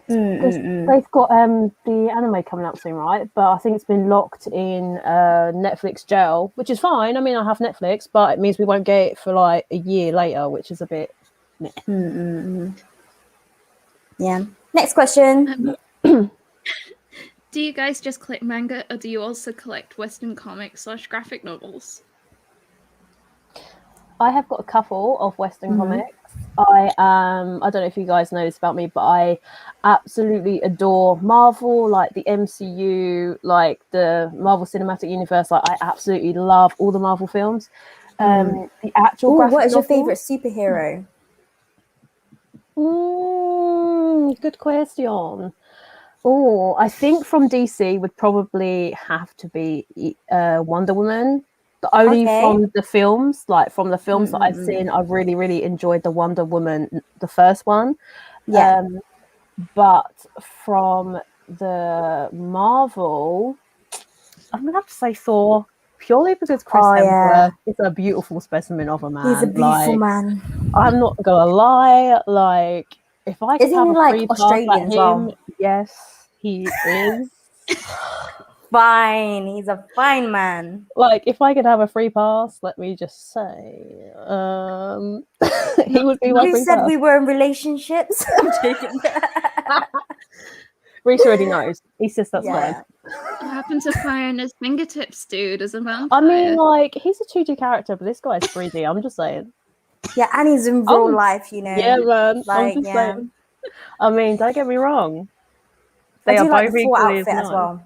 They've got the anime coming out soon, right? But I think it's been locked in Netflix jail, which is fine. I mean, I have Netflix, but it means we won't get it for like a year later, which is a bit. Yeah. Next question. Do you guys just collect manga, or do you also collect Western comics / graphic novels? I have got a couple of Western comics. I don't know if you guys know this about me, but I absolutely adore Marvel, like the MCU, like the Marvel Cinematic Universe. Like I absolutely love all the Marvel films. The actual what is your favorite superhero? Good question. Oh, I think from DC would probably have to be Wonder Woman. But only from the films, like from the films that I've seen, I've really, really enjoyed the Wonder Woman, the first one. Yeah. But from the Marvel, I'm gonna have to say Thor, purely because Chris Hemsworth is a beautiful specimen of a man. He's a beautiful man. I'm not gonna lie, like if I could have a free pass like him, yes, he is. Fine, he's a fine man. Like if I could have a free pass, let me just say, he would be my free pass. Who said we were in relationships? I'm joking. Reese already knows. He says that's fine. What happened to fire in his fingertips, dude? As a vampire. I mean, like he's a 2D character, but this guy's 3D. I'm just saying. Yeah, and he's in real life, you know. Yeah, man. Like, I'm just saying. I mean, don't get me wrong. They are both equally as nice. As well.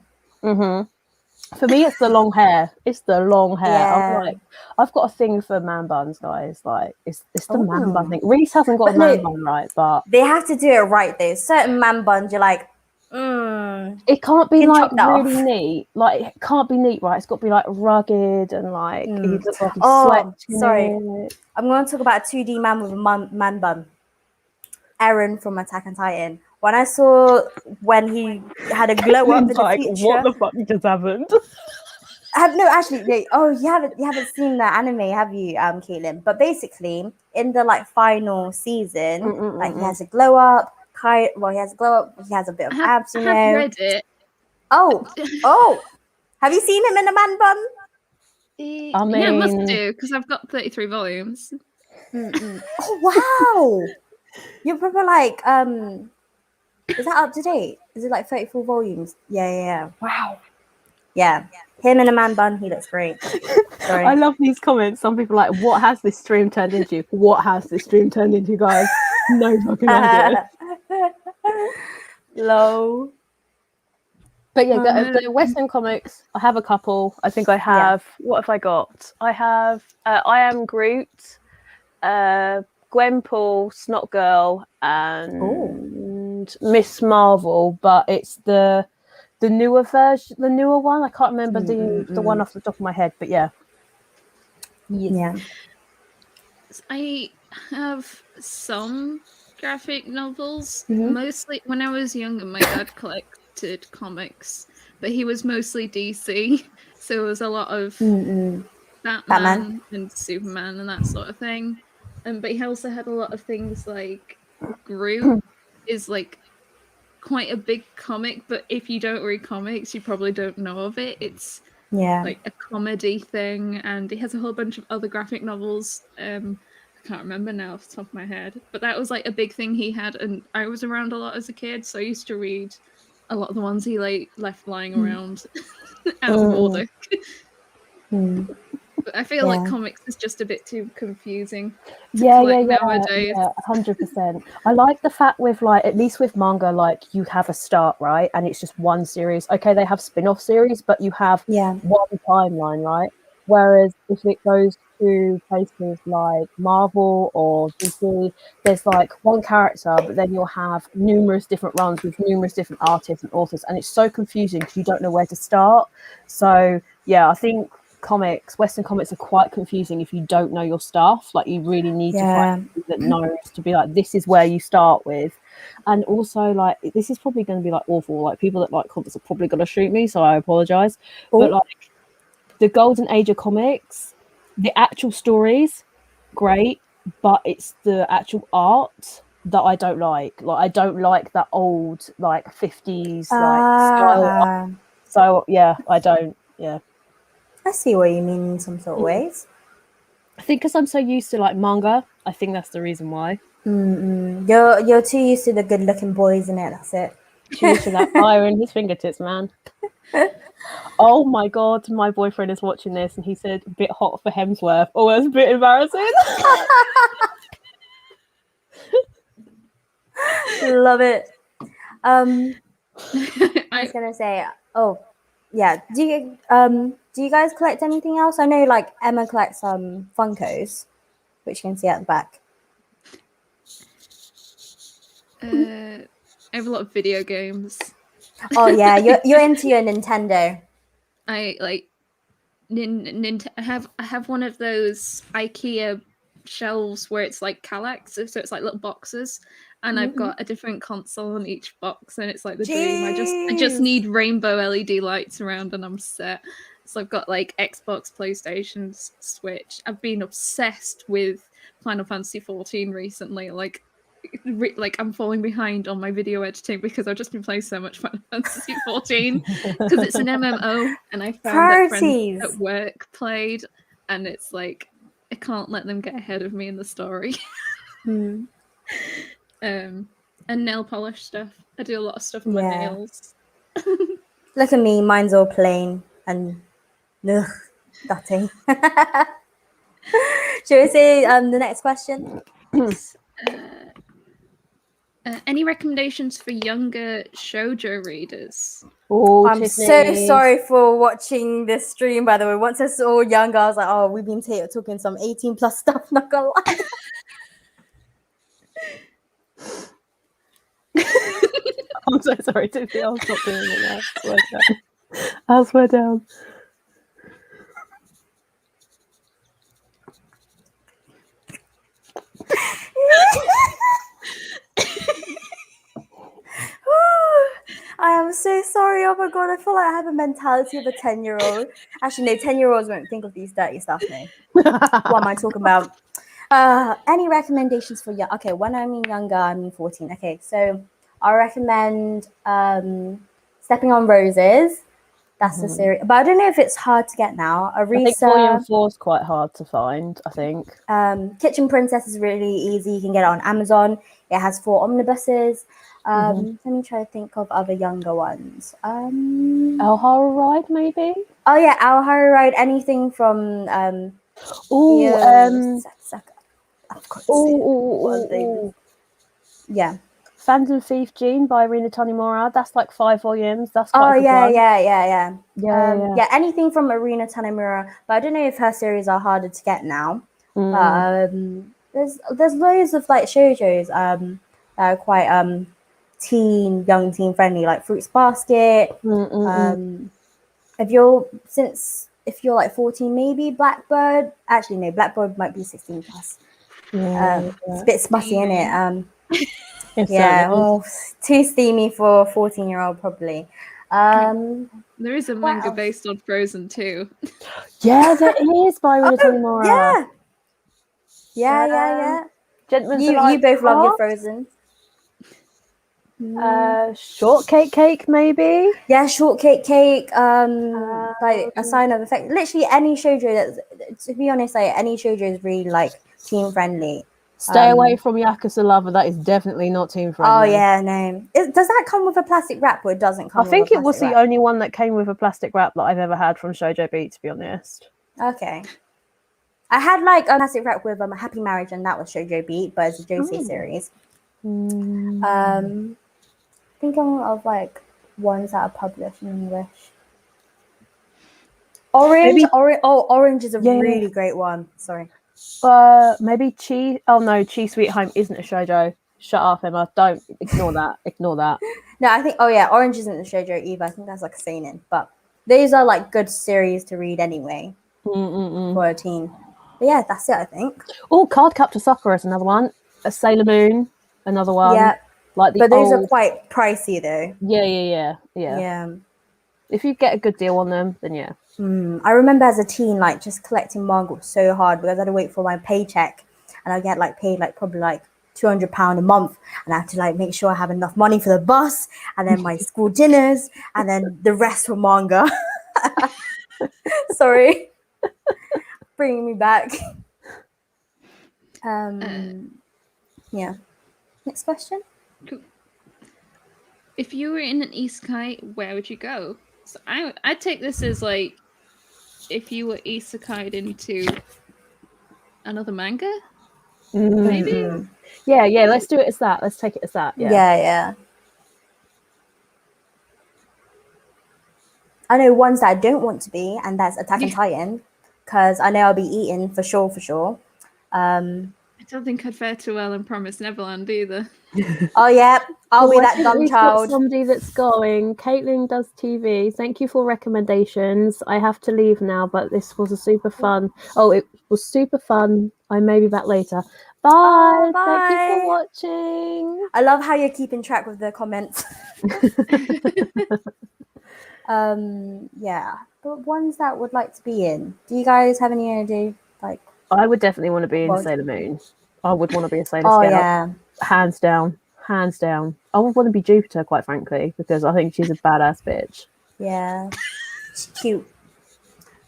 For me, it's the long hair. It's the long hair. Yeah. I've got a thing for man buns, guys. Like, it's the man bun thing. Reese hasn't got a man bun right, but they have to do it right. Though certain man buns, you're like, it can't be like really neat. Like, it can't be neat, right? It's got to be like rugged and like. He looks like he's sorry. I'm going to talk about a 2D man with a man bun. Eren from Attack on Titan. When I saw when he had a glow up in the future, what the fuck just happened? You haven't seen the anime, have you, Caitlin? But basically, in the like final season, like he has a glow up. He has a glow up. He has a bit of abs. You know. I have read it. Oh, have you seen him in a man bun? I mean, yeah, I must do because I've got 33 volumes. Oh wow! You're probably like is that up to date? Is it like 34 volumes? Yeah. Wow. Yeah. Him in a man bun, he looks great. Sorry. I love these comments. Some people are like, what has this stream turned into? What has this stream turned into, guys? No fucking idea. Low. But yeah, the Western comics, I have a couple. I think I have, what have I got? I have I Am Groot, Gwenpool, Snot Girl, and Miss Marvel, but it's the newer version, the newer one. I can't remember the one off the top of my head, but yeah. I have some graphic novels. Mostly when I was younger, my dad collected comics, but he was mostly DC, so it was a lot of Batman and Superman and that sort of thing. But he also had a lot of things like Groot is like quite a big comic, but if you don't read comics, you probably don't know of it. It's like a comedy thing, and he has a whole bunch of other graphic novels. I can't remember now off the top of my head, but that was like a big thing he had, and I was around a lot as a kid, so I used to read a lot of the ones he like left lying around out of order. But I feel like comics is just a bit too confusing to collect nowadays. 100%. I like the fact with like, at least with manga, like you have a start, right? And it's just one series. Okay, they have spin-off series, but you have one timeline, right? Whereas if it goes to places like Marvel or DC, there's like one character, but then you'll have numerous different runs with numerous different artists and authors, and it's so confusing because you don't know where to start. So yeah, I think comics, Western comics are quite confusing if you don't know your stuff. Like you really need to find people that knows to be like, this is where you start with. And also, like, this is probably going to be like awful. Like people that like comics are probably going to shoot me, so I apologize. But like the golden age of comics, the actual stories, great, but it's the actual art that I don't like. Like I don't like that old like 50s like style. So yeah, I don't. Yeah, I see what you mean in some sort of ways. I think because I'm so used to like manga, I think that's the reason why. You're too used to the good-looking boys, in it. That's it. Too used to that fire in his fingertips, man. Oh my god, my boyfriend is watching this, and he said a bit hot for Hemsworth. Oh, that's a bit embarrassing. Love it. I was gonna say, oh yeah. Do you guys collect anything else? I know like Emma collects Funkos, which you can see at the back. I have a lot of video games. Oh yeah, you're into your Nintendo. I like I have one of those IKEA shelves where it's like Kallax, so it's like little boxes, and I've got a different console on each box, and it's like the dream. I just need rainbow LED lights around, and I'm set. So I've got like Xbox, PlayStation, Switch. I've been obsessed with Final Fantasy 14 recently. Like I'm falling behind on my video editing because I've just been playing so much Final Fantasy 14 because it's an MMO, and I found that friends at work played, and it's like I can't let them get ahead of me in the story. And nail polish stuff. I do a lot of stuff with my nails. Look at me, mine's all plain and dirty. Should we say the next question? Any recommendations for younger shoujo readers? Oh, I'm so sorry for watching this stream, by the way. Once I saw younger, I was like, oh, we've been talking some 18 plus stuff, not gonna lie. I'm so sorry, Tiffy. I'll stop doing it now. I'll swear down. I am so sorry. Oh my god, I feel like I have a mentality of a 10-year-old. Actually, no, 10-year-olds won't think of these dirty stuff, no. What am I talking about? Any recommendations for young? Okay, when I mean younger, I mean 14. Okay, so I recommend Stepping on Roses. That's the series, but I don't know if it's hard to get now. I think Volume 4 is quite hard to find, I think. Kitchen Princess is really easy. You can get it on Amazon. It has 4 omnibuses. Let me try to think of other younger ones. Our Horror Ride, maybe? Oh yeah, Our Horror Ride. Anything from yeah. Phantom Thief Jean by Rina Tanimura. That's like 5 volumes. That's quite a good one. Yeah. Anything from Rina Tanimura, but I don't know if her series are harder to get now. But there's loads of like shoujos that are quite young teen friendly, like Fruits Basket. If you're like 14, maybe Blackbird. Actually, no, Blackbird might be 16 plus. It's a bit smutty, isn't it? Too steamy for a 14-year-old probably. There is a manga based on Frozen too. Yeah, there is by Rina Tanimura. Yeah. You both love your Frozen. Shortcake Cake, maybe. Yeah, Shortcake Cake. Like A Sign of Affection. Literally any shoujo that, to be honest, like any shoujo is really like teen friendly. Stay away from Yakuza Lover. That is definitely not teen friendly. Oh yeah, no. Does that come with a plastic wrap, or it doesn't come? I think it was the only one that came with a plastic wrap that I've ever had from Shoujo Beat, to be honest. Okay. I had like a plastic wrap with a Happy Marriage, and that was Shoujo Beat, but it's a Josei series. Thinking of like ones that are published in English. Orange is a really great one. Sorry. Maybe Chi. Oh no, Chi Sweet Home isn't a shoujo. Shut up, Emma. Don't ignore that. Ignore that. No, I think. Oh yeah, Orange isn't a shoujo either. I think that's like a seinen. But these are like good series to read anyway. for a teen. But yeah, that's it, I think. Oh, Cardcaptor Sakura is another one. A Sailor Moon, another one. Yeah, like the but those old... are quite pricey though. Yeah. If you get a good deal on them, then yeah. I remember as a teen, like just collecting manga was so hard because I had to wait for my paycheck, and I get like paid like probably like £200 a month, and I have to like make sure I have enough money for the bus, and then my school dinners, and then the rest for manga. Sorry, bringing me back. Yeah. Next question. If you were in an isekai, where would you go? So I take this as like if you were isekai'd into another manga, maybe. Yeah. Let's do it as that. Let's take it as that. Yeah. I know ones that I don't want to be, and that's Attack on Titan, because I know I'll be eaten for sure. I don't think I'd fare too well in Promised Neverland either. Oh yeah, I'll be that dumb we've child. Got somebody that's going. Caitlin does TV. Thank you for recommendations. I have to leave now, but this was a super fun. Oh, it was super fun. I may be back later. Bye. Oh, bye. Thank you for watching. I love how you're keeping track with the comments. Yeah, but ones that would like to be in. Do you guys have any idea? Like, I would definitely want to be in Sailor Moon. I would want to be a Sailor Scout. Yeah, hands down. I would want to be Jupiter, quite frankly, because I think she's a badass bitch. Yeah, she's cute.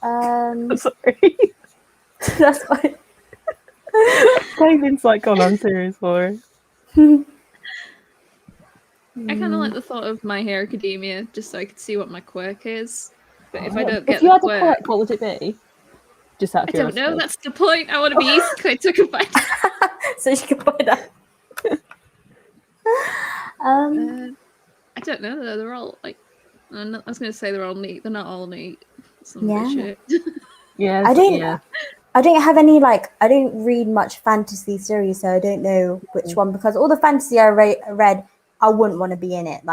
Sorry, that's fine. Caitlin's like gone on serious for her. I kind of like the thought of My Hero Academia, just so I could see what my quirk is. But if I don't get the quirk, a quirk, what would it be? Just out of curiosity. I don't know. That's the point. I want to be isekai took a bite. So you can buy that. I don't know though. They're all like. I was going to say they're all neat. They're not all neat. Some of the shit. Yeah. I don't have any I don't read much fantasy series, so I don't know which one, because all the fantasy I read, I wouldn't want to be in it.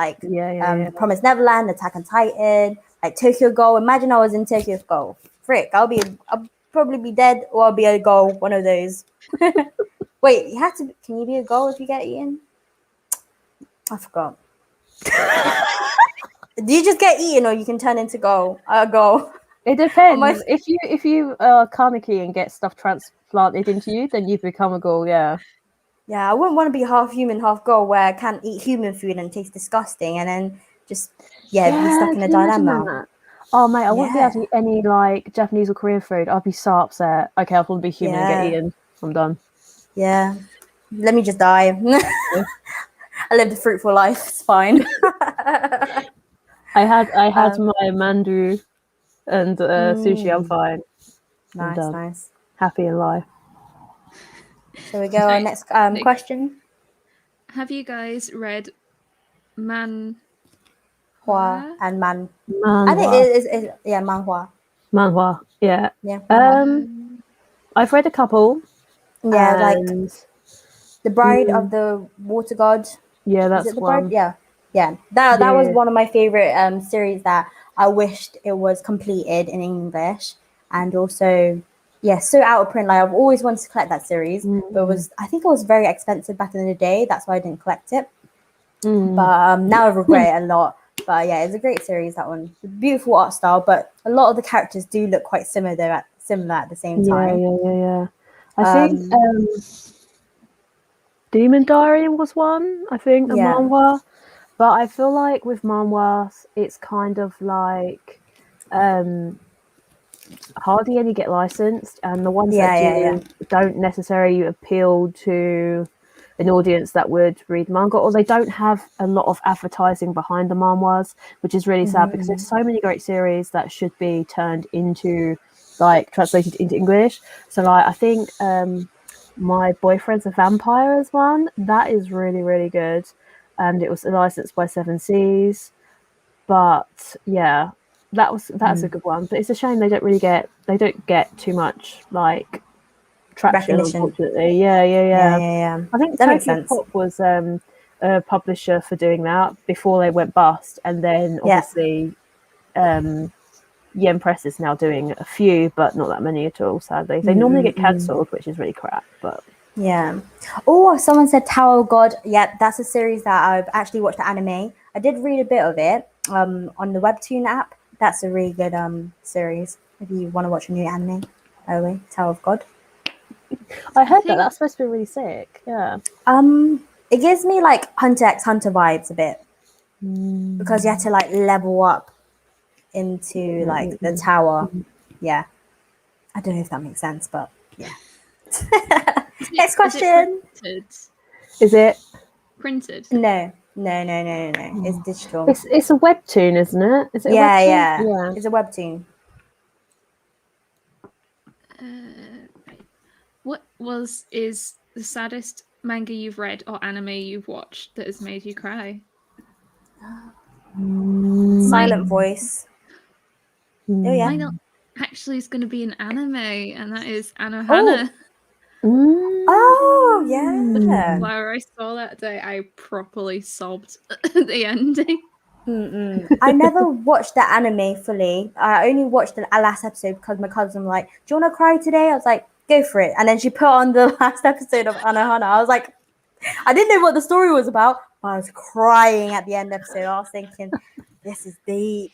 Promised Neverland, Attack on Titan, like Tokyo Ghoul. Imagine I was in Tokyo Ghoul. Frick, I'll probably be dead, or I'll be a ghoul. One of those. Wait, you have to. Can you be a ghoul if you get eaten? I forgot. Do you just get eaten, or you can turn into a ghoul? It depends. If you are Kaneki and get stuff transplanted into you, then you become a ghoul. Yeah. Yeah, I wouldn't want to be half human, half ghoul, where I can't eat human food and taste disgusting, and then just be stuck in a dilemma. Oh mate, I wouldn't be able to eat any Japanese or Korean food. I'd be so upset. Okay, I'll probably be human and get eaten. I'm done. Yeah. Let me just die. I lived a fruitful life. It's fine. I had my mandu and sushi. I'm fine. Nice. Happy in life. So we go on next question. Have you guys read Manhwa and Man? Manhwa. I think it is Manhwa. Manhwa, yeah. Yeah. I've read a couple. Yeah, like The Bride of the Water God. Yeah, that's is it the one. Bride? Yeah. That was one of my favorite series that I wished it was completed in English, and also so out of print. Like, I've always wanted to collect that series, but I think it was very expensive back in the day. That's why I didn't collect it. But now I regret it a lot. But yeah, it's a great series, that one. Beautiful art style, but a lot of the characters do look quite similar at the same time. Yeah. I think Demon Diary was one, I think, a manhwa. But I feel like with manhwas, it's kind of like hardly any get licensed, and the ones that do don't necessarily appeal to an audience that would read manga, or they don't have a lot of advertising behind the manhwas, which is really sad because there's so many great series that should be turned into translated into English. So I think My Boyfriend's a Vampire is one that is really, really good, and it was licensed by Seven Seas. But yeah, that's a good one. But it's a shame they don't get too much traction, unfortunately. Yeah. I think Tokyo Pop was a publisher for doing that before they went bust, and then obviously Yen Press is now doing a few, but not that many at all, sadly. They normally get cancelled, which is really crap, but... Yeah. Oh, someone said Tower of God. Yeah, that's a series that I've actually watched the anime. I did read a bit of it on the Webtoon app. That's a really good series if you want to watch a new anime. By the way, Tower of God. I heard that's supposed to be really sick. Yeah. It gives me like Hunter x Hunter vibes a bit because you have to like level up into like the tower. Yeah. I don't know if that makes sense, but yeah. Next question. Is it printed? No. It's digital. It's a webtoon, isn't it? Is it a yeah, webtoon? Yeah. It's a webtoon. What is the saddest manga you've read or anime you've watched that has made you cry? Silent Voice. Oh yeah. Mine actually is going to be an anime, and that is Anohana. Oh yeah. Where I saw that day, I properly sobbed at the ending. I never watched the anime fully. I only watched the last episode because my cousin was like, "Do you want to cry today?" I was like, "Go for it." And then she put on the last episode of Anohana. I was like, I didn't know what the story was about, but I was crying at the end episode. I was thinking, this is deep.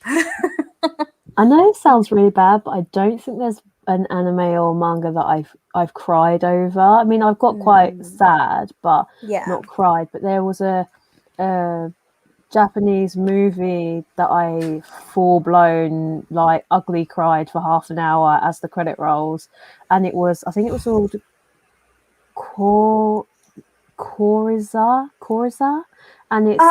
I know it sounds really bad, but I don't think there's an anime or manga that I've cried over. I mean, I've got quite sad, but not cried. But there was a Japanese movie that I full blown like ugly cried for half an hour as the credit rolls, and I think it was called Koriza, and it's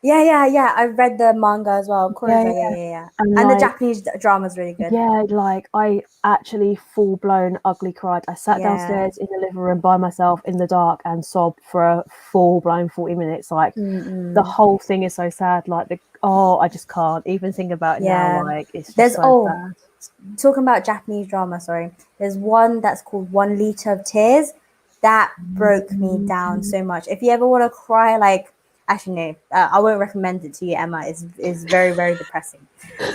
yeah. I read the manga as well. Koriza, yeah. And like, the Japanese drama is really good. Yeah, like I actually full blown ugly cried. I sat downstairs in the living room by myself in the dark and sobbed for a full blown 40 minutes. Like the whole thing is so sad. Like I just can't even think about it now. Like it's just so sad. Talking about Japanese drama, sorry. There's one that's called 1 Liter of Tears. That broke me down so much. If you ever want to cry, like, actually no, I won't recommend it to you, Emma. It's very, very depressing.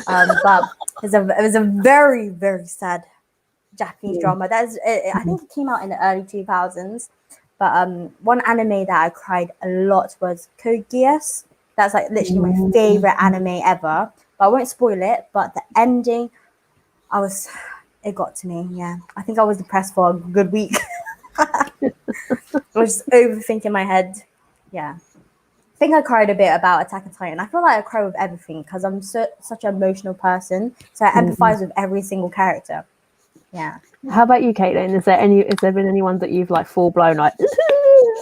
But it was a very, very sad Japanese drama. I think it came out in the early 2000s. But one anime that I cried a lot was Code Geass. That's like literally my favorite anime ever. But I won't spoil it. But the ending, it got to me. Yeah, I think I was depressed for a good week. I was just overthinking my head. Yeah. I think I cried a bit about Attack on Titan. I feel like I cry with everything because I'm such an emotional person. So I empathize with every single character. Yeah. How about you, Caitlin? Has there been anyone that you've like full blown like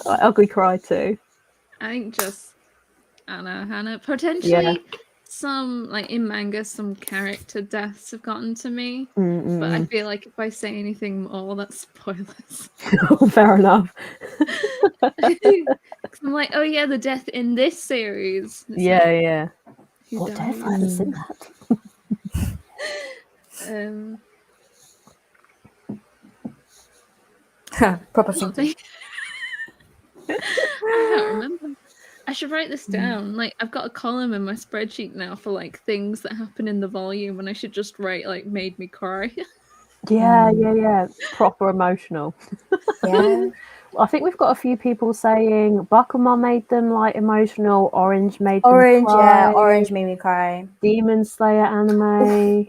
ugly cry to? I think just Hannah. Potentially some like in manga, some character deaths have gotten to me. But I feel like if I say anything more, that's spoilers. Fair enough. I'm like, oh yeah, the death in this series. Yeah. What death? I haven't seen that. Proper something. I can't remember. I should write this down. Like, I've got a column in my spreadsheet now for like things that happen in the volume, and I should just write like made me cry. Yeah. Proper emotional. Yeah. I think we've got a few people saying Bakuma made them like emotional. Orange made them cry. Yeah, Orange made me cry. Demon Slayer anime.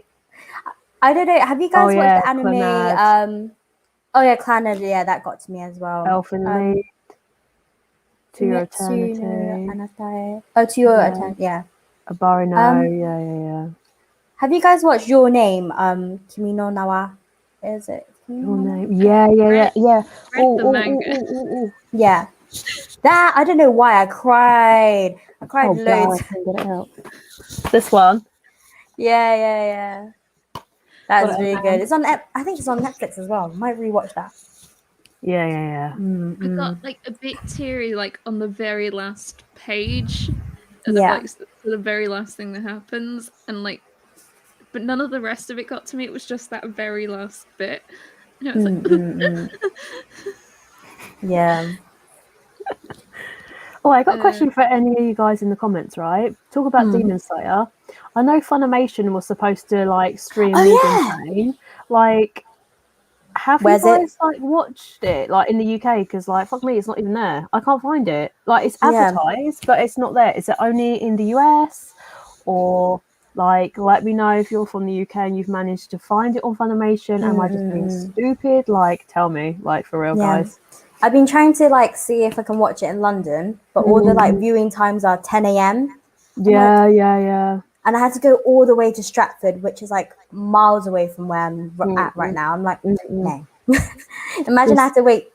I don't know. Have you guys watched the anime? Clannad. Yeah, that got to me as well. Elfen Lied. To Your Eternity. To Your Eternity. Yeah. Abari no. Yeah. Have you guys watched Your Name? Kimi no Nawa. Is it? Your Name. Yeah. Yeah. That, I don't know why I cried. I cried loads. I can get it out. This one. Yeah. That's really good. It's on. I think it's on Netflix as well. Might rewatch that. Yeah. I got like a bit teary, like on the very last page. Yeah. The very last thing that happens, and like, but none of the rest of it got to me. It was just that very last bit. And it was like, Yeah. Oh, I got a question for any of you guys in the comments, right? Talk about Demon Slayer. I know Funimation was supposed to like stream Mugen Train. Like, have you guys like watched it like in the UK? Because like, fuck me, it's not even there. I can't find it. Like, it's advertised, but it's not there. Is it only in the US? Or like, let me know if you're from the UK and you've managed to find it on Funimation. Am I just being stupid? Like, tell me, like, for real, guys. I've been trying to like see if I can watch it in London, but all the like viewing times are 10 a.m. Yeah. And I had to go all the way to Stratford, which is like miles away from where I'm at right now. I'm like, no. Imagine I have to wake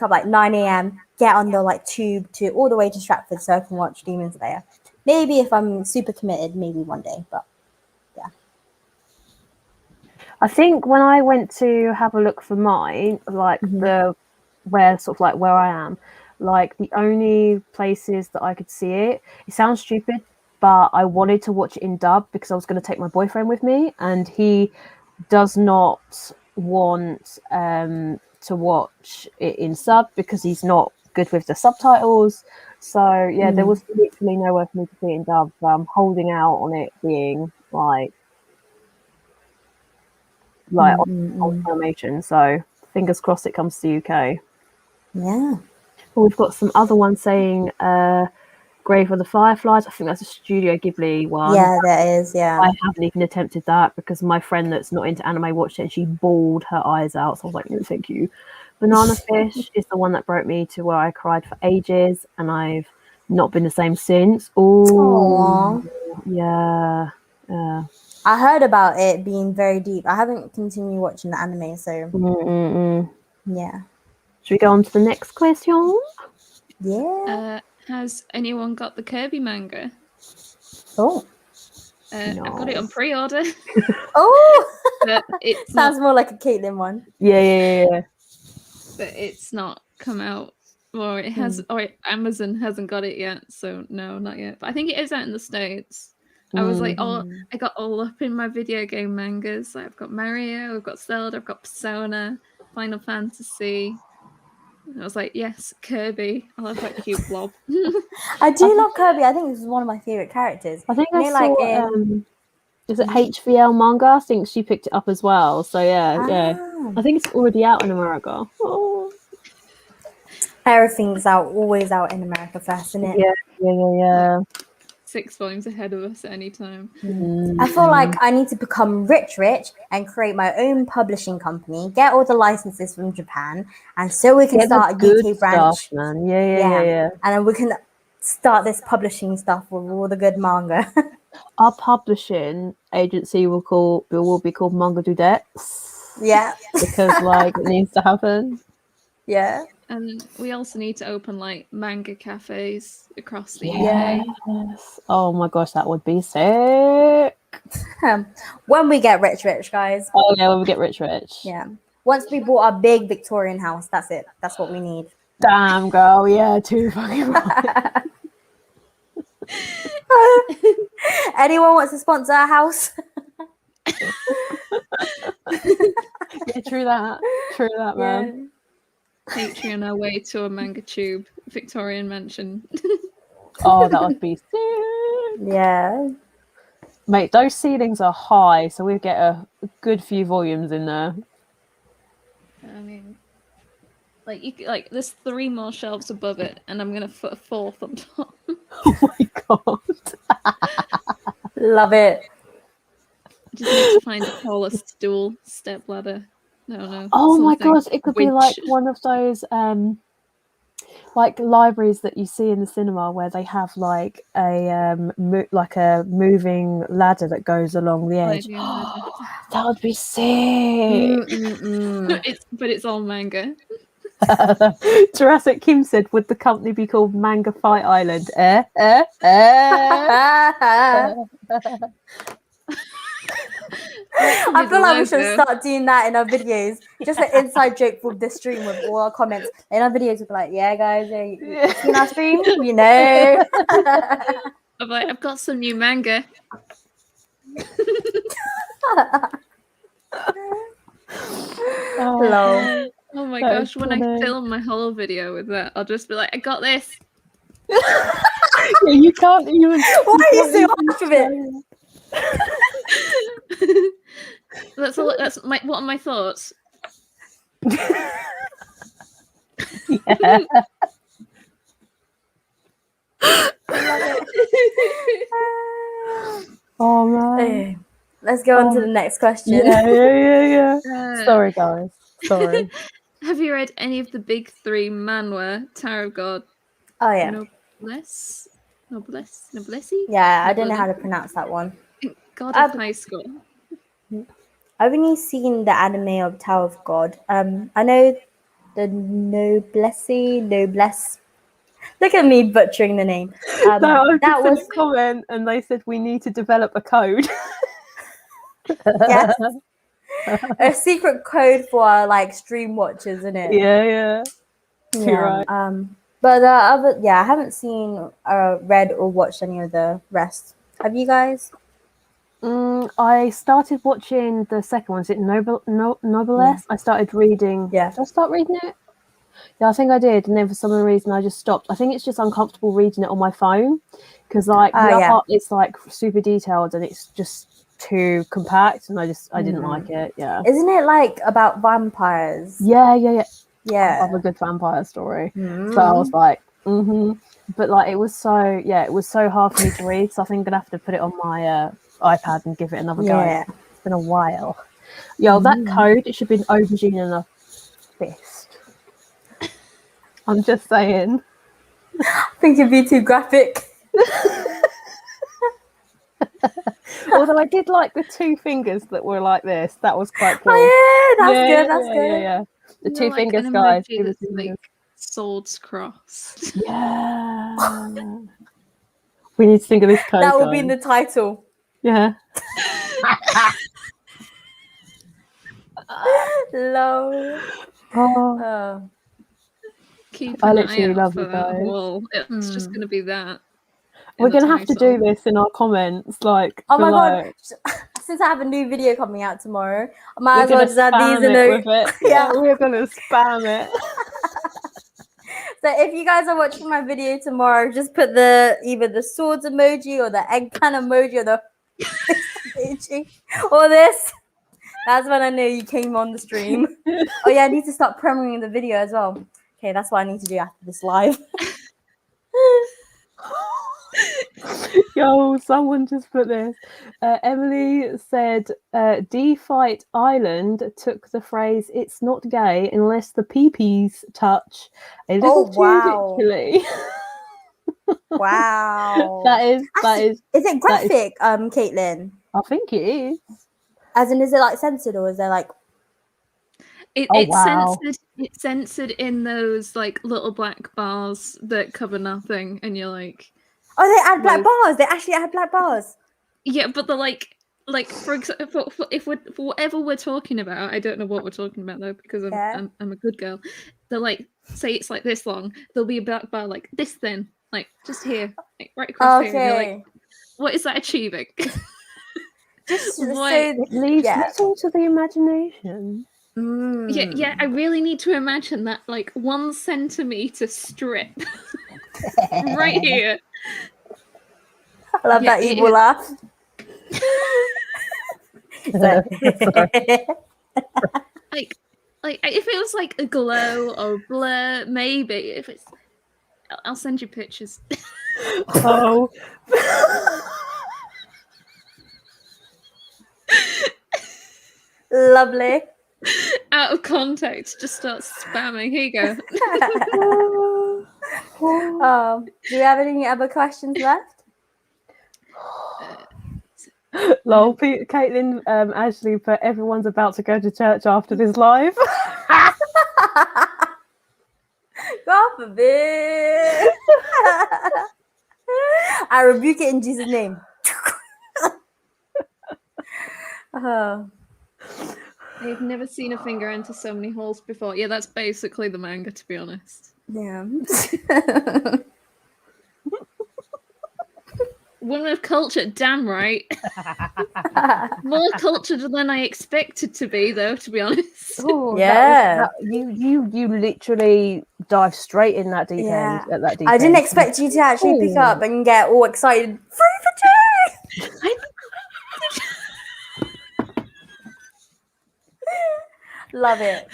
up like 9 a.m., get on the like tube to all the way to Stratford so I can watch Demon Slayer. Maybe if I'm super committed, maybe one day, but yeah. I think when I went to have a look for mine, like where I am, like the only places that I could see it sounds stupid, but I wanted to watch it in dub because I was going to take my boyfriend with me, and he does not want to watch it in sub because he's not good with the subtitles. So yeah, there was literally nowhere for me to see it in dub. So I'm holding out on it being like on Funimation. So fingers crossed it comes to the UK. Yeah. Well, we've got some other ones saying Grave of the Fireflies. I think that's a Studio Ghibli one. Yeah, that is, yeah. I haven't even attempted that because my friend that's not into anime watched it and she bawled her eyes out. So I was like, no, thank you. Banana Fish is the one that broke me to where I cried for ages and I've not been the same since. Oh, yeah. I heard about it being very deep. I haven't continued watching the anime, so yeah. Should we go on to the next question? Yeah. Has anyone got the Kirby manga? Oh. I've got it on pre-order. But it sounds more like a Caitlin one. Yeah. But it's not come out, or it has, or Amazon hasn't got it yet. So no, not yet. But I think it is out in the States. I was like, I got all up in my video game mangas. I've got Mario, I've got Zelda, I've got Persona, Final Fantasy. And I was like, yes, Kirby. I love that cute blob. I do love Kirby. I think this is one of my favorite characters. I think I saw, is it HVL manga? I think she picked it up as well. So yeah. I think it's already out in America. Oh. Everything's always out in America first, isn't it? Yeah. 6 volumes ahead of us at any time. I feel like I need to become rich and create my own publishing company, get all the licenses from Japan, and so we can start a UK branch. Stuff, man. Yeah. And then we can start this publishing stuff with all the good manga. Our publishing agency will be called Manga Dudettes. Yeah. Because like it needs to happen. Yeah. And we also need to open like manga cafes across the UK. Yes. Oh my gosh, that would be sick. When we get rich, guys. Oh yeah, when we get rich. Yeah. Once we bought our big Victorian house, that's it. That's what we need. Damn, girl. Yeah, too fucking right. Anyone wants to sponsor our house? Yeah, true that, man. Patreon our way to a manga tube Victorian mansion. Oh, that would be sick. Yeah. Mate, those ceilings are high, so we get a good few volumes in there. I mean, like there's 3 more shelves above it, and I'm gonna put a 4th on top. Oh my god. Love it. Just need to find a taller stool, step ladder. No. Oh my gosh, it could be like one of those like libraries that you see in the cinema where they have like a moving ladder that goes along the edge. That would be sick. But it's all manga. Jurassic Kim said, would the company be called Manga Fight Island? I feel like we should start doing that in our videos. Just an inside joke for this stream with all our comments. In our videos, we'll be like, yeah, guys, you seen our stream? You know. I'm like, I've got some new manga. Hello. Oh my gosh, when I film my whole video with that, I'll just be like, I got this. Yeah, you can't even. Why are you so harsh with it? That's all. That's my. What are my thoughts? Yeah. Oh man. Okay, let's go on to the next question. Yeah. Sorry, guys. Sorry. Have you read any of the big three manhwa? Tower of God. Oh yeah. Noblesse. Yeah, I don't know how to pronounce that one. God of High School. I've only seen the anime of Tower of God. I know the Noblesse. Look at me butchering the name. That was a comment, and they said we need to develop a code. Yes. A secret code for our, like, stream watchers, isn't it? Yeah. Yeah. Right. But I haven't seen, read or watched any of the rest. Have you guys? I started watching the second one. Is it Noblesse? I started reading. Yeah. Did I start reading it? Yeah, I think I did, and then for some reason I just stopped. I think it's just uncomfortable reading it on my phone because, like, it's like super detailed and it's just too compact, and I didn't like it. Yeah. Isn't it like about vampires? Yeah. I love a good vampire story. So I was like, but like it was so hard for me to read. So I think I'm gonna have to put it on my iPad and give it another go. It's been a while. Yo, that code, it should be an aubergine and a fist. I'm just saying. I think it'd be too graphic. Although I did like the two fingers that were like this. That was quite cool. Oh yeah, that's good. Yeah. The two like fingers, guys. That's like swords crossed. Yeah. We need to think of this code. That will be in the title. Yeah. Low. Oh. Keep I an literally eye love out you for that guys. wall. It's just going to be that. We're going to have to do this in our comments. Like, oh my below. God. Since I have a new video coming out tomorrow, I might as well just add these in it. Yeah, we're going to spam it. So if you guys are watching my video tomorrow, just put either the swords emoji or the eggplant emoji or the emoji or this. That's when I know you came on the stream. Oh yeah, I need to start premiering the video as well. Okay, that's what I need to do after this live. Yo, someone just put this. Emily said, D-Fight Island took the phrase, it's not gay unless the peepees touch a little too literally. Wow. That is. Is it graphic, Caitlin? I think it is. As in, is it like censored or is there like... It's censored in those like little black bars that cover nothing, and you're like... Oh, they add black bars. They actually add black bars. Yeah, but they're like for example, for whatever we're talking about, I don't know what we're talking about though because I'm a good girl. They're like, say it's like this long, there'll be a black bar like this thin, like just here, like right across here. And you're like, what is that achieving? It leaves little to the imagination. Yeah, I really need to imagine that like 1 centimeter strip right here. I love that evil laugh. like if it was like a glow or a blur, maybe. If it's, I'll send you pictures. Oh. Lovely. Out of context, just start spamming. Here you go. Do you have any other questions left? Lol, Caitlin, Ashley, but everyone's about to go to church after this live. God forbid. I rebuke it in Jesus' name. I've never seen a finger enter so many holes before. Yeah, that's basically the manga, to be honest. Yeah. Woman of culture, damn right. More cultured than I expected to be, though, to be honest. Ooh, yeah. You literally dive straight in that deep end. At that deep I didn't end. expect you to actually pick up and get all excited. Free for two! Love it.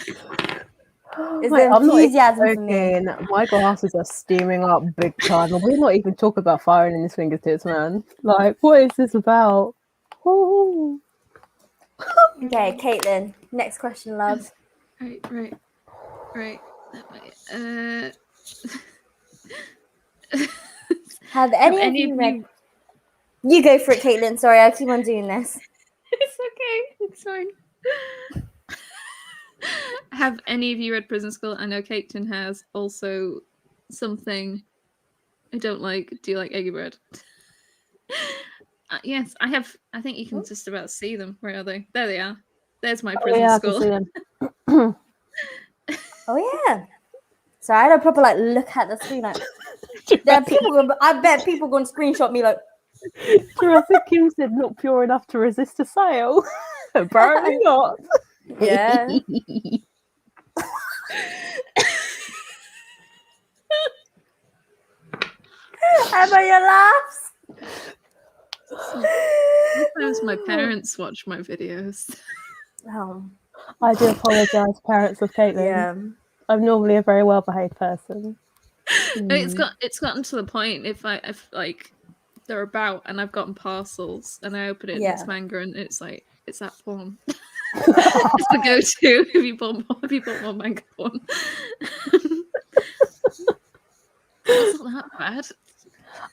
It's the enthusiasm for me. My glasses are steaming up big time. And we're not even talking about firing in his fingertips, man. Like, what is this about? Ooh. Okay, Caitlin. Next question, love. Right. Have any of you read? You go for it, Caitlin. Sorry, I'll keep on doing this. It's okay. It's fine. Have any of you read Prison School? I know Caketinz has. Also, something I don't like. Do you like eggy bread? Yes, I have. I think you can just about see them. Where are they? There they are. There's my Prison School. I can see them. Oh yeah. So I had a proper look at the screen. Like, there are people. I bet people going to screenshot me like. Jurassic Kim said not pure enough to resist a sale. Apparently not. Yeah. How about your laughs? Sometimes my parents watch my videos. Oh. I do apologise, parents of Caitlin. Yeah. I'm normally a very well behaved person. It's gotten to the point if they're about and I've gotten parcels and I open it and it's manga and it's like it's that porn. It's the go-to if you bought more manga porn. It's not that bad.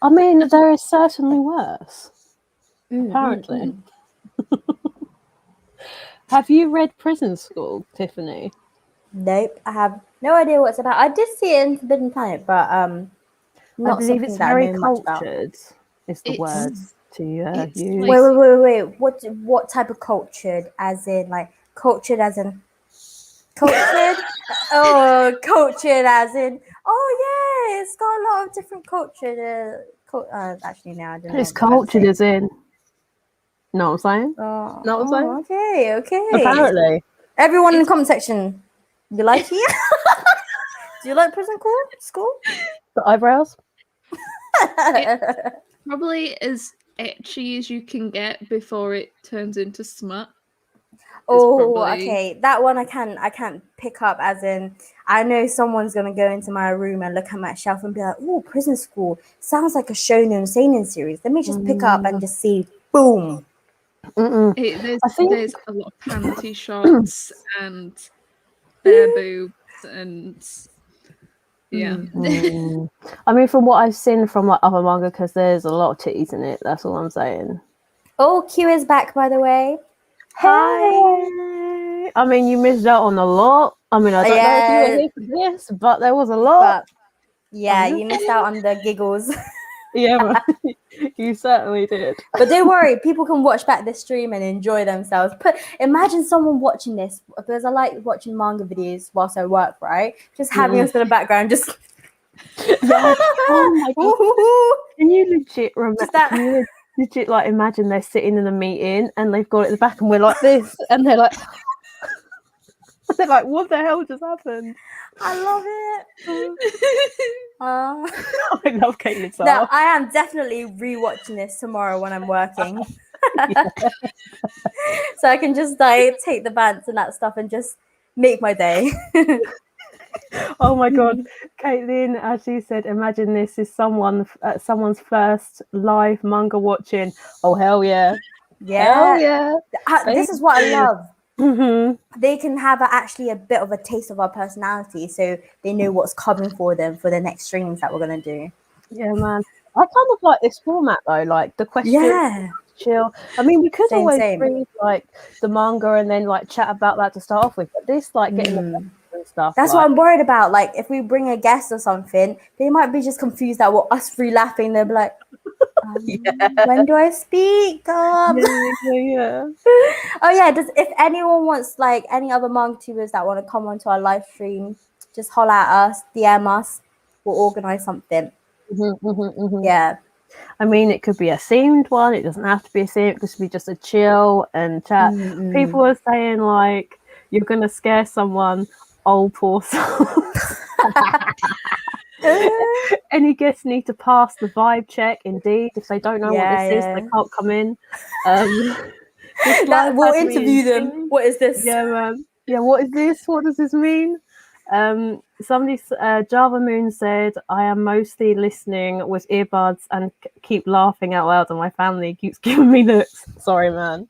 I mean, there is certainly worse. Apparently. Have you read Prison School, Tiffany? Nope, I have no idea what it's about. I did see it in Forbidden Planet, but not I believe it's very cultured. Is the word to use. Wait. What type of cultured? As in, cultured as in cultured? Oh, cultured as in. Oh yeah, it's got a lot of different cultured. Actually, now I don't know. It's cultured as in. Know what I'm saying? Know what I'm saying? Okay. Apparently, everyone in the comment section, you like it? Do you like Prison School? The eyebrows. Probably as etchy as you can get before it turns into smut. Okay. That one I can't pick up, as in I know someone's gonna go into my room and look at my shelf and be like, "Oh, Prison School sounds like a shonen seinen series. Let me just pick up and just see." Boom. There's a lot of panty shots and bare boobs and I mean, from what I've seen from other manga, because there's a lot of titties in it. That's all I'm saying. Oh, Q is back, by the way. Hi. I mean, you missed out on a lot. I mean, I don't know if you were here for this, but there was a lot. You missed out on the giggles. Yeah, you certainly did. But don't worry, people can watch back this stream and enjoy themselves. Imagine someone watching this, because I like watching manga videos whilst I work, right? Just having us in the background, just. Yeah. Oh my god! Can you legit remember? Can you legit imagine they're sitting in a meeting and they've got it at the back and we're like this, and they're like, what the hell just happened? I love it. I love Caitlin's laugh. Now, I am definitely rewatching this tomorrow when I'm working. So I can just take the bants and that stuff and just make my day. Oh my god, Caitlin, as she said, imagine this is someone's first live manga watching. Oh hell yeah. Hell yeah. This is what I love. Mm-hmm. They can have actually a bit of a taste of our personality, so they know what's coming for them for the next streams that we're gonna do. Yeah, man. I kind of like this format though, the question, chill. I mean, we could always read the manga and then chat about that to start off with, but this getting the and stuff. That's what I'm worried about. If we bring a guest or something, they might be just confused that we're us three laughing. They'll be like, when do I speak? Yeah. Oh yeah, if anyone wants any other MangaTubers that want to come onto our live stream, just holler at us, DM us, we'll organize something. Yeah. I mean, it could be a themed one, it doesn't have to be a theme, it could be just a chill and chat. People are saying you're gonna scare someone. Oh, poor soul. Any guests need to pass the vibe check. Indeed, if they don't know what this is, they can't come in. We'll interview them. What is this? Yeah, man. Yeah, what is this? What does this mean? Java Moon said, I am mostly listening with earbuds and keep laughing out loud, and my family keeps giving me looks. Sorry, man.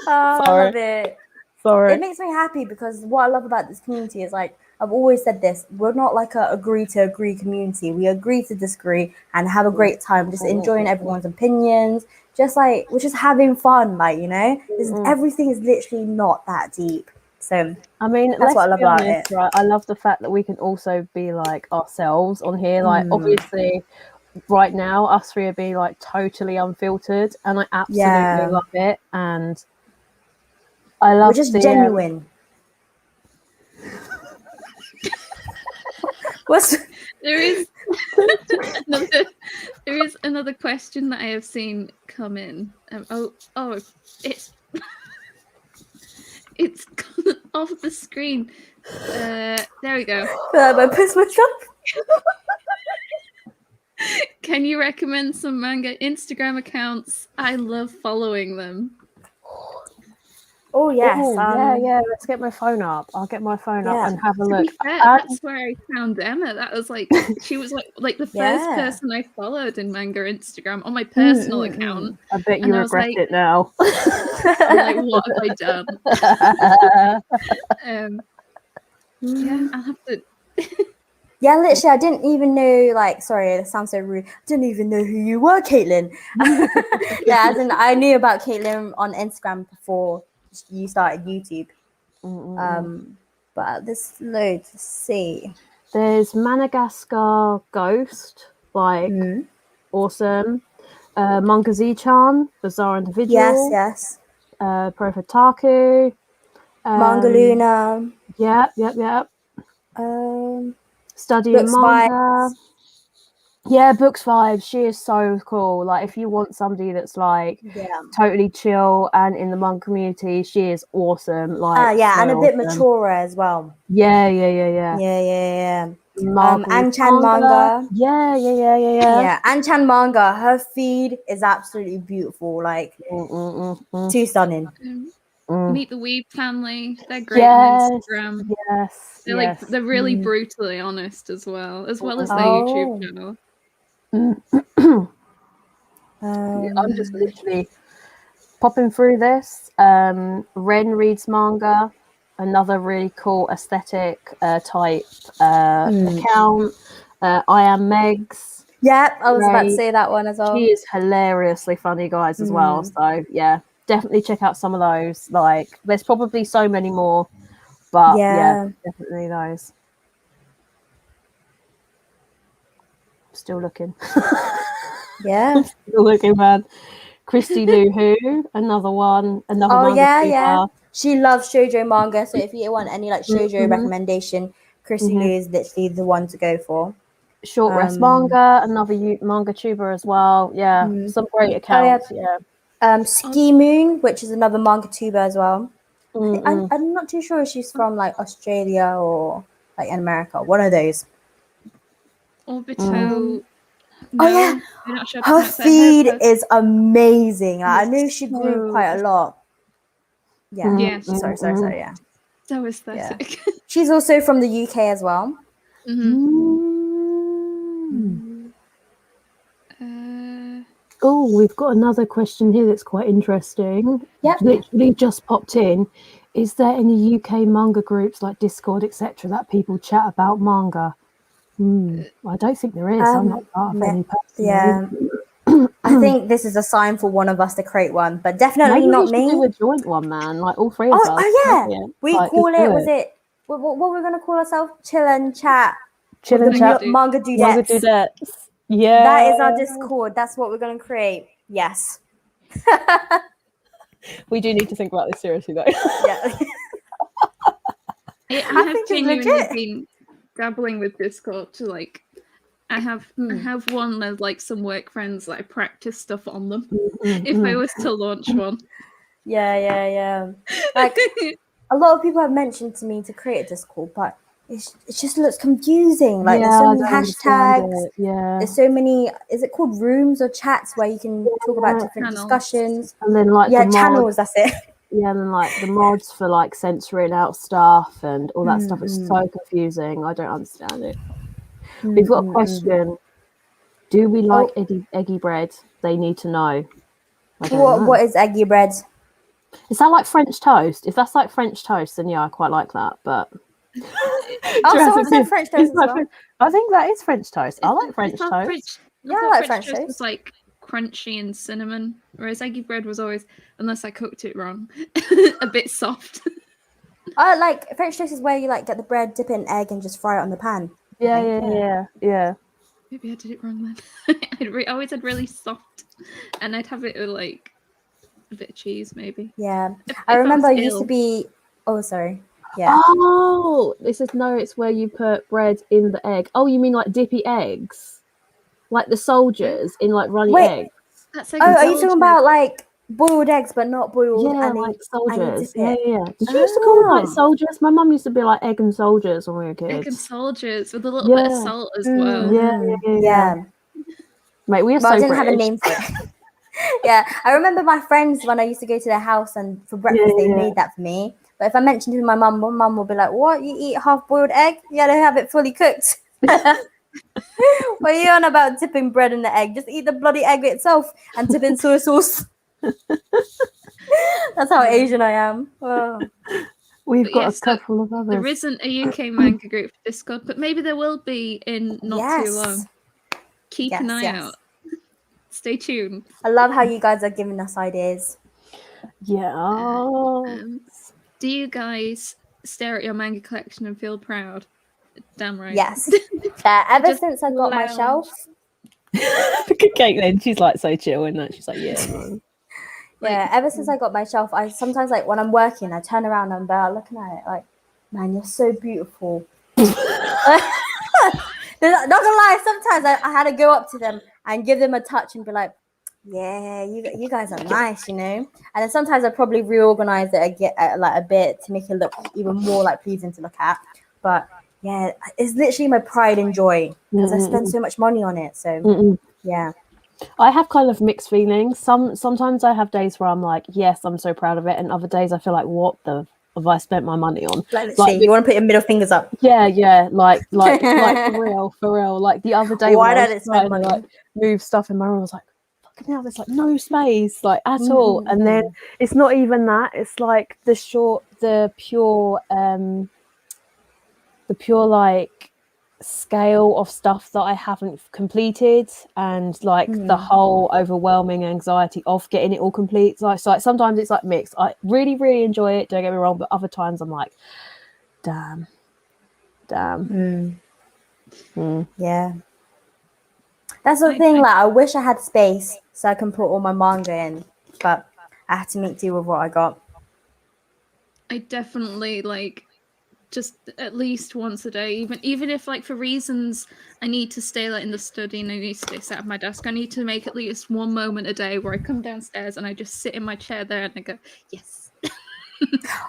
I love it. Sorry. It makes me happy because what I love about this community is like, I've always said this, we're not like a agree to agree community. We agree to disagree and have a great time, just enjoying everyone's opinions, just like, we're just having fun, like, you know, everything is literally not that deep. So I mean, that's what I love about it. Right? I love the fact that we can also be like ourselves on here. Like, obviously, right now, us three are being like totally unfiltered, and I absolutely love it. And I love we're just genuine. There is another question that I have seen come in. It's gone off the screen. There we go. I pissed myself. Can you recommend some manga Instagram accounts? I love following them. Oh yes, yeah. Let's get my phone up. I'll get my phone up and have a look. That's where I found Emma. That was like she was like the first person I followed in manga Instagram on my personal account. I bet you regret it now. I'm like, what have I done? Yeah, I'll have to. Yeah, literally, I didn't even know. Like, sorry, it sounds so rude. I didn't even know who you were, Caitlin. Yeah, as in, I knew about Caitlin on Instagram before you started YouTube. But there's loads to see. There's Madagascar Ghost, like awesome. Manga Z-chan, Bizarre Individual. Yes. Profitaku. Manga Luna. Yep. Studying Books manga. Vibes. Yeah, Books Vibes. She is so cool. Like, if you want somebody that's like totally chill and in the manga community, she is awesome. Like, and a bit maturer as well. Yeah. Anchan Manga. Yeah. Anchan Manga. Her feed is absolutely beautiful. Like, too stunning. Meet the Weeb family. They're great on Instagram. Yes. They're really brutally honest as well as their YouTube channel. I'm just literally popping through this. Ren reads manga, another really cool aesthetic type account. I Am Megs. Yep, I was about to say that one as well. She is hilariously funny, guys, as well. So yeah, definitely check out some of those. Like, there's probably so many more, but yeah definitely those. Still looking. Still looking, man. Christy Lou Who, another one. She loves shoujo manga, so if you want any like shoujo recommendation, Christy Lou is literally the one to go for. Short Rest Manga, another manga tuber as well. Yeah, some great accounts. Ski Moon, which is another manga tuber as well. I'm not too sure if she's from like Australia or like in America. One of those. Obito. Her feed is amazing. I knew she grew quite a lot. Sorry. Yeah. So aesthetic. Yeah. She's also from the UK as well. Oh, we've got another question here that's quite interesting. Literally just popped in. Is there any UK manga groups like Discord, etc., that people chat about manga? I don't think there is. I'm not part of any personally. I think this is a sign for one of us to create one, but definitely not me. Do a joint one, man. Like all three of us. We call it. Was it? What we're gonna call ourselves? Chill and chat. Manga Dudettes. Manga Dudettes. Yeah. That is our Discord. That's what we're gonna create. Yes. We do need to think about this seriously, though. Yeah. I have genuinely been dabbling with Discord to like. I have one. There's like some work friends that I practice stuff on them. If I was to launch one. Yeah. Like a lot of people have mentioned to me to create a Discord, but it just looks confusing. Like there's so many hashtags. Yeah. There's so many. Is it called rooms or chats where you can talk about different discussions? And then like channels. That's it. Yeah, and then like the mods for like censoring out stuff and all that stuff is so confusing. I don't understand it. We've got a question. Do we like eggy bread? They need to know. What is eggy bread? Is that like French toast? If that's like French toast, then yeah, I quite like that. But someone said French toast as well. I think that is French toast. I like French toast. I like French toast. It's like crunchy and cinnamon, whereas eggy bread was always, unless I cooked it wrong, a bit soft. Like French toast is where you like get the bread, dip it in egg, and just fry it on the pan. Yeah. Maybe I did it wrong then. I always had really soft, and I'd have it with like a bit of cheese, maybe. Yeah, I remember it used to be. Oh, sorry. Yeah. Oh, it's where you put bread in the egg. Oh, you mean like dippy eggs? Like the soldiers in like runny eggs. That's like are you talking about like boiled eggs, but not boiled? Yeah, like soldiers. Yeah. Did you used to call them like soldiers? My mum used to be like egg and soldiers when we were kids. Egg and soldiers with a little bit of salt as well. Yeah. Mate, we are so I didn't have a name for it. Yeah, I remember my friends when I used to go to their house and for breakfast they made that for me. But if I mentioned it to my mum will be like, "What? You eat half-boiled egg? You gotta have it fully cooked." What are you on about dipping bread in the egg? Just eat the bloody egg itself and dip in soy sauce. That's how Asian I am. Oh. We've got a couple of others. There isn't a UK manga group for Discord, but maybe there will be in not too long. Keep an eye out. Stay tuned. I love how you guys are giving us ideas. Yeah. Do you guys stare at your manga collection and feel proud? Damn right. Yes. Ever since I got my shelf. Look at Caitlin. She's like so chill in that. She's like, yeah. Ever since I got my shelf, I sometimes like when I'm working, I turn around and I'm looking at it like, man, you're so beautiful. Not gonna lie, sometimes I had to go up to them and give them a touch and be like, yeah, you guys are nice, you know. And then sometimes I probably reorganize it a bit to make it look even more like pleasing to look at. But yeah, it's literally my pride and joy because I spend so much money on it. So yeah, I have kind of mixed feelings. Sometimes I have days where I'm like, yes, I'm so proud of it, and other days I feel like, what the have I spent my money on? Like you want to put your middle fingers up. Yeah, like for real. Like the other day, why did it spend money? Like move stuff in my room, I was like, fucking hell, there's like no space, like at all. And then it's not even that. It's like the pure like scale of stuff that I haven't completed, and like the whole overwhelming anxiety of getting it all complete. So like sometimes it's like mixed. I really enjoy it, don't get me wrong, but other times I'm like, damn. Yeah, that's the thing. Like I wish I had space so I can put all my manga in, but I had to make do with what I got. I definitely like just at least once a day, even if like for reasons I need to stay like in the study and I need to stay sat at my desk, I need to make at least one moment a day where I come downstairs and I just sit in my chair there and I go, yes.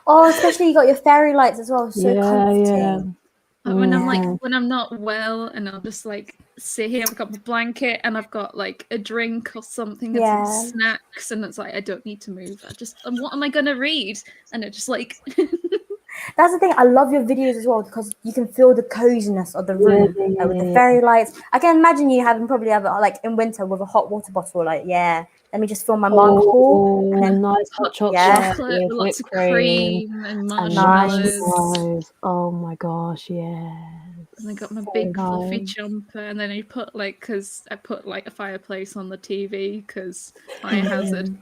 Oh, especially you got your fairy lights as well, so comforting. When I'm not well and I'll just like sit here, I've got my blanket and I've got like a drink or something and some snacks, and it's like I don't need to move. What am I gonna read? And it just like that's the thing. I love your videos as well because you can feel the coziness of the room with the fairy lights. I can imagine you probably have it like in winter with a hot water bottle. Like, let me just fill my manga pool. And then nice hot chocolate with lots of cream and marshmallows. Oh my gosh, yeah. And I got my big fluffy jumper, and then I put because I put like a fireplace on the TV because fire hazard.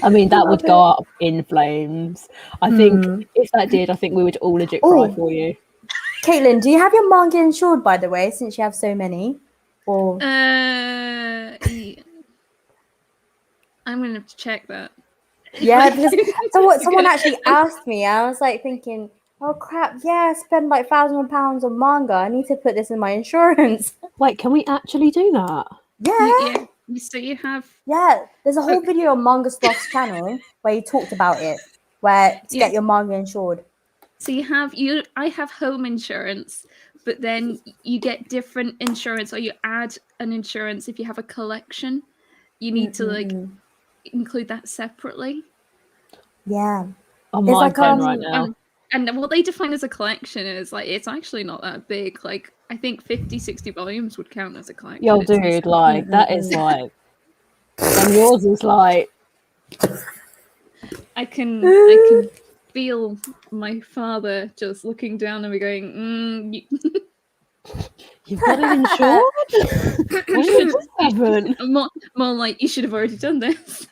I mean, that would go up in flames. I think if that did, I think we would all legit cry for you. Caitlin, do you have your manga insured, by the way, since you have so many? Or I'm gonna have to check that. Yeah, because someone actually asked me. I was like thinking, oh crap, I spend like £1,000 on manga. I need to put this in my insurance. Wait, can we actually do that? Yeah. So you have... Yeah, there's a whole video on Manga Stuf's channel where he talked about it. where to get your manga insured? So I have home insurance, but then you get different insurance, or you add an insurance if you have a collection. You need to like include that separately. Yeah. On my pen right now. And what they define as a collection is like, it's actually not that big. Like, I think 50, 60 volumes would count as a collection. Yo, dude, like, that is like, and yours is like. I can feel my father just looking down at me going, You've got it insured? You haven't. More like, you should have already done this.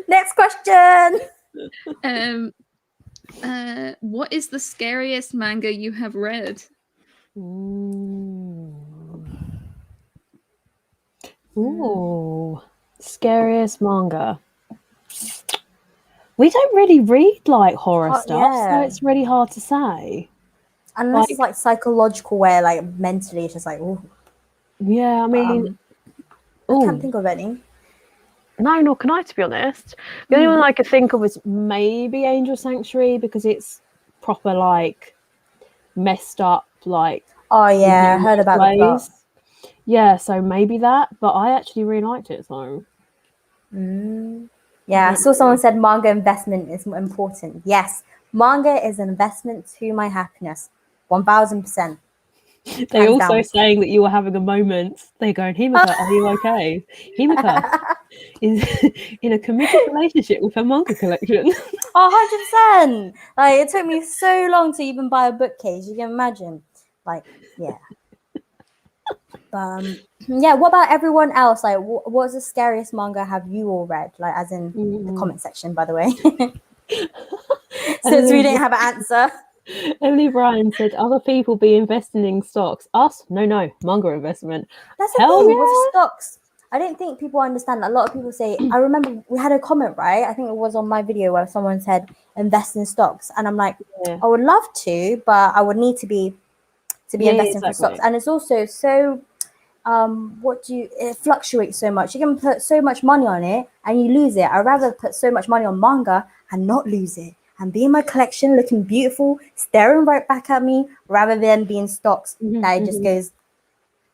Next question. What is the scariest manga you have read? Ooh, scariest manga. We don't really read like horror stuff, so it's really hard to say. Unless it's like psychological, where like mentally it's just like, ooh. Yeah, I mean, I can't think of any. No, nor can I, to be honest. The only one I could think of was maybe Angel Sanctuary, because it's proper like messed up, like. Oh yeah, I heard about the plot. Yeah, so maybe that, but I actually really liked it, so. Yeah, I saw someone said manga investment is important. Yes, manga is an investment to my happiness, 1000%. They're also saying that you were having a moment. They're going, Himeka, are you okay? Himeka is in a committed relationship with her manga collection. 100%. Like, it took me so long to even buy a bookcase. You can imagine. Like, yeah. Yeah, what about everyone else? Like, what's the scariest manga have you all read? Like, as in the comment section, by the way. Since we didn't have an answer. Emily Bryan said, other people be investing in stocks. Us? No, manga investment. That's the thing with the stocks. I don't think people understand. A lot of people say, I remember we had a comment, right? I think it was on my video where someone said, invest in stocks. And I'm like, I would love to, but I would need to be investing for stocks. And it's also so, it fluctuates so much. You can put so much money on it and you lose it. I'd rather put so much money on manga and not lose it. And be in my collection looking beautiful, staring right back at me, rather than being stocks that it just goes,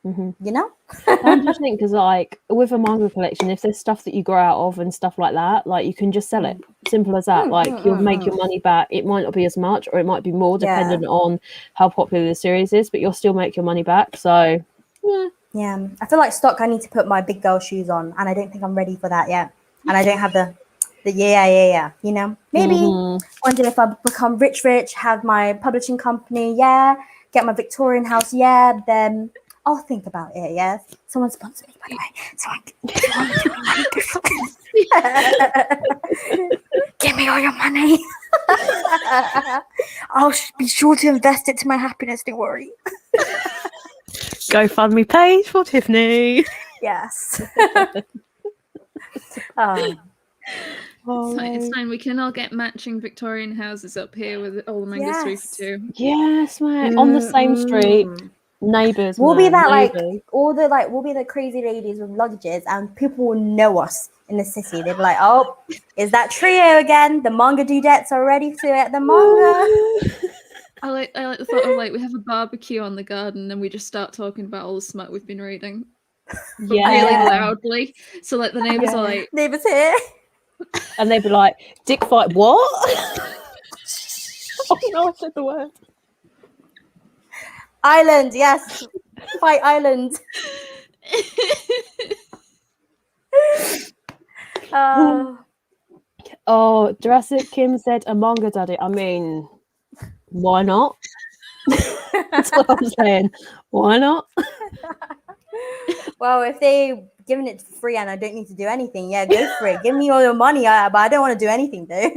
you know? I just think because like with a manga collection, if there's stuff that you grow out of and stuff like that, like you can just sell it. Simple as that. Like you'll make your money back. It might not be as much or it might be more dependent on how popular the series is, but you'll still make your money back. So yeah, I feel like stock, I need to put my big girl shoes on, and I don't think I'm ready for that yet. And I don't have the you know, maybe one day if I become rich, have my publishing company, get my Victorian house, then I'll think about it. Yes, someone sponsor me, by the way. Give me all your money. I'll be sure to invest it to my happiness. Don't worry. GoFundMe page for Tiffany. Yes. It's fine. We can all get matching Victorian houses up here with all the mangas 3 for 2. Yes, man. On the same street, neighbours. We'll be that we'll be the crazy ladies with luggages, and people will know us in the city. They'll be like, "Oh, is that trio again? The Manga Dudettes are ready to get the manga." I like the thought of like we have a barbecue on the garden and we just start talking about all the smut we've been reading. Really loudly. So like the neighbours are like, neighbours here. And they'd be like, dick fight, what? Oh no, I said the word. Island, yes. Fight Island. Jurassic Kim said a manga daddy. I mean, why not? That's what I'm saying. Why not? Well, if they giving it for free and I don't need to do anything, go for it. Give me all your money, but I don't want to do anything though.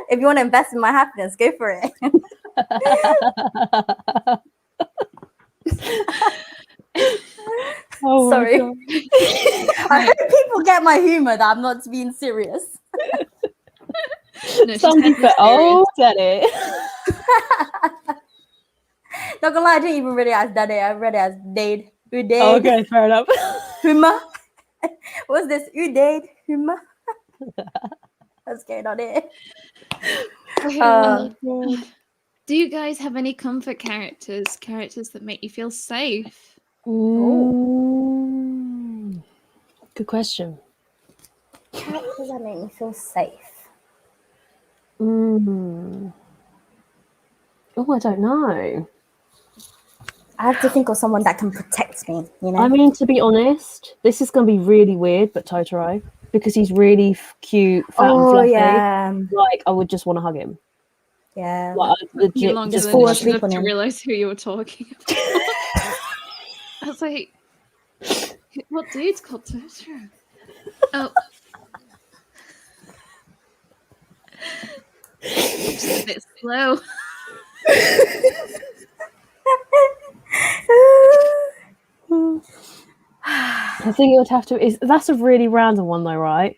If you want to invest in my happiness, go for it. Sorry. I hope people get my humor that I'm not being serious. No, some people said it. Not gonna lie, I didn't even read it as daddy. I read it as Dade. Oh, okay, fair enough. Huma. What's this? Udade? Huma. What's going on here? Do you guys have any comfort characters that make you feel safe? Good question. Characters that make me feel safe. Oh, I don't know. I have to think of someone that can protect me, you know? I mean, to be honest, this is going to be really weird, but Totoro, because he's really cute, fat and fluffy. Yeah. Like, I would just want to hug him. Yeah. Like, legit, just fall asleep on him. I realize who you were talking about. I was like, what dude's called Totoro? Oh. Just a bit slow. I think it would have to. That's a really random one, though, right?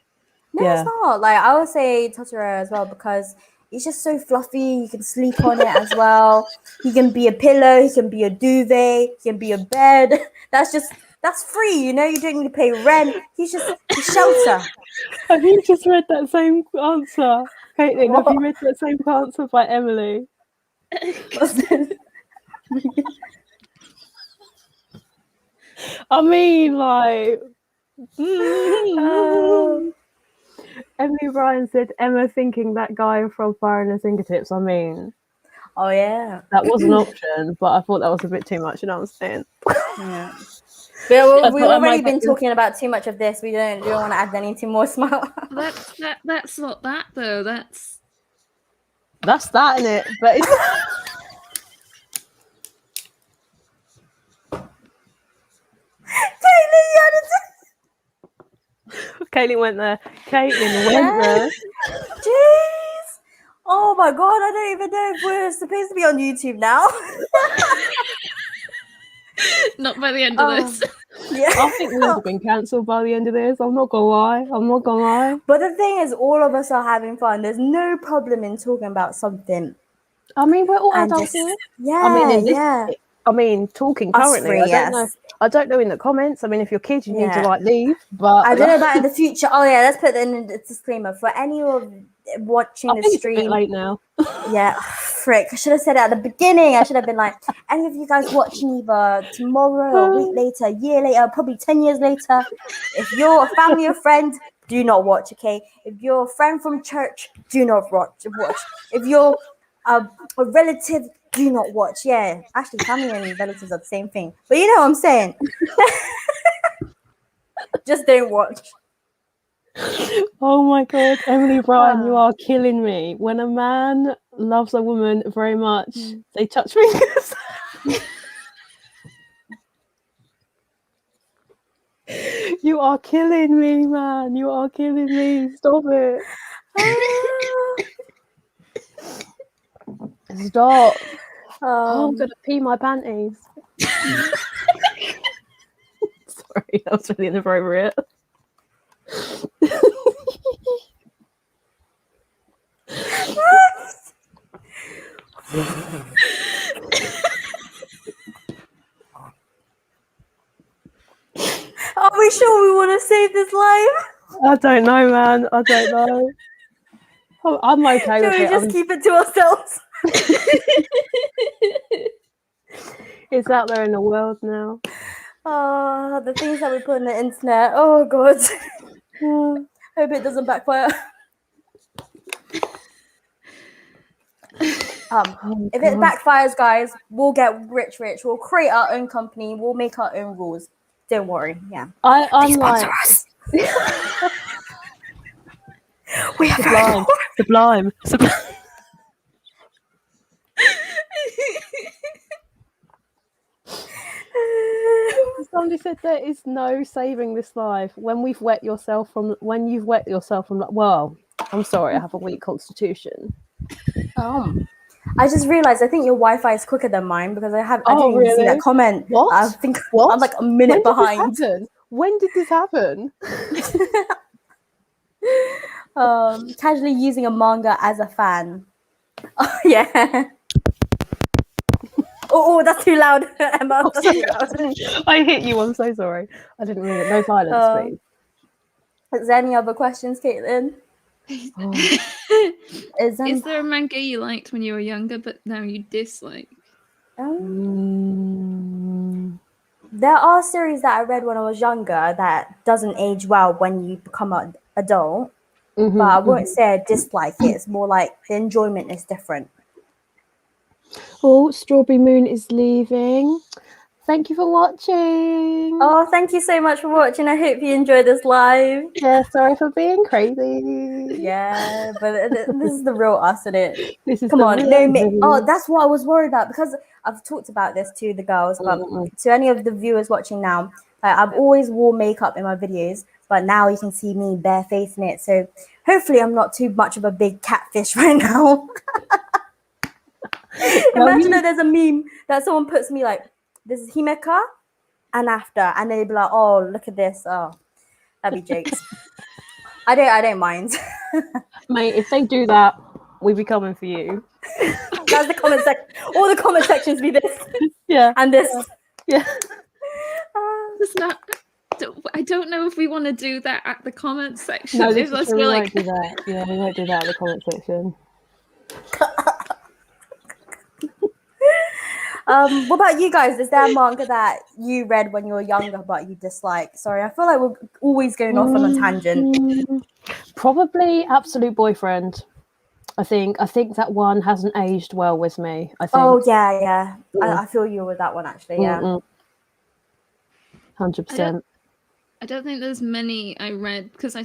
No, it's not. Like, I would say Totoro as well because it's just so fluffy. You can sleep on it as well. He can be a pillow. He can be a duvet. He can be a bed. That's free. You know, you don't need to pay rent. He's shelter. Have you just read that same answer, Caitlin? What? Have you read that same answer by Emily? I mean, like, Emily Ryan said, Emma thinking that guy from Fire and the Fingertips. I mean, oh yeah, that was an option, but I thought that was a bit too much. You know what I'm saying? Yeah. But we've already been talking about too much of this. We don't want to add anything more smart. That's not that though. That's that, isn't it? But it's... Caitlin went there. Caitlin went there. Jeez. Oh my god, I don't even know if we're supposed to be on YouTube now. Not by the end of this. Yeah. I think we would have been cancelled by the end of this. I'm not gonna lie. But the thing is, all of us are having fun. There's no problem in talking about something. I mean, we're all adults here. Yeah, I mean, talking currently. I don't know in the comments. I mean, if you're kids, you need to like leave. But I don't know about in the future. Oh yeah, let's put in a disclaimer for any of watching the stream. It's a bit late now. Yeah, frick. I should have said it at the beginning. I should have been like, any of you guys watching either tomorrow, a week later, a year later, probably 10 years later. If you're a family or friend, do not watch. Okay. If you're a friend from church, do not watch. If you're a relative, do not watch. Yeah, actually, family and relatives are the same thing. But you know what I'm saying. Just don't watch. Oh my god, Emily Bryan, you are killing me. When a man loves a woman very much, they touch fingers. You are killing me, man. You are killing me. Stop it. Stop. I'm gonna pee my panties. Sorry, that was really inappropriate. Are we sure we want to save this live? I don't know, man. I don't know. I'm okay with it. Should we just keep it to ourselves? It's out there in the world now. Oh, the things that we put on the internet. Oh god. Hope it doesn't backfire. If it backfires, guys, we'll get rich. We'll create our own company. We'll make our own rules. Don't worry. Yeah. I'm like us. We are sublime. Somebody said there is no saving this life when you've wet yourself from. Well, I'm sorry, I have a weak constitution. I just realized I think your Wi-Fi is quicker than mine because I didn't even see that comment. What? I think I'm like a minute behind. When did this happen? Casually using a manga as a fan. Oh yeah. Oh, that's too loud, Emma. That's too loud. I hit you. I'm so sorry. I didn't mean it. No violence, please. Is there any other questions, Caitlin? Is there a manga you liked when you were younger, but now you dislike? There are series that I read when I was younger that doesn't age well when you become an adult. But I wouldn't say I dislike it. It's more like the enjoyment is different. Oh, Strawberry Moon is leaving. Thank you for watching. Oh, thank you so much for watching. I hope you enjoyed this live. Yeah, sorry for being crazy. Yeah, but this is the real us, isn't it? This is Come on. No, oh, that's what I was worried about, because I've talked about this to the girls, but to any of the viewers watching now, I've always wore makeup in my videos, but now you can see me barefacing it. So hopefully I'm not too much of a big catfish right now. Imagine that there's a meme that someone puts me like, this is Himeka and after, and they'd be like, oh, look at this. Oh, that'd be jokes. I don't mind. Mate, if they do that, we be coming for you. That's the comment section. All the comment sections be this. Yeah. And this. Yeah. It's not. I don't know if we want to do that at the comment section. No, we won't do that. Yeah, we won't do that at the comment section. What about you guys? Is there a manga that you read when you were younger but you dislike? Sorry, I feel like we're always going off on a tangent. Probably Absolute Boyfriend. I think that one hasn't aged well with me. I think. Oh yeah. I feel you with that one actually. Yeah. 100%. I don't think there's many I read because I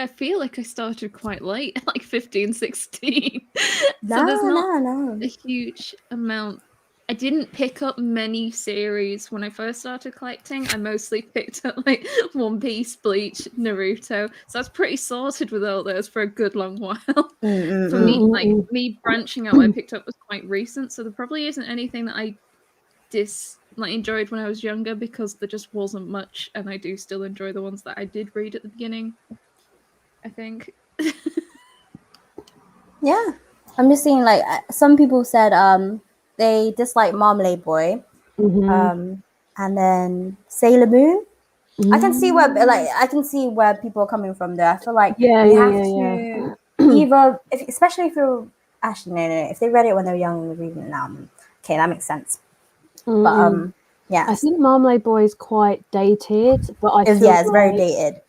feel like I started quite late, like 15, 16. So there's not a huge amount. I didn't pick up many series when I first started collecting. I mostly picked up like One Piece, Bleach, Naruto. So I was pretty sorted with all those for a good long while. For me, like me branching out, I picked up was quite recent. So there probably isn't anything that I enjoyed when I was younger, because there just wasn't much, and I do still enjoy the ones that I did read at the beginning, I think. Yeah. I'm just seeing like some people said they dislike Marmalade Boy, and then Sailor Moon. I can see where people are coming from there. I feel like you have to either, especially if you're actually no, if they read it when they were young and reading it now, okay, that makes sense. But yeah, I think Marmalade Boy is quite dated, but I feel it's very dated,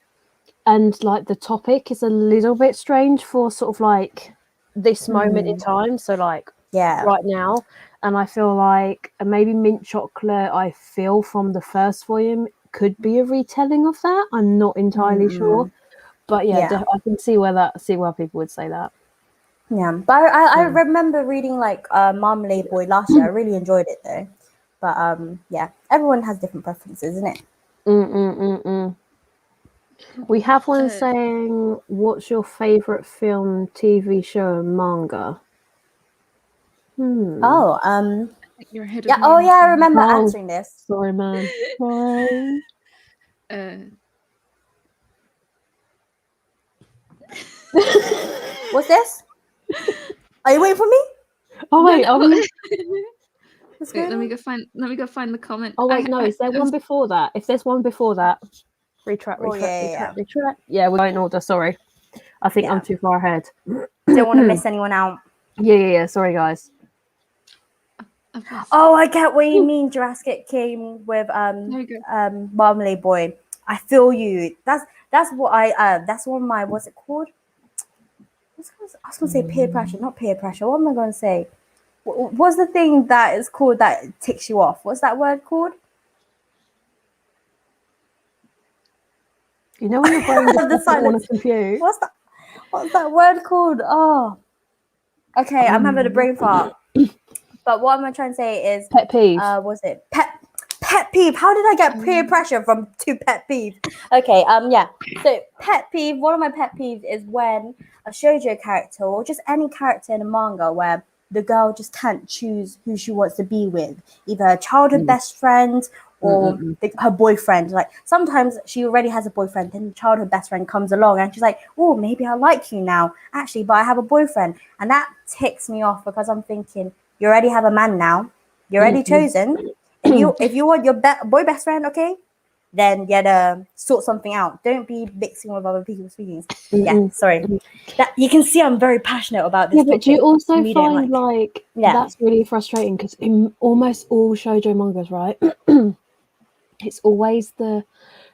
and like the topic is a little bit strange for sort of like this moment in time. So like right now. And I feel like maybe Mint Chocolate, I feel from the first volume, could be a retelling of that. I'm not entirely sure. But I can see where people would say that. Yeah. But I remember reading like Marmalade Boy last year. I really enjoyed it though. But everyone has different preferences, isn't it? We have one saying, what's your favourite film, TV show, and manga? Oh, you're ahead of yeah. me. Oh, yeah. I remember answering this. Sorry, man. Sorry. What's this? Are you waiting for me? Oh wait. Wait, let me go find the comment. Oh wait, no. Is there one before that? If there's one before that, retract. Yeah, we're going in order. Sorry, I think I'm too far ahead. Don't want to miss anyone out. Yeah. Sorry, guys. Oh, I get what you mean. Jurassic came with Marmalade Boy. I feel you. That's what that's one of my, what's it called? I was gonna say peer pressure, not peer pressure. What am I gonna say? What's the thing that is called that ticks you off? What's that word called? You know when your brain doesn't want to compute. What's that word called? Oh, okay. I'm having a brain fart. But what I'm trying to say is pet peeve. Was it pet peeve? How did I get peer pressure from to pet peeve? Okay, So pet peeve, one of my pet peeves is when a shoujo character or just any character in a manga where the girl just can't choose who she wants to be with, either her childhood best friend or her boyfriend. Like sometimes she already has a boyfriend, then the childhood best friend comes along and she's like, oh, maybe I like you now, actually, but I have a boyfriend. And that ticks me off because I'm thinking, you already have a man now. You're already chosen. If you want your boy best friend, okay, then you gotta sort something out. Don't be mixing with other people's feelings. Yeah, sorry. That you can see I'm very passionate about this. Yeah, but do you also we find like that's really frustrating because in almost all shoujo mangas, right? It's always the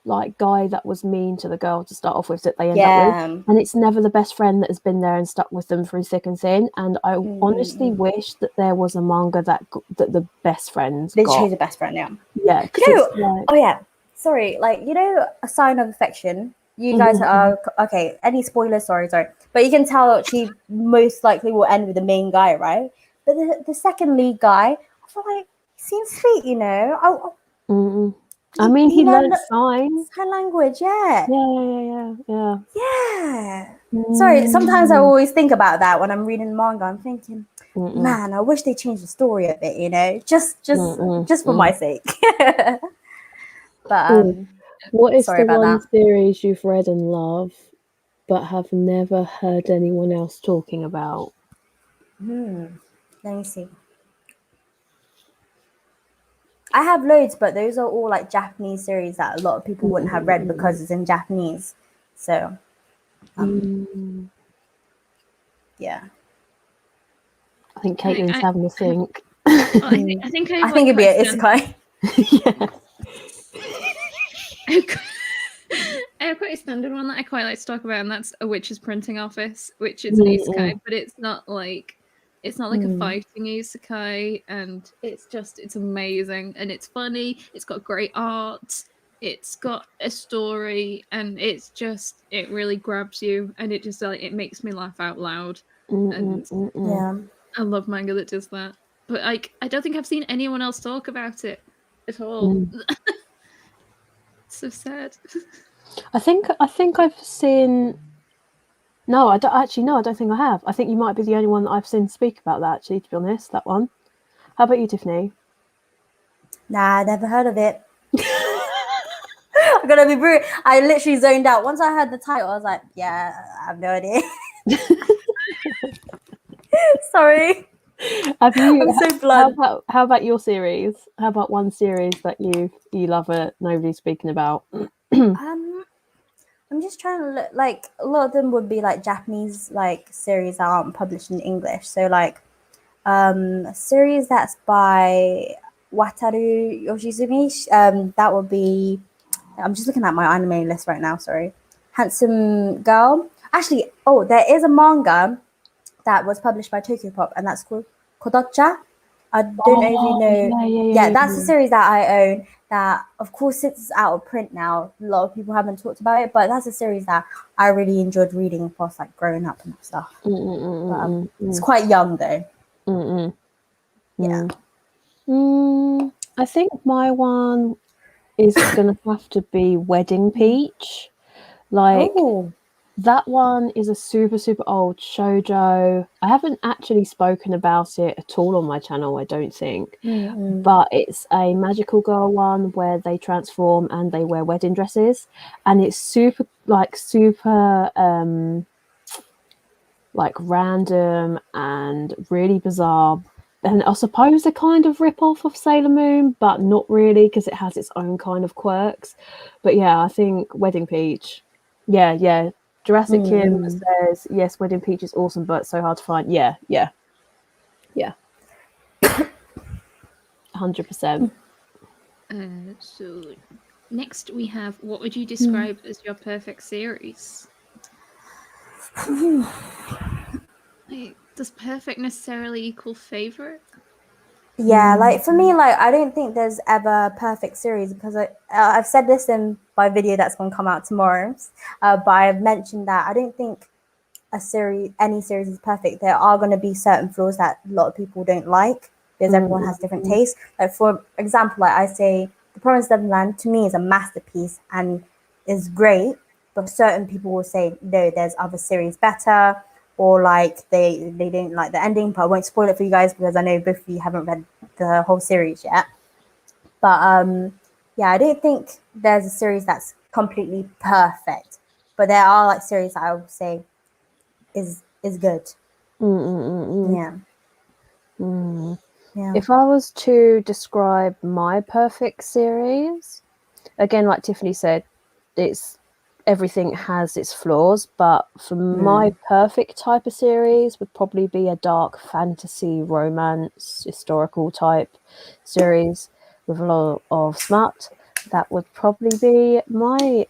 like guy that was mean to the girl to start off with that they end up with, and it's never the best friend that has been there and stuck with them through thick and thin. And I honestly wish that there was a manga that the best friends they choose a best friend. Yeah. Oh yeah, sorry. Like A Sign of Affection. You guys are okay. Any spoilers? Sorry, but you can tell she most likely will end with the main guy, right? But the second lead guy, I feel like he seems sweet. I mean, he learned sign language, yeah. Sorry, Mm. sometimes I always think about that when I'm reading manga. I'm thinking, man, I wish they changed the story a bit, just for my sake. But what is sorry the about one that. series you've read and love, but have never heard anyone else talking about? Let me see. I have loads, but those are all like Japanese series that a lot of people wouldn't have read because it's in Japanese. So, yeah. I think Caketinz having a think. I think it'd be an Isekai. I have quite a standard one that I quite like to talk about, and that's A Witch's Printing Office, which is an isekai, but it's not like a fighting isekai, and it's amazing, and it's funny, it's got great art, it's got a story, and it really grabs you, and it just it makes me laugh out loud. And I love manga that does that. But I don't think I've seen anyone else talk about it at all. So sad. I think I've seen. No, I don't think I have. I think you might be the only one that I've seen speak about that. Actually, to be honest, that one. How about you, Tiffany? Nah, never heard of it. I'm gonna be brutal. I literally zoned out once I heard the title. I was like, yeah, I have no idea. Sorry. Have you? I'm so blunt. How about your series? How about one series that you love it? Nobody's speaking about. I'm just trying to look. Like a lot of them would be like Japanese like series that aren't published in English. So like a series that's by Wataru Yoshizumi. That would be. I'm just looking at my anime list right now. Sorry, Handsome Girl. Actually, there is a manga that was published by Tokyo Pop, and that's called Kodocha. I don't know if you know. Yeah, that's a series that I own. That, of course, it's out of print now. A lot of people haven't talked about it, but that's a series that I really enjoyed reading whilst like growing up and stuff. It's quite young though. Yeah. I think my one is gonna have to be Wedding Peach. Like that one is a super old shoujo. I haven't actually spoken about it at all on my channel, I don't think. But it's a magical girl one where they transform and they wear wedding dresses, and it's super random and really bizarre. And I suppose they're kind of rip-off of Sailor Moon, but not really because it has its own kind of quirks. But yeah, I think Wedding Peach. Yeah. Jurassic Kim says, yes, Wedding Peach is awesome, but so hard to find. Yeah. 100%. So next we have, what would you describe as your perfect series? Does perfect necessarily equal favorite? Yeah, like for me, like I don't think there's ever a perfect series because I've said this in my video that's going to come out tomorrow, but I've mentioned that I don't think any series is perfect. There are going to be certain flaws that a lot of people don't like because everyone has different tastes. Like for example, like I say, The Promised Neverland to me is a masterpiece and is great, but certain people will say no, there's other series better. Or like they didn't like the ending, but I won't spoil it for you guys because I know both of you haven't read the whole series yet. But yeah, I don't think there's a series that's completely perfect, but there are like series that I would say is good. Yeah. If I was to describe my perfect series, again, like Tiffany said, everything has its flaws, but for my perfect type of series would probably be a dark fantasy, romance, historical type series with a lot of smut. That would probably be my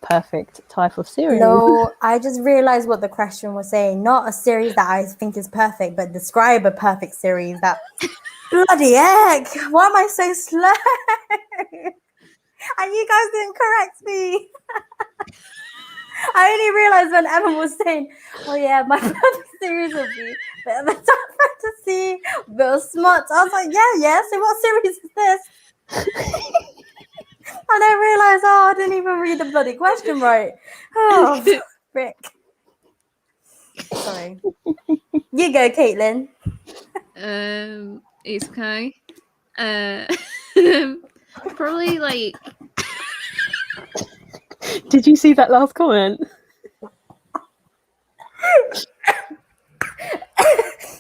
perfect type of series. No, I just realized what the question was saying. Not a series that I think is perfect, but describe a perfect series. That bloody heck! Why am I so slow? And you guys didn't correct me. I only realized when Emma was saying, "Oh yeah, my perfect series would be a bit of a dark fantasy, a bit of smut." I was like, "Yeah. So what series is this?" And I realized, I didn't even read the bloody question right. Oh, frick. Sorry. You go, Caitlin. Isekai. Probably like. Did you see that last comment?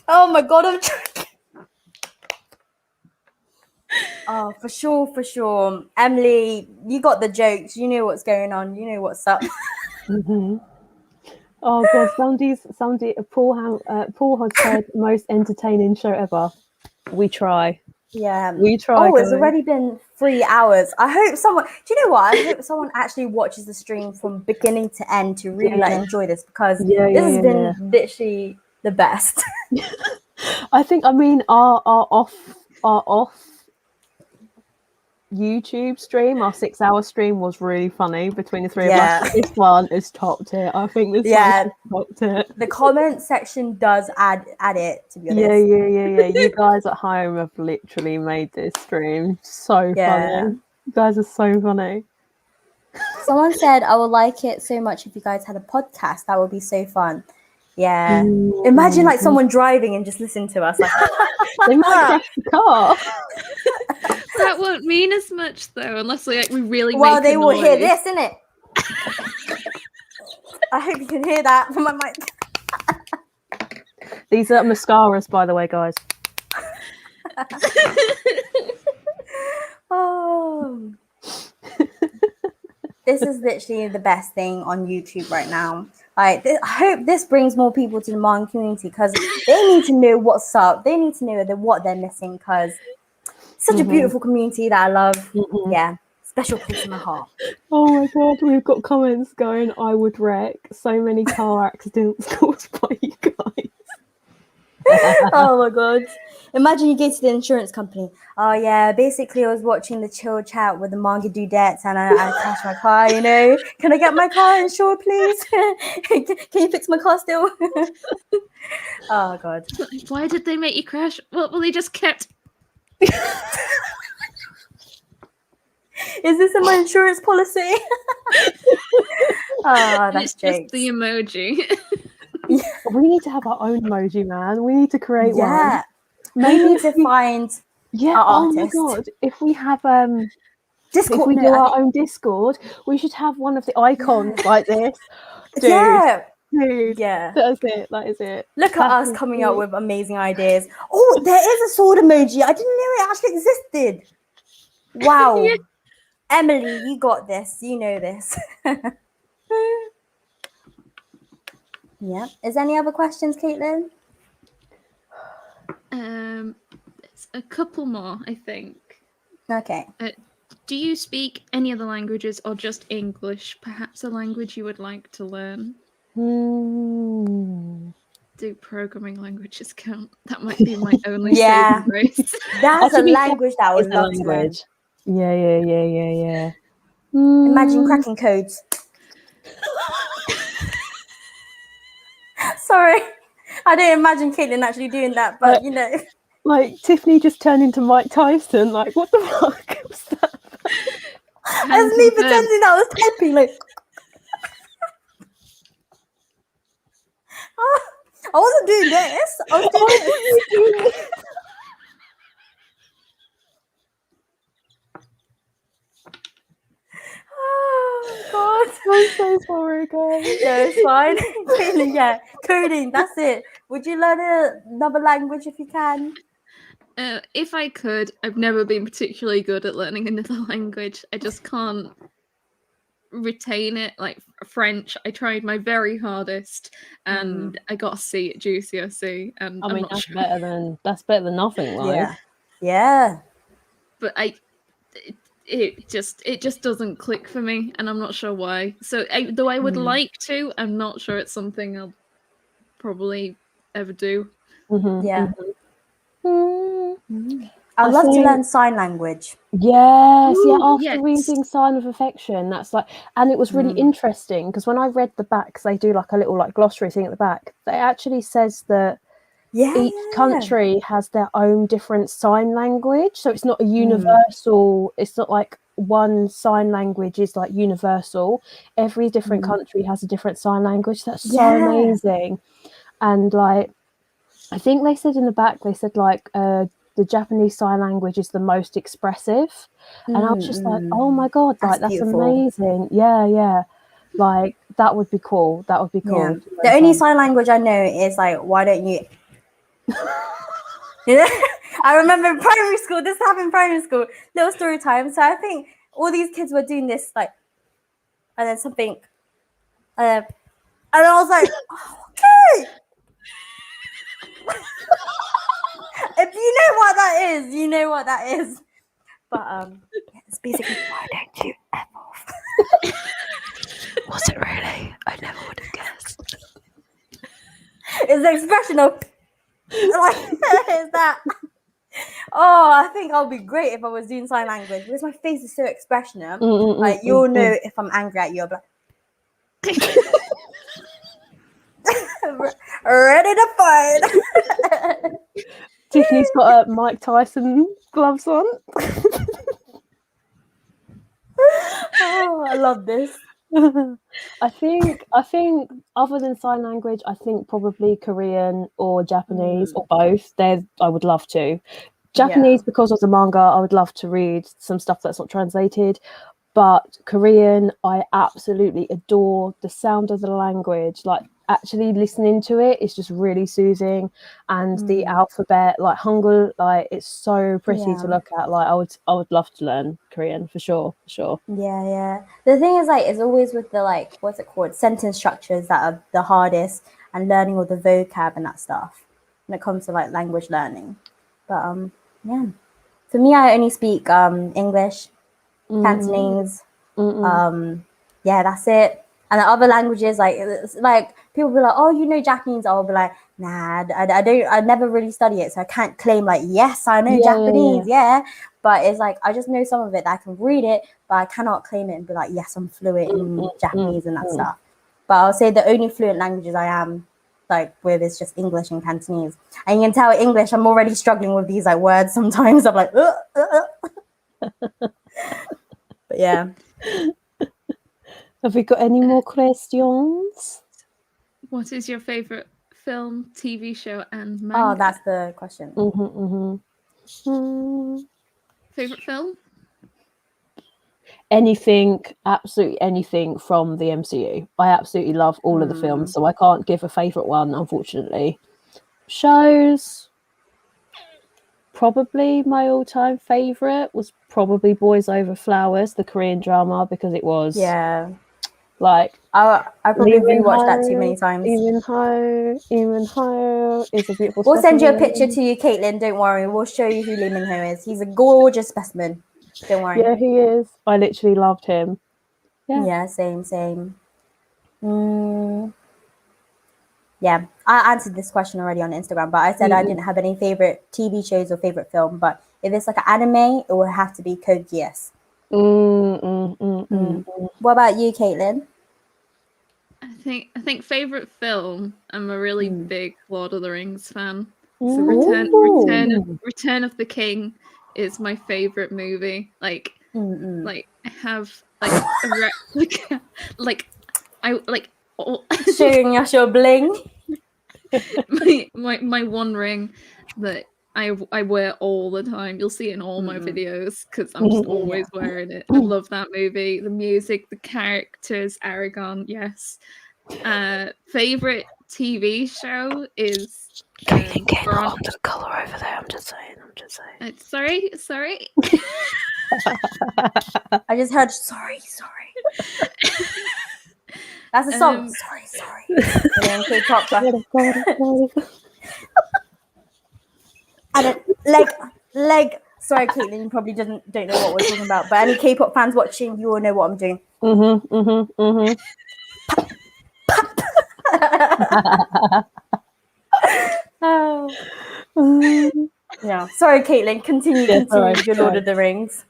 Oh my god, I'm choking. Oh, for sure. Emily, you got the jokes. You know what's going on. You know what's up. Oh god, Paul has said most entertaining show ever. We try. Yeah. We try. Oh, it's already been 3 hours. I hope someone. Do you know what? I hope someone actually watches the stream from beginning to end to really enjoy this, because this has been literally the best. I think. I mean, our off YouTube stream, our 6-hour stream was really funny between the three of us. This one is top tier. I think this one is top tier. The comment section does add it, to be honest. Yeah. You guys at home have literally made this stream so funny. You guys are so funny. Someone said, I would like it so much if you guys had a podcast. That would be so fun. Yeah. Imagine like someone driving and just listen to us. Like, they might crash the car. That won't mean as much though, unless we really well, make they will noise. hear this, innit? I hope you can hear that from my mic. These are mascaras, by the way, guys. Oh. This is literally the best thing on YouTube right now. I hope this brings more people to the manga community, because they need to know what's up. They need to know what they're missing, because such a beautiful community that I love. Yeah, special place in my heart. Oh my god, we've got comments going, I would wreck. So many car accidents caused by you guys. Oh my god. Imagine you go to the insurance company. Oh yeah, basically I was watching the chill chat with the Manga Dudettes and I crashed my car, you know. Can I get my car insured, please? Can you fix my car still? Oh god. Why did they make you crash? Well, they just kept... Is this in my insurance policy? Oh, that's just the emoji. We need to have our own emoji, man. We need to create one. Maybe we need to find our artist. My god, if we have Discord, if we do our own Discord, we should have one of the icons like this. Dude, that is it. Look at us coming up with amazing ideas. Oh, there is a sword emoji. I didn't know it actually existed. Wow. Yeah. Emily, you got this. You know this. Yeah. Is there any other questions, Caitlin? There's a couple more, I think. Okay. Do you speak any other languages or just English? Perhaps a language you would like to learn? Do programming languages count? That might be my only saving grace. That's a language that I would love to learn. Yeah. Imagine cracking codes. Sorry, I didn't imagine Caitlin actually doing that, but you know. Like Tiffany just turned into Mike Tyson. Like, what the fuck was that? As me pretending I was typing, like. I wasn't doing this. I was doing this. Oh god, I'm so sorry, guys. No, it's fine. Caitlin, yeah, coding. That's it. Would you learn another language if you can? If I could, I've never been particularly good at learning another language. I just can't retain it. Like French, I tried my very hardest, and I got a C at GCSE. And I mean, I'm not that's sure. better than nothing, like. Yeah. But it just doesn't click for me, and I'm not sure why. So though I would like to, I'm not sure it's something I'll probably ever do. Yeah. Mm-hmm. I'd love to learn sign language. Yes, after reading Sign of Affection, that's like, and it was really interesting because when I read the back, they do like a little like glossary thing at the back. It actually says that each country has their own different sign language, so it's not a universal. It's not like one sign language is like universal. Every different country has a different sign language. That's so amazing. And like, I think they said in the back, they said like the Japanese sign language is the most expressive, and I was just like, oh my god, like that's amazing. Yeah, like that would be cool. That would be cool. The only sign language I know is like, why don't you? I remember in primary school, this happened in primary school, little story time. So I think all these kids were doing this, like, and then something, and I was like, oh, okay. If you know what that is, you know what that is. But it's basically, why don't you F off? Was it really? I never would have guessed. It's the expression of like, is that? Oh, I think I'll be great if I was doing sign language because my face is so expressionate. Like you'll know if I'm angry at you. I'll be like, ready to fight. Tiffany's got Mike Tyson gloves on. Oh, I love this. I think other than sign language, I think probably Korean or Japanese or both. I would love to. Japanese because of the manga, I would love to read some stuff that's not translated. But Korean, I absolutely adore the sound of the language. Like actually listening to it is just really soothing, and the alphabet, like Hangul, like it's so pretty to look at. Like I would love to learn Korean for sure. Yeah. The thing is, like, it's always with the like, what's it called, sentence structures that are the hardest, and learning all the vocab and that stuff when it comes to like language learning. But yeah, for me, I only speak English, Cantonese. Yeah, that's it. And the other languages, like people be like, oh, you know Japanese. I'll be like, nah, I don't. I never really study it, so I can't claim like, yes, I know Japanese. Yeah, but it's like I just know some of it. That I can read it, but I cannot claim it and be like, yes, I'm fluent in Japanese and that stuff. But I'll say the only fluent languages I am like with is just English and Cantonese. And you can tell English, I'm already struggling with these like words sometimes. I'm like, but yeah. Have we got any more questions? What is your favorite film, TV show, and manga? Oh, that's the question. Favorite film? Anything, absolutely anything from the MCU. I absolutely love all of the films, so I can't give a favorite one, unfortunately. Shows, probably my all-time favorite was probably Boys Over Flowers, the Korean drama, because it was like I probably rewatched that too many times. Even Ho is a beautiful. We'll send you a picture to you, Caitlin. Don't worry. We'll show you who Lee Min Ho is. He's a gorgeous specimen. Don't worry. Yeah, he is. I literally loved him. Yeah, same. Yeah, I answered this question already on Instagram, but I said I didn't have any favorite TV shows or favorite film. But if it's like an anime, it would have to be Code Geass. What about you, Caitlin? I think favorite film. I'm a really big Lord of the Rings fan. So Return of the King is my favorite movie. Like I have like a replica. Showing us your bling. my one ring that I wear all the time. You'll see it in all my videos because I'm just always wearing it. I love that movie. The music, the characters, Aragon, yes. Favorite TV show is Caitlin came along to the colour over there. I'm just saying. Sorry. I just heard sorry. That's a song. Sorry. And then K-pop. And then leg. Sorry, Caitlin, you probably don't know what we're talking about. But any K-pop fans watching, you all know what I'm doing. Yeah. Sorry, Caitlin. Continue with your Lord of the Rings.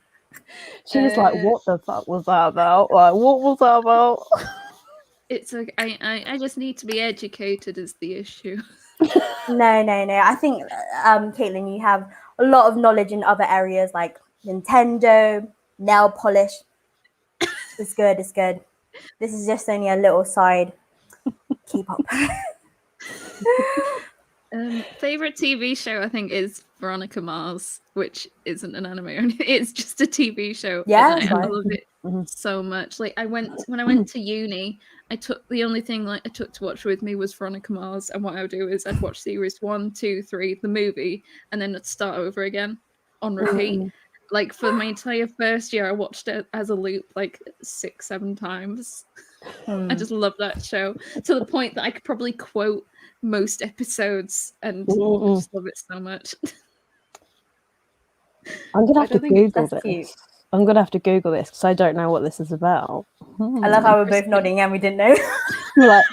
She was like, "What the fuck was that about? Like, what was that about?" It's like I just need to be educated is the issue. No. I think, Caitlin, you have a lot of knowledge in other areas like Nintendo, nail polish. It's good. This is just only a little side. Keep up. Favorite TV show I think is Veronica Mars, which isn't an anime or anything. It's just a TV show. Yeah, I love it so much. Like when I went to uni, the only thing I took to watch with me was Veronica Mars, and what I would do is I'd watch series 1, 2, 3, the movie, and then I'd start over again on repeat. Like for my entire first year, I watched it as a loop like 6-7 times. I just love that show to the point that I could probably quote most episodes, and I just love it so much. I'm gonna have to Google this. Cute. I'm gonna have to Google this because I don't know what this is about. I love how we're both nodding and we didn't know. Like,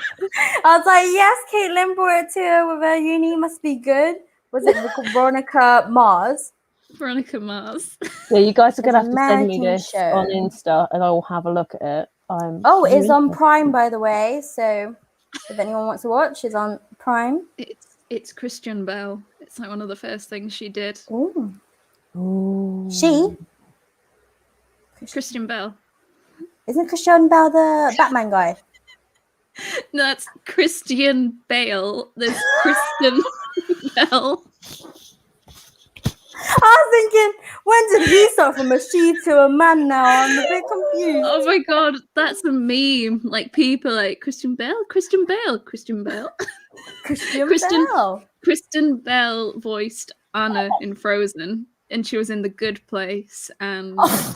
I was like, yes, Caitlin brought it to her with her uni. Must be good. Was it Veronica Mars? Veronica Mars. Yeah, you guys are gonna have to send me this on Insta, and I will have a look at it. It's on Prime, by the way. So if anyone wants to watch, it's on Prime. It's Christian Bale. It's like one of the first things she did. Ooh. She? Christian Bale. Isn't Christian Bale the Batman guy? No, that's Christian Bale. There's Kristen Bell. I was thinking, when did he start from a she to a man now? I'm a bit confused. Oh my god, that's a meme. Like people like Christian Bale. Kristen Bell voiced Anna in Frozen, and she was in The Good Place. And I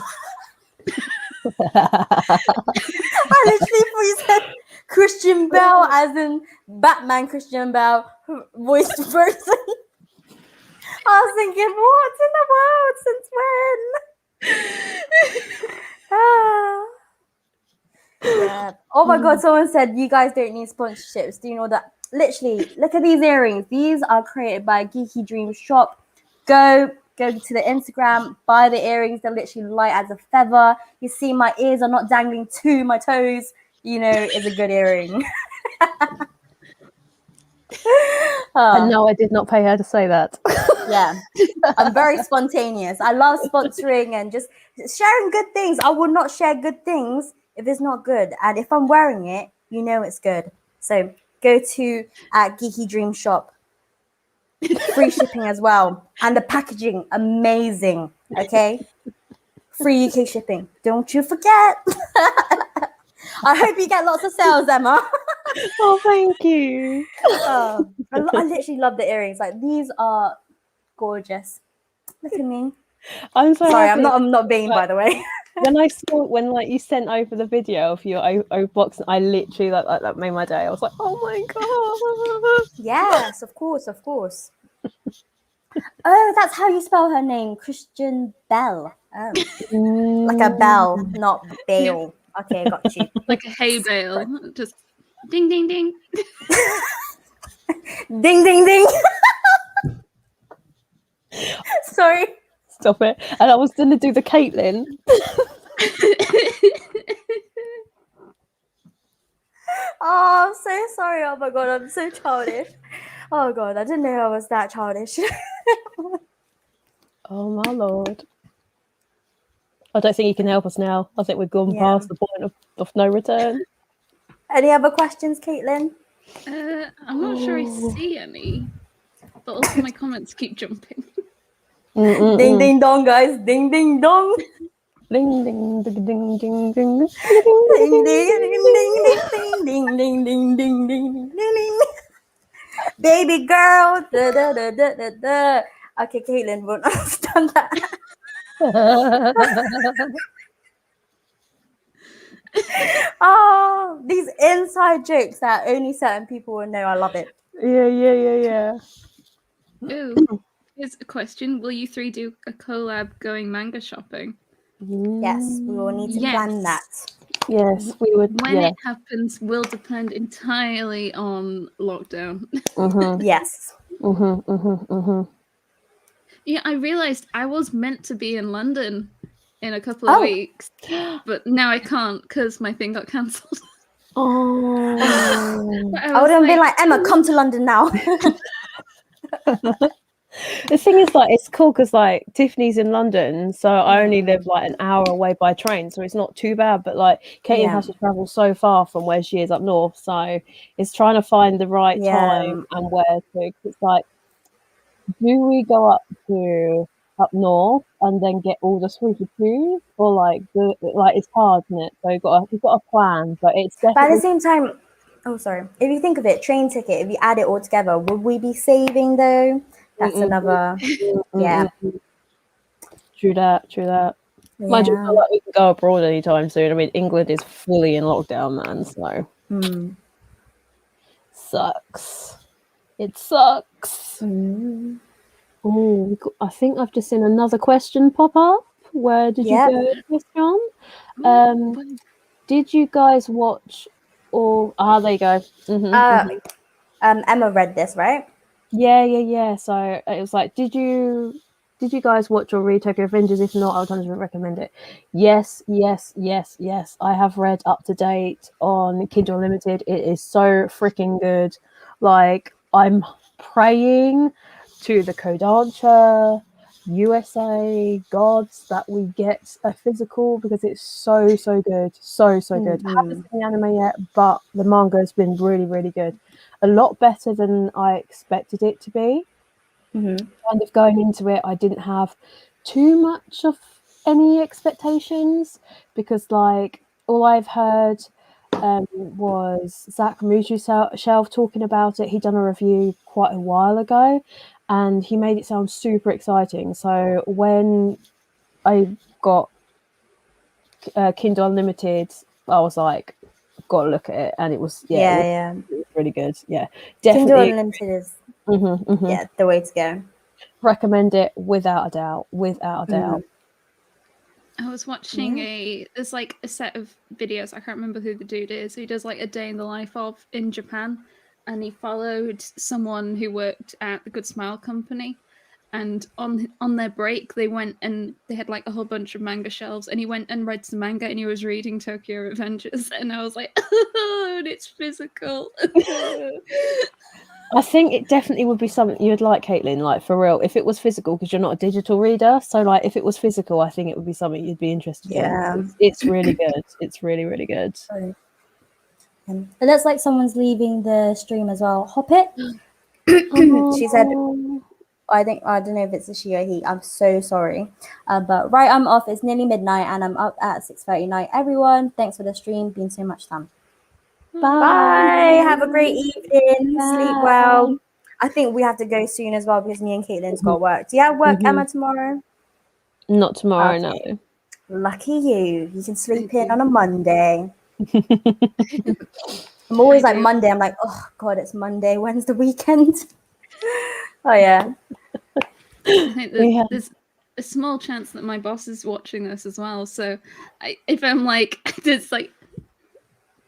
literally thought you said Christian Bale as in Batman Christian Bale voiced Frozen. I was thinking, what's in the world since when? Yeah. Oh my god, someone said you guys don't need sponsorships. Do you know that? Literally, look at these earrings. These are created by Geeky Dream Shop. Go to the Instagram, buy the earrings. They're literally light as a feather. You see my ears are not dangling to my toes. You know, it's a good earring. And no, I did not pay her to say that. Yeah, I'm very spontaneous. I love sponsoring and just sharing good things. I will not share good things if it's not good. And if I'm wearing it, you know it's good. So go to Geeky Dream Shop. Free shipping as well. And the packaging, amazing. Okay? Free UK shipping. Don't you forget. I hope you get lots of sales, Emma. Oh, thank you. I literally love the earrings. Like, these are gorgeous. Look at me. I'm so sorry. happy. I'm not being, by the way. when you sent over the video of your box, I literally that made my day. I was like, oh my god. Yes, of course. Oh, that's how you spell her name, Christian Bell. Oh. Like a bell, not Bale. Okay, got you. Like a hay bale. Just ding, ding, ding. Ding, ding, ding. Sorry. Stop it. And I was going to do the Caitlin. Oh, I'm so sorry. Oh my god, I'm so childish. Oh god, I didn't know I was that childish. Oh my lord. I don't think you can help us now. I think we've gone past the point of no return. Any other questions, Caitlin? I'm not sure I see any. But also my comments keep jumping. Ding ding dong, guys. Ding ding dong. Ding ding ding ding ding ding ding ding ding ding ding ding ding ding ding ding ding ding baby girl. Da, da, da, da, da, da. Okay, Caitlin won't understand that. Oh, these inside jokes that only certain people will know. I love it. Yeah. Ooh, here's a question. Will you three do a collab going manga shopping? Yes, we will need to plan that. Yes, we would. When it happens will depend entirely on lockdown. Yes. Yeah, I realized I was meant to be in London in a couple of weeks, but now I can't because my thing got cancelled. Oh. I would have been like, Emma, come to London now. The thing is, like, it's cool because like Tiffany's in London, so I only live like an hour away by train, so it's not too bad. But like, Katie has to travel so far from where she is up north, so it's trying to find the right time and where to. It's like, do we go up north and then get all the sweetie twos, or like it's hard, isn't it? So you've got a plan, but it's definitely. But at the same time, if you think of it, train ticket, if you add it all together, would we be saving though? That's another. Yeah. True that. Yeah. Mind you, I feel like we can go abroad anytime soon. I mean, England is fully in lockdown, man. So sucks. It sucks. Oh, I think I've just seen another question pop up. Where did you go, Christian? Did you guys watch? Or there you go. Emma read this, right? Yeah. So it was like, did you guys watch or read Tokyo Revengers? If not, I would 100% recommend it. Yes. I have read up to date on Kindle Unlimited. It is so freaking good. Like, I'm praying to the Kodansha USA gods that we get a physical, because it's so good. So good. I haven't seen the anime yet, but the manga has been really, really good. A lot better than I expected it to be. Kind of going into it, I didn't have too much of any expectations, because like all I've heard was Zach Shelf talking about it. He'd done a review quite a while ago and he made it sound super exciting. So when I got Kindle Unlimited, I was like, I've got to look at it, and it was it was really good. Yeah, definitely. Kindle Unlimited is the way to go. Recommend it without a doubt. I was watching there's like a set of videos, I can't remember who the dude is, who does like a day in the life of in Japan, and he followed someone who worked at the Good Smile Company, and on their break they went and they had like a whole bunch of manga shelves, and he went and read some manga and he was reading Tokyo Revengers, and I was like, oh, and it's physical. I think it definitely would be something you'd like, Caitlin, like for real, if it was physical, because you're not a digital reader. So like if it was physical, I think it would be something you'd be interested in. It's really good. It's really, really good. It looks like someone's leaving the stream as well. Hop it. She said, I don't know if it's a she or he. I'm so sorry. But right, I'm off. It's nearly midnight and I'm up at 6:30 night. Everyone, thanks for the stream. Been so much fun. Bye. Have a great evening. Bye. Sleep well. I think we have to go soon as well because me and Caitlin's got work. Do you have work, Emma, tomorrow? Not tomorrow, no. Lucky you. You can sleep in on a Monday. I'm always like Monday. I'm like, oh God, it's Monday. When's the weekend? Oh yeah. I think there's a small chance that my boss is watching this as well. So if I'm like, it's like,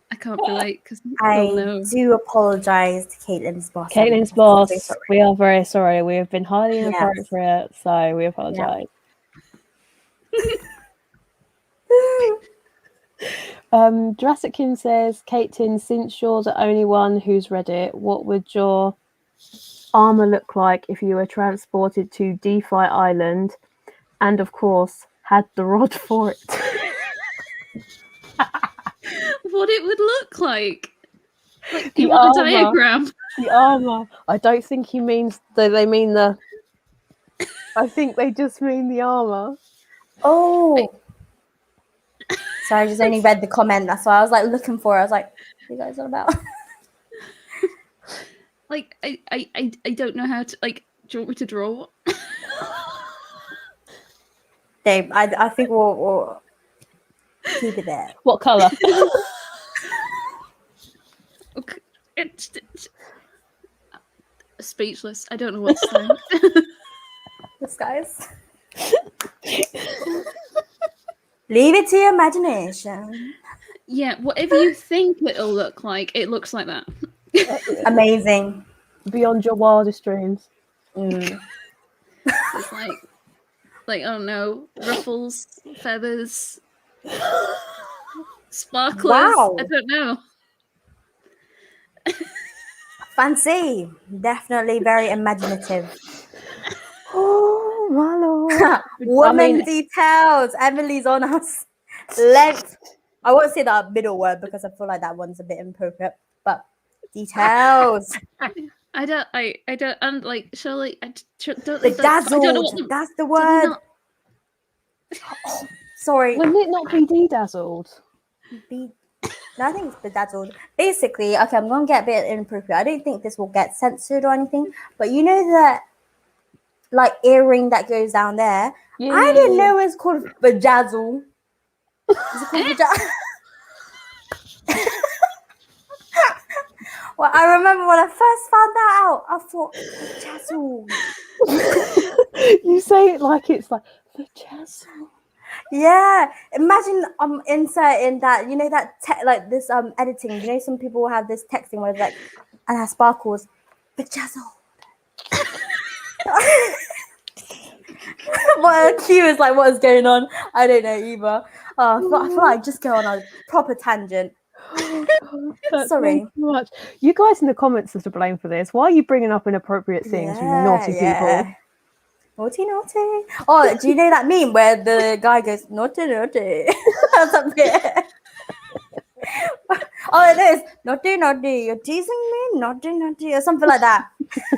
I can't relate because I do apologize to Caitlin's boss. Caitlin's boss, we are very sorry. We have been highly inappropriate, so we apologize. Jurassic Kim says, Caketinz, since you're the only one who's read it, what would your armor look like if you were transported to DeFi Island and, of course, had the rod for it? What it would look like you want the diagram. The armor. I don't think he means that they mean the. I think they just mean the armor. Oh. So I just only read the comment. That's why I was like looking for it. I was like, what are you guys on about? Like, I don't know how to, like, do you want me to draw? Dave, I think we'll keep it there. What colour? Okay. Speechless. I don't know what to say. This guys. Leave it to your imagination. Yeah, whatever you think it'll look like, it looks like that. Amazing. Beyond your wildest dreams. Mm. It's like, oh no, ruffles, feathers, sparklers. Wow. I don't know. Fancy. Definitely very imaginative. Oh my lord. Woman details. Emily's on us. Length. I won't say that middle word because I feel like that one's a bit inappropriate. But details. I don't, and like, surely, don't. Bedazzled. That's the word. Oh, sorry. Wouldn't it not be de-dazzled? No, I think it's bedazzled. Basically, okay, I'm going to get a bit inappropriate. I don't think this will get censored or anything. But you know that, like, earring that goes down there? Yeah, I didn't know it's called bedazzle. Is it called bedazzle? Well, I remember when I first found that out, I thought, bedazzle. You say it like it's like, bedazzle. Yeah, imagine inserting that, you know, that like this editing, you know, some people will have this texting where it's like, and has sparkles, bedazzle. What a cue is like, what is going on? I don't know either. But I feel like just go on a proper tangent. That's Sorry. so much. You guys in the comments are to blame for this. Why are you bringing up inappropriate things, you naughty people? Naughty, naughty. Oh, do you know that meme where the guy goes, naughty, naughty? That's up here. Oh, it is. Naughty, naughty. You're teasing me? Naughty, naughty. Or something like that.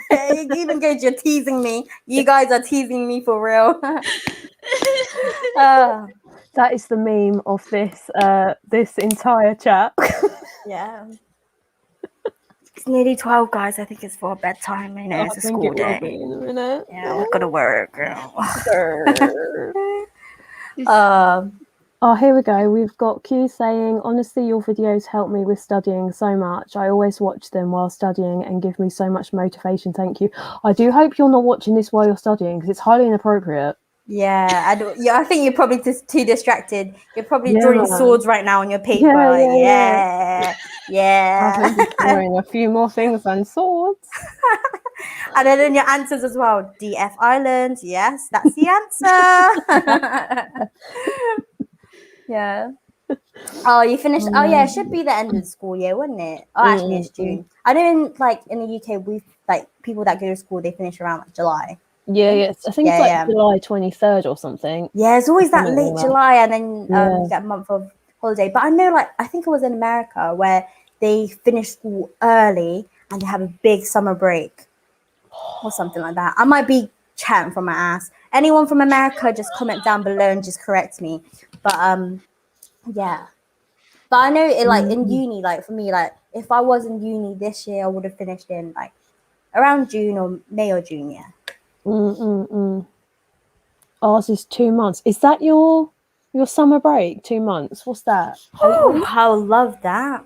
It even goes, you're teasing me. You guys are teasing me for real. That is the meme of this this entire chat. Yeah. It's nearly 12, guys. I think it's for bedtime. You know, it's a school day. Will be in a minute. Yeah, we've got to work. Oh, here we go. We've got Q saying, honestly, your videos help me with studying so much. I always watch them while studying and give me so much motivation. Thank you. I do hope you're not watching this while you're studying because it's highly inappropriate. Yeah, I think you're probably just too distracted. You're probably drawing swords right now on your paper. Yeah. I think you're drawing a few more things than swords. And then in your answers as well. DF Island. Yes, that's the answer. Yeah. Oh, you finished. Oh, yeah, it should be the end of the school year, wouldn't it? Oh, actually, it's June. I know in the UK, we like people that go to school, they finish around like July. Yeah, yes. I think it's like July 23rd or something. Yeah, it's always that late July, and then you get a month of holiday. But I know, like, I think it was in America where they finish school early and they have a big summer break or something like that. I might be chatting from my ass. Anyone from America, just comment down below and just correct me. But yeah. But I know it, like in uni, like for me, like if I was in uni this year, I would have finished in like around June or May or June. Yeah. Ours is 2 months. Is that your summer break? 2 months. What's that? Oh, I love that.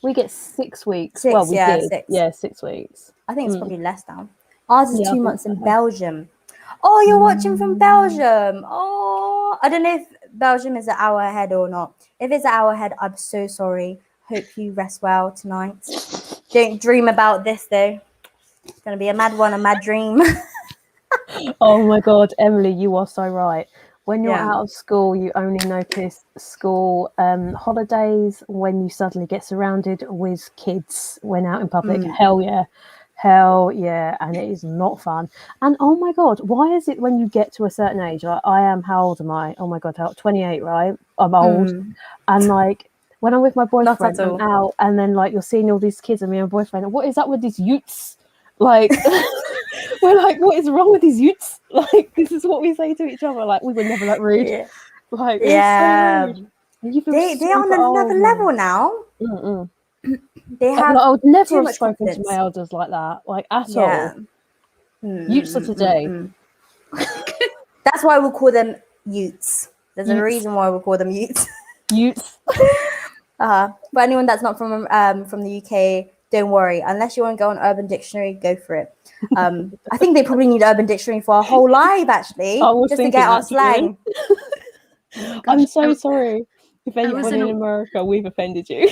We get 6 weeks. 6, well, we did. 6. Yeah, 6 weeks. I think it's probably less now. Ours is 2 months in Belgium. Oh, you're watching from Belgium. Oh, I don't know if Belgium is an hour ahead or not. If it's an hour ahead, I'm so sorry. Hope you rest well tonight. Don't dream about this though. It's gonna be a mad one, a mad dream. Oh my God, Emily, you are so right. When you're out of school, you only notice school holidays when you suddenly get surrounded with kids when out in public. Hell yeah, and it is not fun. And oh my God, why is it when you get to a certain age, like I am, how old am I? Oh my God, 28, right? I'm old. And like when I'm with my boyfriend, I'm out, and then like you're seeing all these kids and me and my boyfriend, what is up with these youths? Like we're like, what is wrong with these youths? Like this is what we say to each other. Like we were never that rude. Like so rude. They're on another level now. they have. I would never too have much spoken confidence. to my elders like that, like at Yeah. all. Utes of today. That's why we call them Utes. There's a reason why we call them Utes. Utes. For anyone that's not from the UK, don't worry. Unless you want to go on Urban Dictionary, go for it. I think they probably need Urban Dictionary for our whole live, actually, just to get our slang. Oh I'm so sorry if anyone in America we've offended you.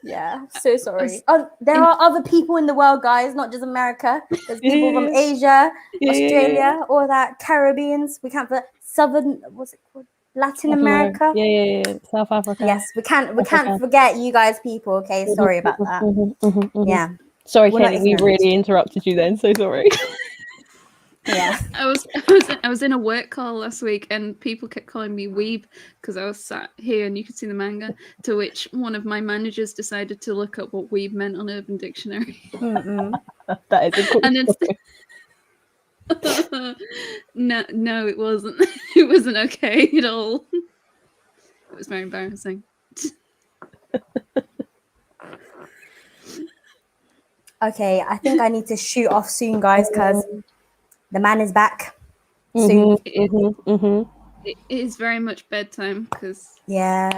Yeah, so sorry. There are other people in the world, guys, not just America. There's people from Asia, Australia, all that, Caribbeans. We can't forget Southern, what's it called? Latin America. Yeah. South Africa. Yes, we can't forget you guys, people. Okay, sorry about that. Yeah. Sorry, Kelly, we really interrupted you then. So sorry. Yeah. I was in a work call last week and people kept calling me weeb because I was sat here and you could see the manga, to which one of my managers decided to look up what weeb meant on Urban Dictionary. That is a cool No, it wasn't. It wasn't okay at all. It was very embarrassing. Okay, I think I need to shoot off soon, guys, because the man is back soon. It is very much bedtime because I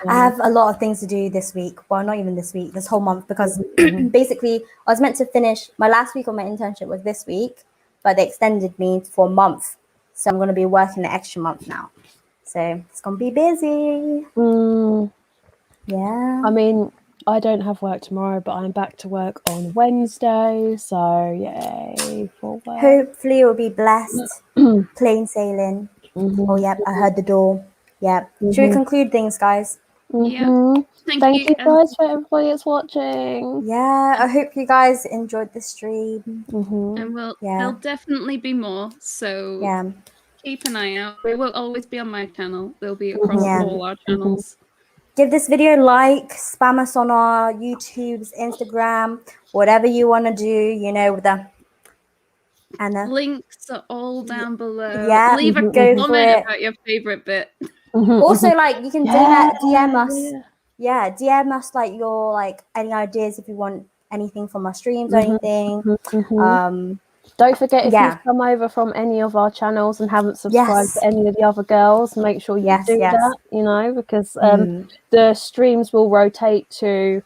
have a lot of things to do this week. Well, not even this week, this whole month, because basically I was meant to finish my last week of my internship was this week, but they extended me for a month, so I'm going to be working an extra month now. So it's going to be busy. Yeah. I mean, I don't have work tomorrow, but I'm back to work on Wednesday, so yay for work. Hopefully it will be blessed. Plain sailing. Oh, yep, I heard the door. Yep. Should we conclude things, guys? Yeah. Thank you guys for everybody that's watching. Yeah, I hope you guys enjoyed the stream. And there'll definitely be more, so keep an eye out. They will always be on my channel. They'll be across all our channels. Give this video a like, spam us on our YouTubes, Instagram, whatever you want to do, you know, with the links are all down below. Yeah, leave a comment about your favorite bit. Also, like, you can DM us. Yeah, DM us like your any ideas if you want anything from our streams or anything. Don't forget, if you've come over from any of our channels and haven't subscribed to any of the other girls, make sure you do that, you know, because the streams will rotate to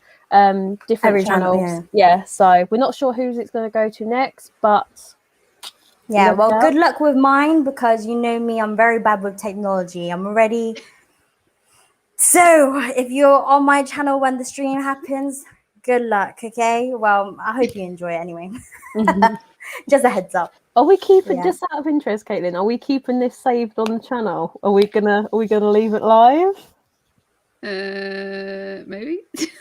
different channels. So we're not sure who's it's going to go to next, but well, good luck with mine, because you know me, I'm very bad with technology. I'm ready. So if you're on my channel when the stream happens, good luck, okay? Well, I hope you enjoy it anyway. Just a heads up. Are we keeping just out of interest, Caitlin? Are we keeping this saved on the channel? Are we gonna leave it live? Maybe. That's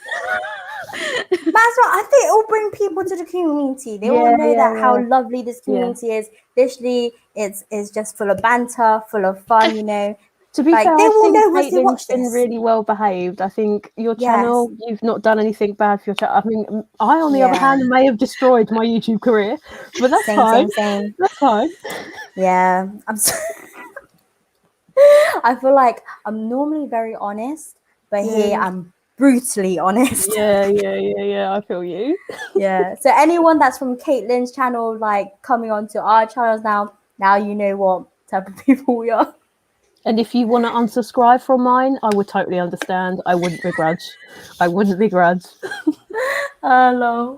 what I think. It'll bring people to the community. They all know that how lovely this community is. Literally, it's just full of banter, full of fun. You know. To be fair, they will know once they watch been this. really well behaved. I think your channel, you've not done anything bad for your channel. I mean, I, on the other hand, may have destroyed my YouTube career, but that's fine. Same. That's fine. Yeah, I feel like I'm normally very honest, but here I'm brutally honest. Yeah. I feel you. So anyone that's from Caitlin's channel, like coming onto our channels now you know what type of people we are. And if you want to unsubscribe from mine, I would totally understand. I wouldn't begrudge. Hello.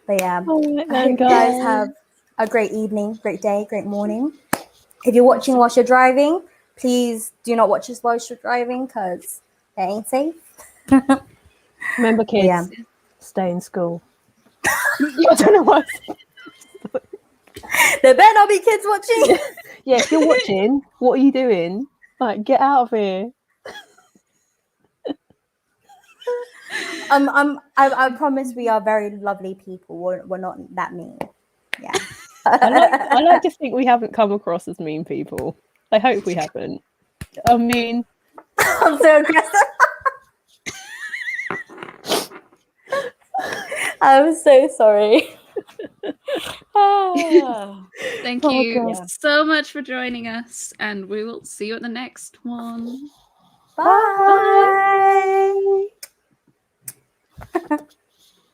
But yeah, I hope you guys have a great evening, great day, great morning. If you're watching whilst you're driving, please do not watch us whilst you're driving, because it ain't safe. Remember, kids, stay in school. I don't know what. There better not be kids watching. Yeah, if you're watching, what are you doing? Like, get out of here. I promise we are very lovely people. We're not that mean. Yeah. I like to think we haven't come across as mean people. I hope we haven't. I mean, I'm so aggressive. I'm so sorry. Thank you so much for joining us, and we will see you at the next one. Bye.